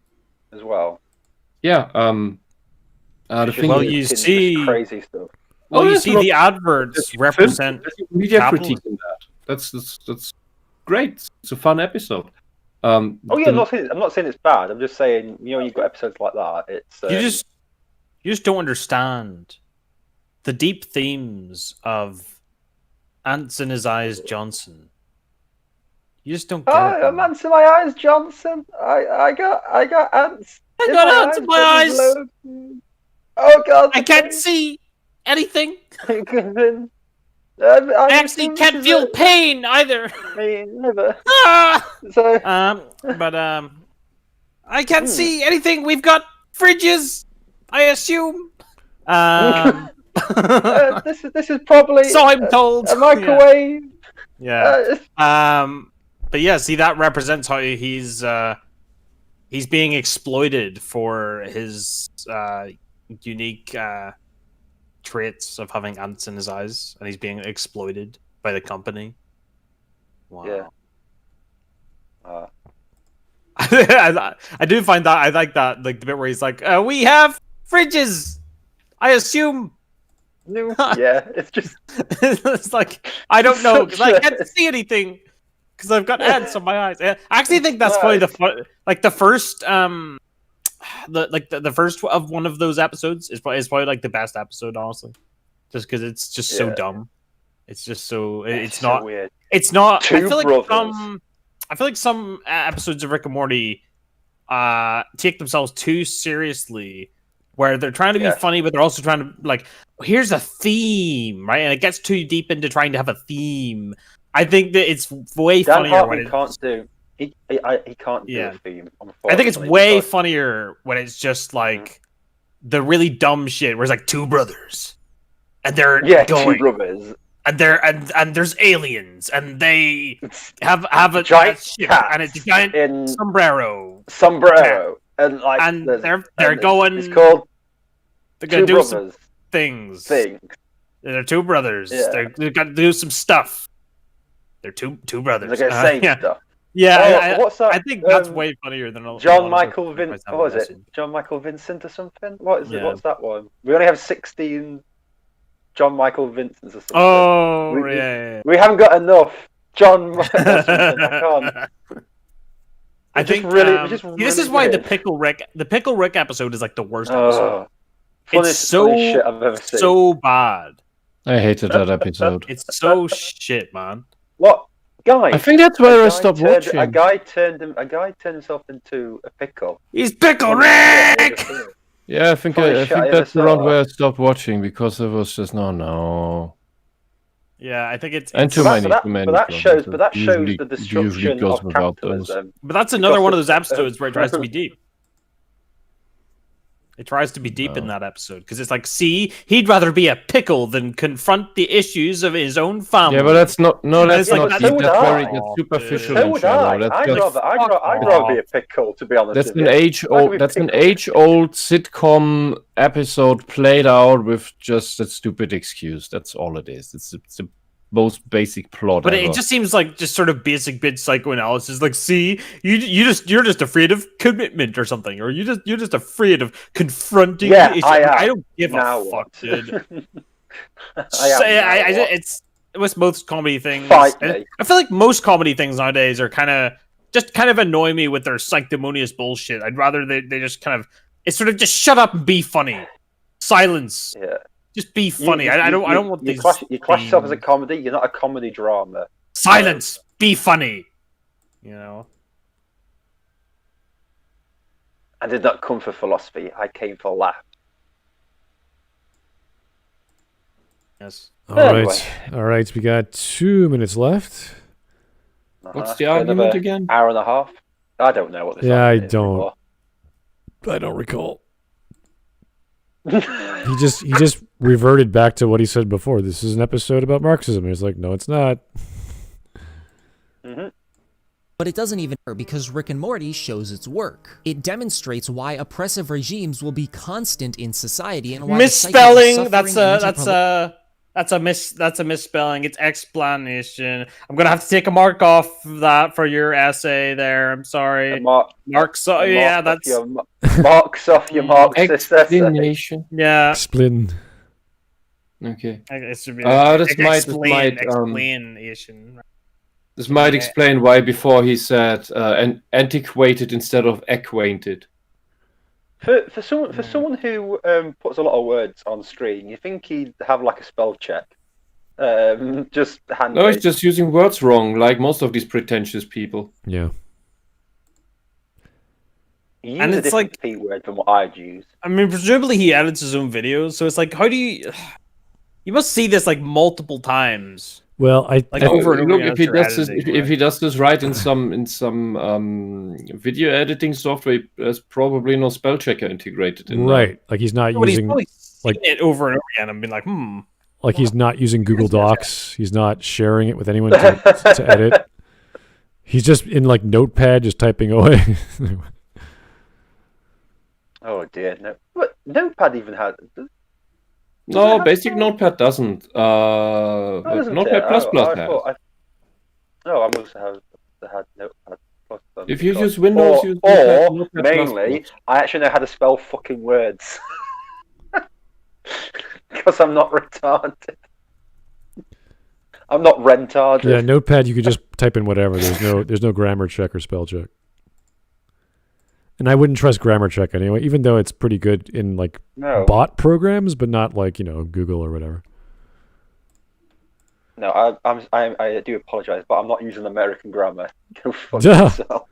C: as well?
B: Yeah. The thing
D: well,
B: is,
D: you see
C: crazy stuff.
D: Well, you see the adverts represent
B: media
D: capitalism.
B: critique in that. That's great. It's a fun episode.
C: I'm not saying it's bad. I'm just saying, you've got episodes like that. It's
D: you just don't understand the deep themes of Ants in His Eyes Johnson. You just don't get it.
C: I'm ants in my eyes, Johnson. I got ants.
D: I got ants in my eyes.
C: Oh God!
D: I can't see anything.
C: I
D: actually can't feel pain either.
C: Never.
D: So, but I can't see anything. We've got fridges, I assume.
C: This is probably
D: so I'm told
C: a microwave.
D: Yeah. But yeah, see, that represents how he's being exploited for his unique traits of having ants in his eyes, and he's being exploited by the company. Wow.
C: Yeah.
D: I do find that I like that, like the bit where he's like, "We have fridges, I assume."
C: Yeah, it's just
D: it's like I don't know because I can't see anything because I've got ants on my eyes. I actually think that's probably the first the first of one of those episodes is probably like the best episode, honestly, just because it's just so dumb. It's just so it's not
C: so weird.
D: It's not.
C: I
D: feel like some episodes of Rick and Morty take themselves too seriously, where they're trying to be funny, but they're also trying to like, here's a theme, right? And it gets too deep into trying to have a theme. I think that it's way funnier when it
C: can't do. He can't do a theme.
D: I think it's way funnier when it's just like the really dumb shit, where it's like two brothers, and they're going,
C: two brothers.
D: And there's aliens, and they have a
C: giant
D: ship, and it's a giant sombrero,
C: and like
D: they're going.
C: It's called.
D: They're gonna do some things. They're two brothers.
C: Yeah.
D: They're gonna do some stuff. They're two brothers.
C: They're gonna say stuff.
D: Yeah,
C: what's that?
D: I think that's way funnier than all.
C: John Michael Vincent. What is it? John Michael Vincent or something? What is it? What's that one? We only have 16. John Michael Vincent's or something.
D: Oh,
C: we haven't got enough. John. I
D: think this is why the Pickle Rick episode is like the worst episode. It's
C: funny shit I've ever seen.
D: So bad.
G: I hated that episode.
D: It's so shit, man.
C: What guy?
G: I think that's where I stopped watching.
C: A guy turned himself into a pickle.
D: He's Pickle Rick.
G: Yeah, I think that's around where I stopped watching because it was just no.
D: Yeah, I think it's
G: too many.
C: But that shows the destruction of capitalism.
D: But that's another one of those episodes where it tries to be deep. It tries to be deep in that episode because it's like, see, he'd rather be a pickle than confront the issues of his own family.
G: Yeah, but that's not. No, that's
D: like,
G: not deep. That's superficial.
C: So would I. I'd rather be a pickle, to be honest.
G: That's an age-old. That's an age-old sitcom episode played out with just a stupid excuse. That's all it is. It's the most basic plot.
D: But it just seems like just sort of basic bitch psychoanalysis. Like, see, you're just afraid of commitment or something, or you're just afraid of confronting the issue. I don't give a fuck, dude. It's with most comedy things. I feel like most comedy things nowadays are kind of annoy me with their sanctimonious bullshit. I'd rather they just kind of it's sort of just shut up and be funny. Silence.
C: Yeah.
D: Just be funny. I don't want these.
C: You class yourself as a comedy. You're not a comedy drama.
D: Silence. Be funny. You know.
C: I did not come for philosophy. I came for laugh.
D: Yes.
A: All right. We got 2 minutes left.
B: What's the argument again?
C: Hour and a half. I don't know what this.
A: Yeah,
C: I don't
A: recall. He just reverted back to what he said before. This is an episode about Marxism. He's like, no, it's not.
C: Mm-hmm.
E: But it doesn't even matter because Rick and Morty shows its work. It demonstrates why oppressive regimes will be constant in society and why
D: misspelling. That's a misspelling. It's explanation. I'm gonna have to take a mark off that for your essay there. I'm sorry. Marks off your
C: Marxist
G: explanation.
D: Yeah.
A: Explain.
G: Okay.
D: It should be
G: explanation. This might explain why before he said antiquated instead of acquainted.
C: For someone who puts a lot of words on screen, you think he'd have like a spell check? Just hand.
G: No, he's just using words wrong, like most of these pretentious people.
A: Yeah.
C: You use
D: and
C: a
D: it's
C: different
D: like
C: P word than what I'd use.
D: I mean, presumably he edits his own videos, so it's like, how do you? You must see this like multiple times.
A: Well,
D: over and over
G: look, if he does this right in some video editing software, there's probably no spell checker integrated in.
A: Right, like he's not using
D: like it over and over again and being like,
A: like he's not using Google Docs. He's not sharing it with anyone to edit. He's just in like Notepad, just typing away.
C: Oh dear, no. What Notepad even had?
G: No, basic Notepad doesn't. Notepad plus has.
C: I must have had Notepad plus.
G: If you use Windows, use
C: Notepad mainly, plus. I actually know how to spell fucking words because I'm not retarded. I'm not retarded.
A: Yeah, Notepad, you could just type in whatever. There's no grammar check or spell check. And I wouldn't trust grammar check anyway, even though it's pretty good in like bot programs, but not like Google or whatever.
C: No, I do apologize, but I'm not using American grammar. Go fuck yourself.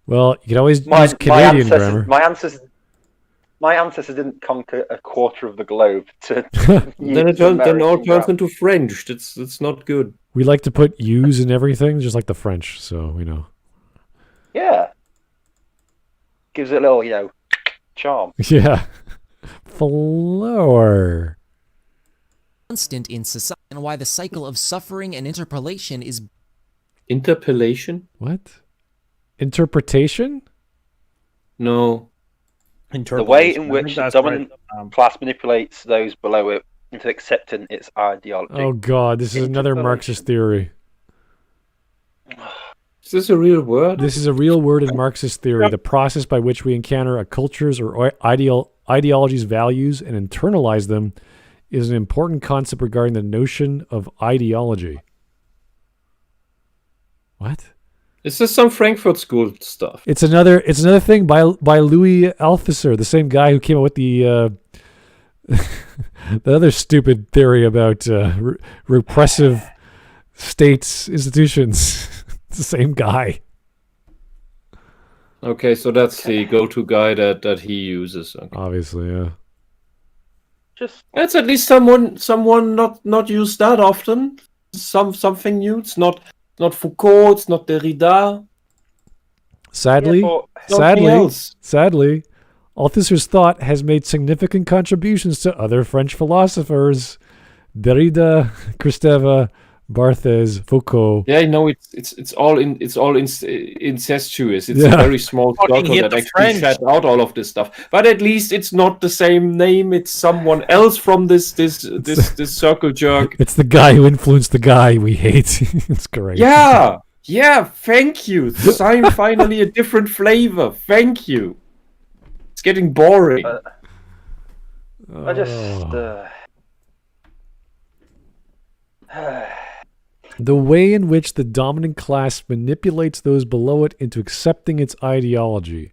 A: Well, you can always use Canadian grammar.
C: My ancestors didn't conquer a quarter of the globe to.
G: then all turns into French. It's not good.
A: We like to put U's in everything, just like the French. So
C: Yeah. Gives it a little, charm.
A: Yeah. Flower.
E: Constant in society and why the cycle of suffering and interpolation is...
G: Interpolation?
A: What? Interpretation?
G: No.
C: The way in which the dominant class manipulates those below it into accepting its ideology.
A: Oh god, this is another Marxist theory.
G: Is this a real word?
A: This is a real word in Marxist theory. The process by which we encounter a culture's or ideology's values and internalize them is an important concept regarding the notion of ideology. What?
G: Is this some Frankfurt School stuff?
A: It's another thing by Louis Althusser, the same guy who came up with the the other stupid theory about repressive states, institutions. It's the same guy.
G: Okay, so that's the go-to guy that he uses. Okay.
A: Obviously, yeah.
G: That's at least someone not used that often. Something new. It's not Foucault. It's not Derrida.
A: Sadly, Althusser's thought has made significant contributions to other French philosophers: Derrida, Kristeva, Barthes, Foucault.
G: Yeah, it's all incestuous. It's a very small circle that actually shat out all of this stuff. But at least it's not the same name. It's someone else from this circle jerk.
A: It's the guy who influenced the guy we hate. It's great.
G: Yeah. Thank you. I'm finally a different flavor. Thank you. It's getting boring.
C: I just.
A: The way in which the dominant class manipulates those below it into accepting its ideology.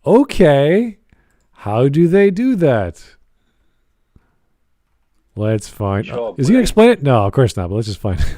A: Okay, how do they do that? Let's find... Is he going to explain it? No, of course not, but let's just find it.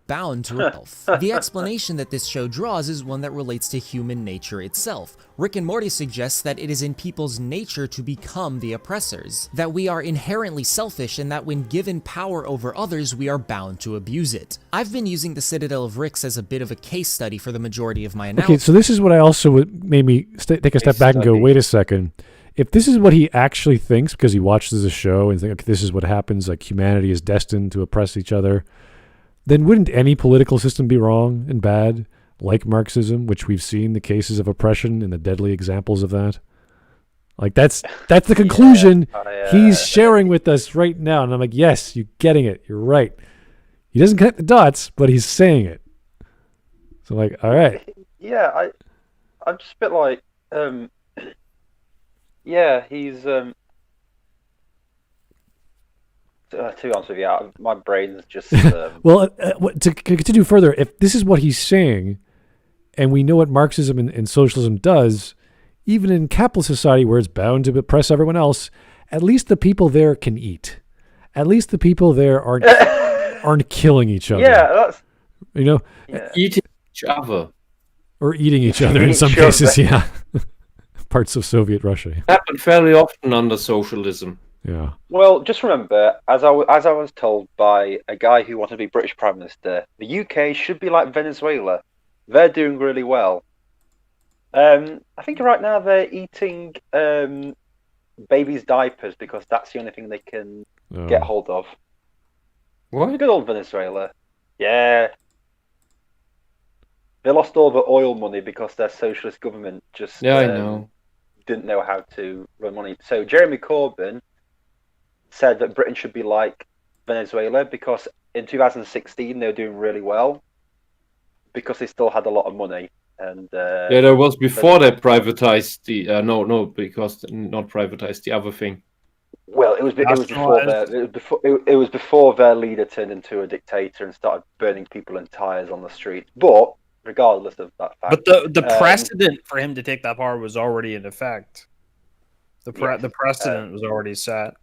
E: Bound to wealth. The explanation that this show draws is one that relates to human nature itself. Rick and Morty suggests that it is in people's nature to become the oppressors, that we are inherently selfish and that when given power over others, we are bound to abuse it. I've been using the Citadel of Ricks as a bit of a case study for the majority of my analysis.
A: Okay, so this is what I also made me take a step back and go, wait a second. If this is what he actually thinks, because he watches the show and thinks, okay, this is what happens, like humanity is destined to oppress each other, then wouldn't any political system be wrong and bad, like Marxism, which we've seen the cases of oppression and the deadly examples of that? Like, that's the conclusion he's sharing with us right now. And I'm like, yes, you're getting it. You're right. He doesn't connect the dots, but he's saying it. So, like, all right.
C: Yeah, I'm just a bit like, yeah, he's, to be honest with you, my brain's just...
A: Well, to continue further, if this is what he's saying, and we know what Marxism and socialism does, even in capitalist society where it's bound to oppress everyone else, at least the people there can eat. At least the people there aren't killing each other.
C: Yeah, that's...
A: You know?
C: Yeah.
B: Eating each other.
A: Or eating each other in some cases, yeah. Parts of Soviet Russia.
B: Happened fairly often under socialism.
A: Yeah.
C: Well, just remember, as I was told by a guy who wanted to be British Prime Minister, the UK should be like Venezuela. They're doing really well. I think right now they're eating babies' diapers because that's the only thing they can get hold of.
B: What?
C: Good old Venezuela. Yeah. They lost all the oil money because their socialist government just
B: I know.
C: didn't know how to run money. So Jeremy Corbyn said that Britain should be like Venezuela because in 2016 they were doing really well because they still had a lot of money. And
B: yeah, that was before they privatized the because not privatized the other thing.
C: Well, it was before their leader turned into a dictator and started burning people in tires on the streets. But regardless of that fact,
D: but the precedent for him to take that power was already in effect. The precedent was already set.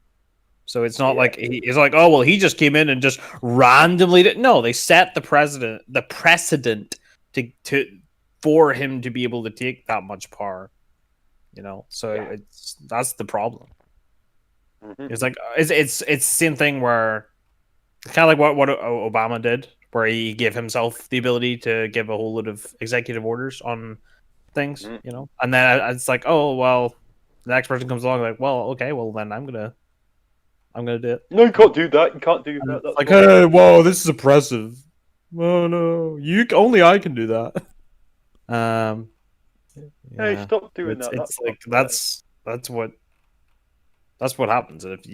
D: So it's not like he's like, oh well, he just came in and just randomly did. No, they set the precedent to for him to be able to take that much power. You know, so that's the problem. Mm-hmm. It's like it's the same thing where kind of like what Obama did, where he gave himself the ability to give a whole lot of executive orders on things, you know, and then it's like, oh well, the next person comes along like, well, okay, well then I'm gonna do it.
C: No, you can't do that. You can't do that.
D: That's like, hey, whoa, this is oppressive. Oh no, only I can do that.
C: Hey, stop doing that.
D: It's like that's what happens if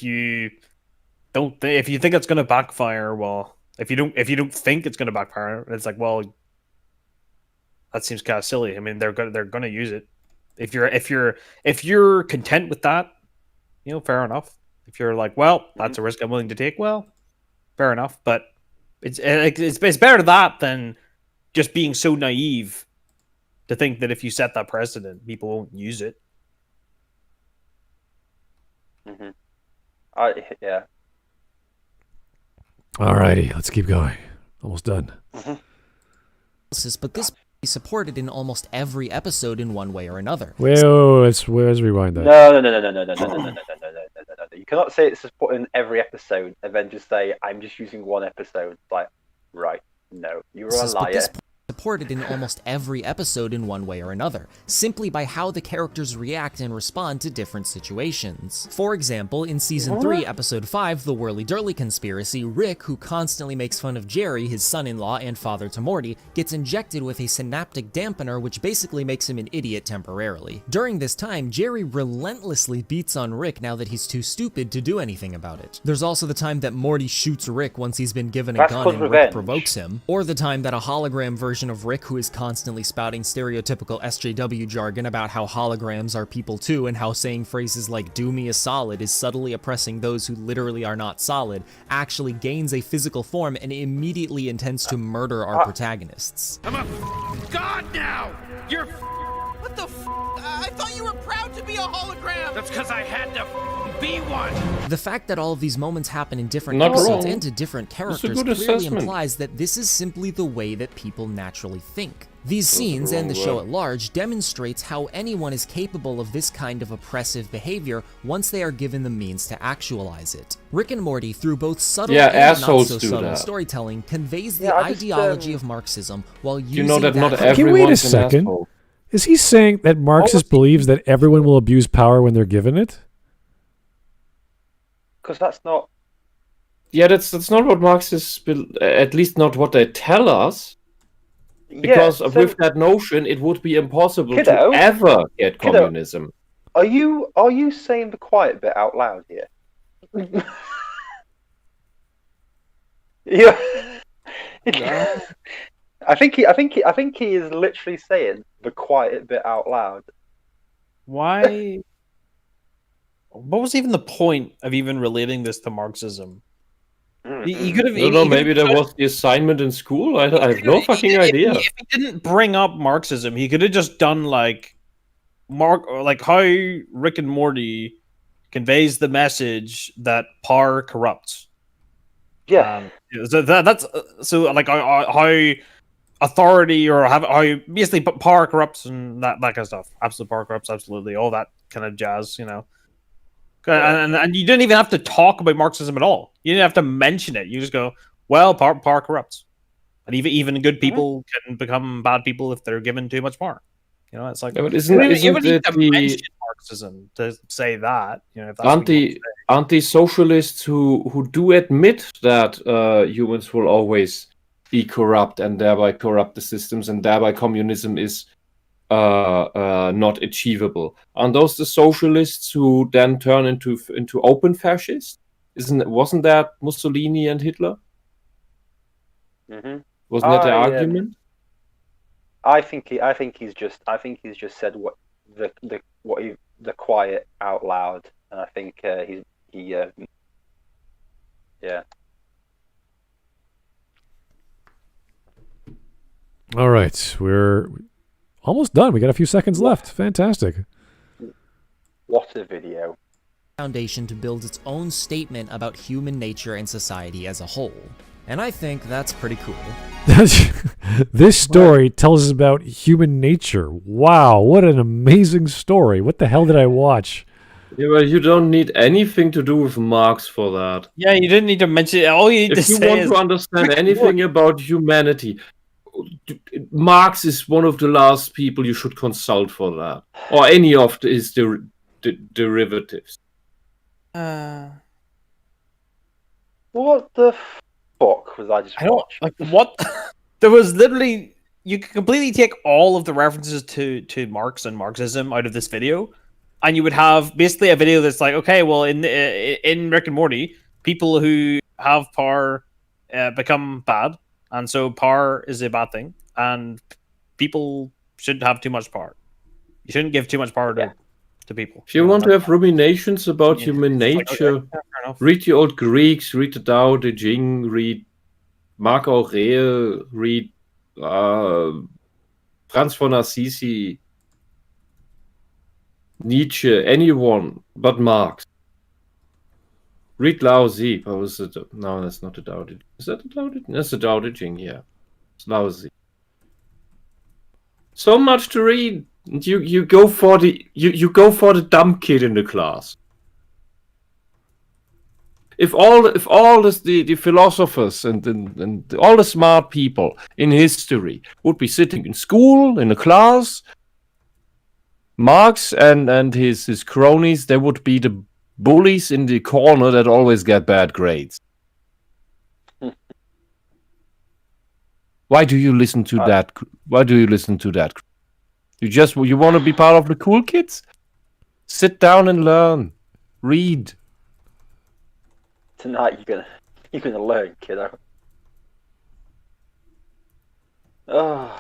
D: you think it's gonna backfire. Well, if you don't think it's gonna backfire, it's like, well, that seems kind of silly. I mean, they're gonna use it. If you're content with that, you know, fair enough. If you're like, well, that's a risk I'm willing to take, well, fair enough. But it's better that than just being so naive to think that if you set that precedent, people won't use it.
C: Mm-hmm.
A: Alrighty, let's keep going. Almost done.
E: Mm-hmm. But this is supported in almost every episode in one way or another.
A: Let's rewind that.
C: No. You cannot say it's supported in every episode and then just say, I'm just using one episode. Like, right, no, you're a liar.
E: Supported in almost every episode in one way or another, simply by how the characters react and respond to different situations. For example, in Season 3, Episode 5, The Whirly-Durly Conspiracy, Rick, who constantly makes fun of Jerry, his son-in-law and father to Morty, gets injected with a synaptic dampener which basically makes him an idiot temporarily. During this time, Jerry relentlessly beats on Rick now that he's too stupid to do anything about it. There's also the time that Morty shoots Rick once he's been given a gun and Rick provokes him, or the time that a hologram version of Rick, who is constantly spouting stereotypical SJW jargon about how holograms are people too, and how saying phrases like "do me a solid" is subtly oppressing those who literally are not solid, actually gains a physical form and immediately intends to murder our protagonists.
F: I'm a god now! You're what the I thought you were proud to be a hologram! That's because I had to be one!
E: The fact that all of these moments happen in different episodes and to different characters clearly implies that this is simply the way that people naturally think. These scenes, and the show at large, demonstrates how anyone is capable of this kind of oppressive behavior once they are given the means to actualize it. Rick and Morty, through both subtle and not so subtle storytelling, conveys the ideology of Marxism while using
A: Can wait a second. Is he saying that Marxist believes that everyone will abuse power when they're given it?
C: Because that's not...
B: Yeah, that's not what Marxists, at least not what they tell us. Because with that notion, it would be impossible to ever get communism.
C: Are you saying the quiet bit out loud here? Yeah. I think he is literally saying the quiet bit out loud.
D: Why? What was even the point of even relating this to Marxism? He could have.
B: I don't know. Maybe that was the assignment in school. I have no fucking idea.
D: If he didn't bring up Marxism, he could have just done like how Rick and Morty conveys the message that power corrupts.
C: Yeah.
D: So that's how authority or how basically power corrupts and that kind of stuff. Absolute power corrupts, absolutely, all that kind of jazz, you know. And you didn't even have to talk about Marxism at all. You didn't have to mention it. You just go, well, power corrupts, and even good people can become bad people if they're given too much power. You know, it's like
B: but
D: you would need to mention Marxism to say that. You know, if that's
B: aren't the socialists who do admit that humans will always be corrupt and thereby corrupt the systems and thereby communism is not achievable? Aren't those the socialists who then turn into open fascists? Wasn't that Mussolini and Hitler?
C: Mm-hmm.
B: Wasn't that the argument?
C: I think he's just said what the quiet out loud, and I think yeah.
A: All right, we're almost done. We got a few seconds left. Fantastic.
C: What a video.
E: Foundation to build its own statement about human nature and society as a whole. And I think that's pretty cool.
A: This story tells us about human nature. Wow, what an amazing story. What the hell did I watch?
B: Yeah, well, you don't need anything to do with Marx for that.
D: Yeah, you didn't need to mention it. All you need to say is...
B: If you want to understand anything about humanity, Marx is one of the last people you should consult for that. Or any of his derivatives.
C: What the fuck was I just watching?
D: Like, what? There was literally... You could completely take all of the references to Marx and Marxism out of this video, and you would have basically a video that's like, okay, well, in Rick and Morty, people who have power become bad, and so power is a bad thing, and people shouldn't have too much power. You shouldn't give too much power to people.
B: If you want to have ruminations about human nature, read the old Greeks, read the Tao Te Ching, read Marc Aurel, read Franz von Assisi, Nietzsche, anyone but Marx. Read Lao Tzu. Oh, is it? No, that's not the Tao Te Ching. Is that the Tao Te Ching? That's the Tao Te Ching, yeah. It's Lao Tzu. So much to read. You go for the dumb kid in the class. If all the philosophers and all the smart people in history would be sitting in school in a class, Marx and his cronies, they would be the bullies in the corner that always get bad grades. Why do you listen to that? Why do you listen to that? You want to be part of the cool kids? Sit down and learn. Read.
C: Tonight you're gonna learn, kiddo. Oh.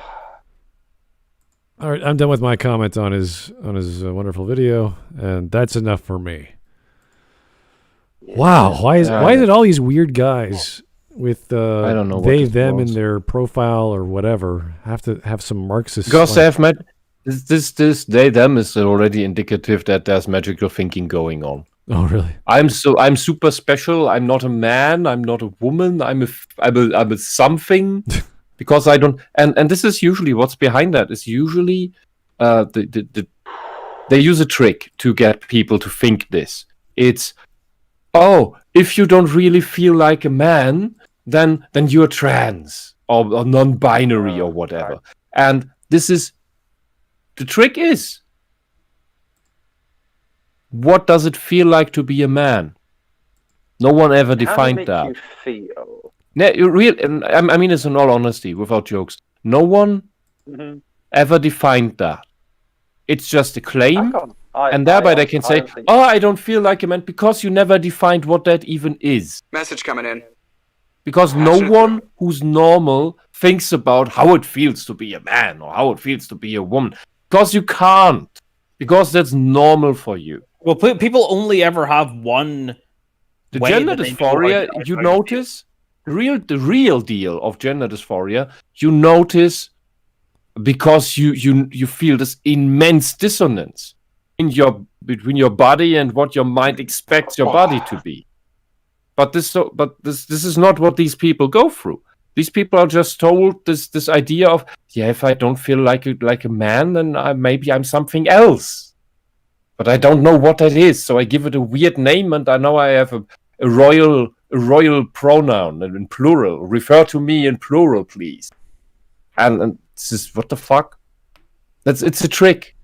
A: All right, I'm done with my comment on his wonderful video, and that's enough for me.
C: Yeah.
A: Wow, why is it all these weird guys with
B: I don't know
A: they them in their profile or whatever have to have some Marxist?
B: Because they have met this they them is already indicative that there's magical thinking going on.
A: Oh really?
B: I'm super special. I'm not a man. I'm not a woman. I'm a something. Because I don't, and this is usually what's behind that is usually they use a trick to get people to think this. It's, oh, if you don't really feel like a man, then you're trans or non-binary or whatever. Right. And this is the trick is, what does it feel like to be a man?
G: No one ever
C: How does it
G: defined
C: make
G: that.
C: you feel?
G: No, and I mean this in all honesty, without jokes. No one ever defined that. It's just a claim, and thereby they can say, "Oh, I don't feel like a man," because you never defined what that even is.
H: Message coming in.
G: Because no one who's normal thinks about how it feels to be a man or how it feels to be a woman. Because you can't. Because that's normal for you.
D: Well, people only ever have one.
G: The gender dysphoria, you notice, the real deal of gender dysphoria, you notice because you feel this immense dissonance between your body and what your mind expects your body to be. But this is not what these people go through. These people are just told this idea of, if I don't feel like a man, then maybe I'm something else. But I don't know what that is, so I give it a weird name, and I know I have a royal pronoun in plural. Refer to me in plural, please. And this is, what the fuck? It's a trick.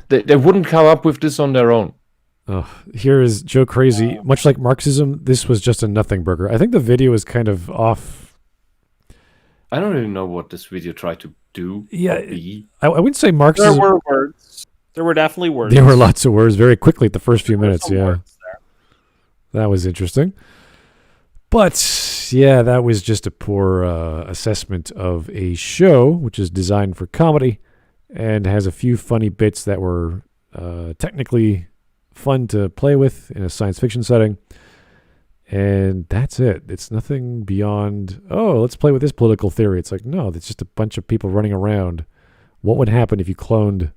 G: They wouldn't come up with this on their own.
A: Oh, here is Joe Crazy. Much like Marxism, this was just a nothing burger. I think the video is kind of off.
G: I don't really know what this video tried to do.
A: Yeah, I wouldn't say Marxism.
D: There were words. There were definitely words.
A: There were lots of words very quickly at the first few minutes. Yeah, that was interesting. But yeah, that was just a poor assessment of a show which is designed for comedy and has a few funny bits that were technically fun to play with in a science fiction setting. And that's it. It's nothing beyond, let's play with this political theory. It's like, no, it's just a bunch of people running around. What would happen if you cloned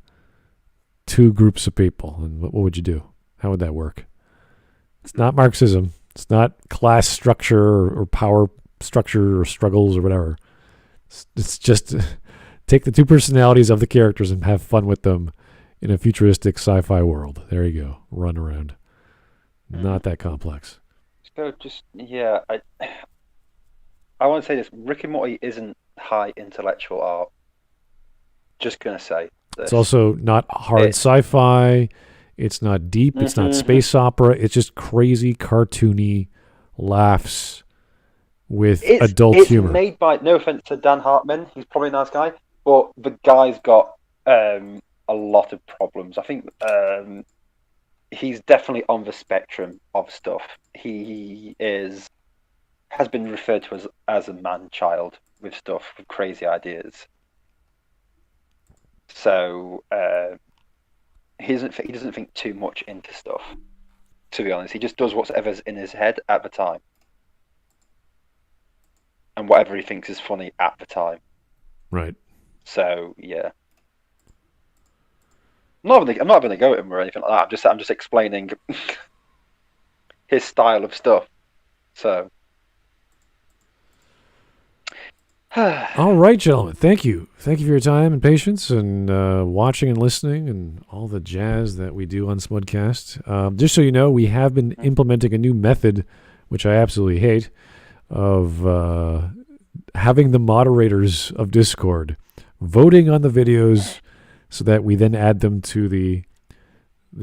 A: two groups of people? And what would you do? How would that work? It's not Marxism. It's not class structure or power structure or struggles or whatever. It's just take the two personalities of the characters and have fun with them in a futuristic sci-fi world. There you go. Run around. Not that complex.
C: So I want to say this. Rick and Morty isn't high intellectual art. Just going to say this.
A: It's also not hard sci-fi. It's not deep. It's not space opera. It's just crazy, cartoony laughs with adult humor.
C: It's made by, no offense to Dan Hartman, he's probably a nice guy, but the guy's got a lot of problems. I think he's definitely on the spectrum of stuff. He has been referred to as a man-child with stuff, with crazy ideas. So he doesn't think too much into stuff, to be honest. He just does whatever's in his head at the time, and whatever he thinks is funny at the time.
A: Right.
C: So yeah, I'm not going to go at him or anything like that. I'm just explaining his style of stuff. So.
A: All right, gentlemen. Thank you. Thank you for your time and patience and watching and listening and all the jazz that we do on Smudcast. Just so you know, we have been implementing a new method, which I absolutely hate, of having the moderators of Discord voting on the videos so that we then add them to the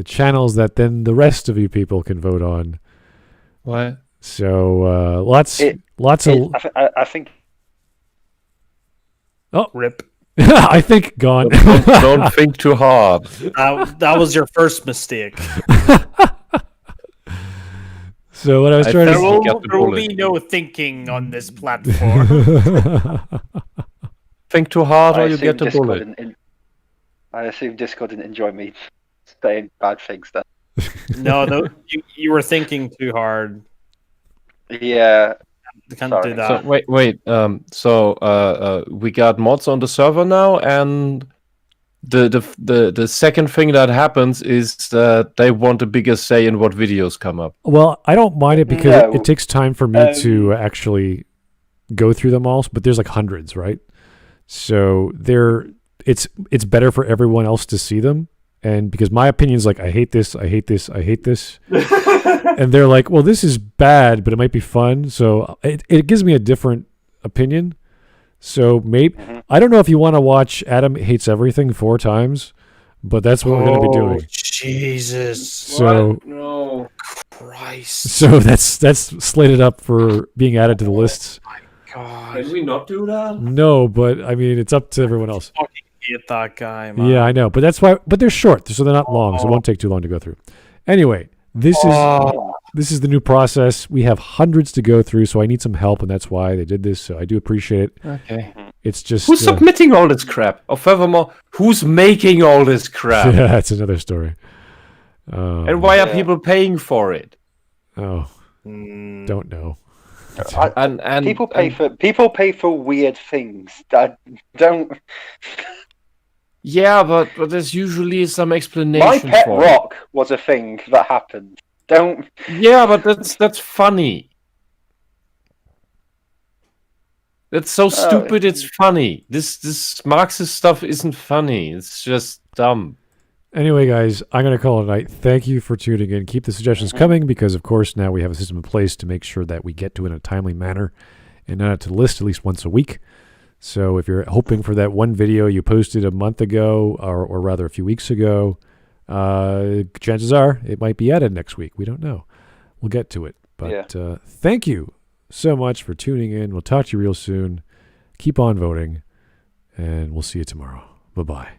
A: channels that then the rest of you people can vote on.
G: What?
A: So lots of...
C: I think...
A: Oh,
D: rip.
A: I think gone.
G: Don't think too hard.
D: That was your first mistake.
A: So what I was trying to say...
D: There will be no thinking on this platform.
G: Think too hard or you get the bullet.
C: I assume Discord didn't enjoy me saying bad things then.
D: No, you were thinking too hard.
C: Yeah.
D: Can't do that.
G: So wait. So we got mods on the server now, and the second thing that happens is that they want a bigger say in what videos come up.
A: Well, I don't mind it because it takes time for me to actually go through them all. But there's like hundreds, right? So it's better for everyone else to see them. And because my opinion is like, I hate this, I hate this, I hate this. And they're like, well, this is bad, but it might be fun. So it gives me a different opinion. So maybe, I don't know if you want to watch Adam Hates Everything 4 times, but that's what we're going to be doing.
D: Jesus.
A: So,
G: no.
D: Christ.
A: So that's slated up for being added to the lists.
D: God.
B: Can we not do that?
A: No, but I mean it's up to everyone else.
D: Fucking hate that guy, man.
A: Yeah, I know, but that's why. But they're short, so they're not long, so it won't take too long to go through. Anyway, this is the new process. We have hundreds to go through, so I need some help, and that's why they did this. So I do appreciate it.
G: Okay.
A: It's just
G: Who's submitting all this crap? Or furthermore, who's making all this crap?
A: Yeah, that's another story.
G: And why are people paying for it?
A: Oh, don't know.
G: And
C: people pay for weird things. That don't.
G: Yeah, but there's usually some explanation.
C: My pet
G: for
C: rock was a thing that happened. Don't.
G: Yeah, but that's funny. That's so stupid. It's funny. This Marxist stuff isn't funny. It's just dumb.
A: Anyway, guys, I'm going to call it a night. Thank you for tuning in. Keep the suggestions coming because, of course, now we have a system in place to make sure that we get to it in a timely manner and add it to the list at least once a week. So if you're hoping for that one video you posted a month ago, or rather a few weeks ago, chances are it might be added next week. We don't know. We'll get to it. But thank you so much for tuning in. We'll talk to you real soon. Keep on voting, and we'll see you tomorrow. Bye-bye.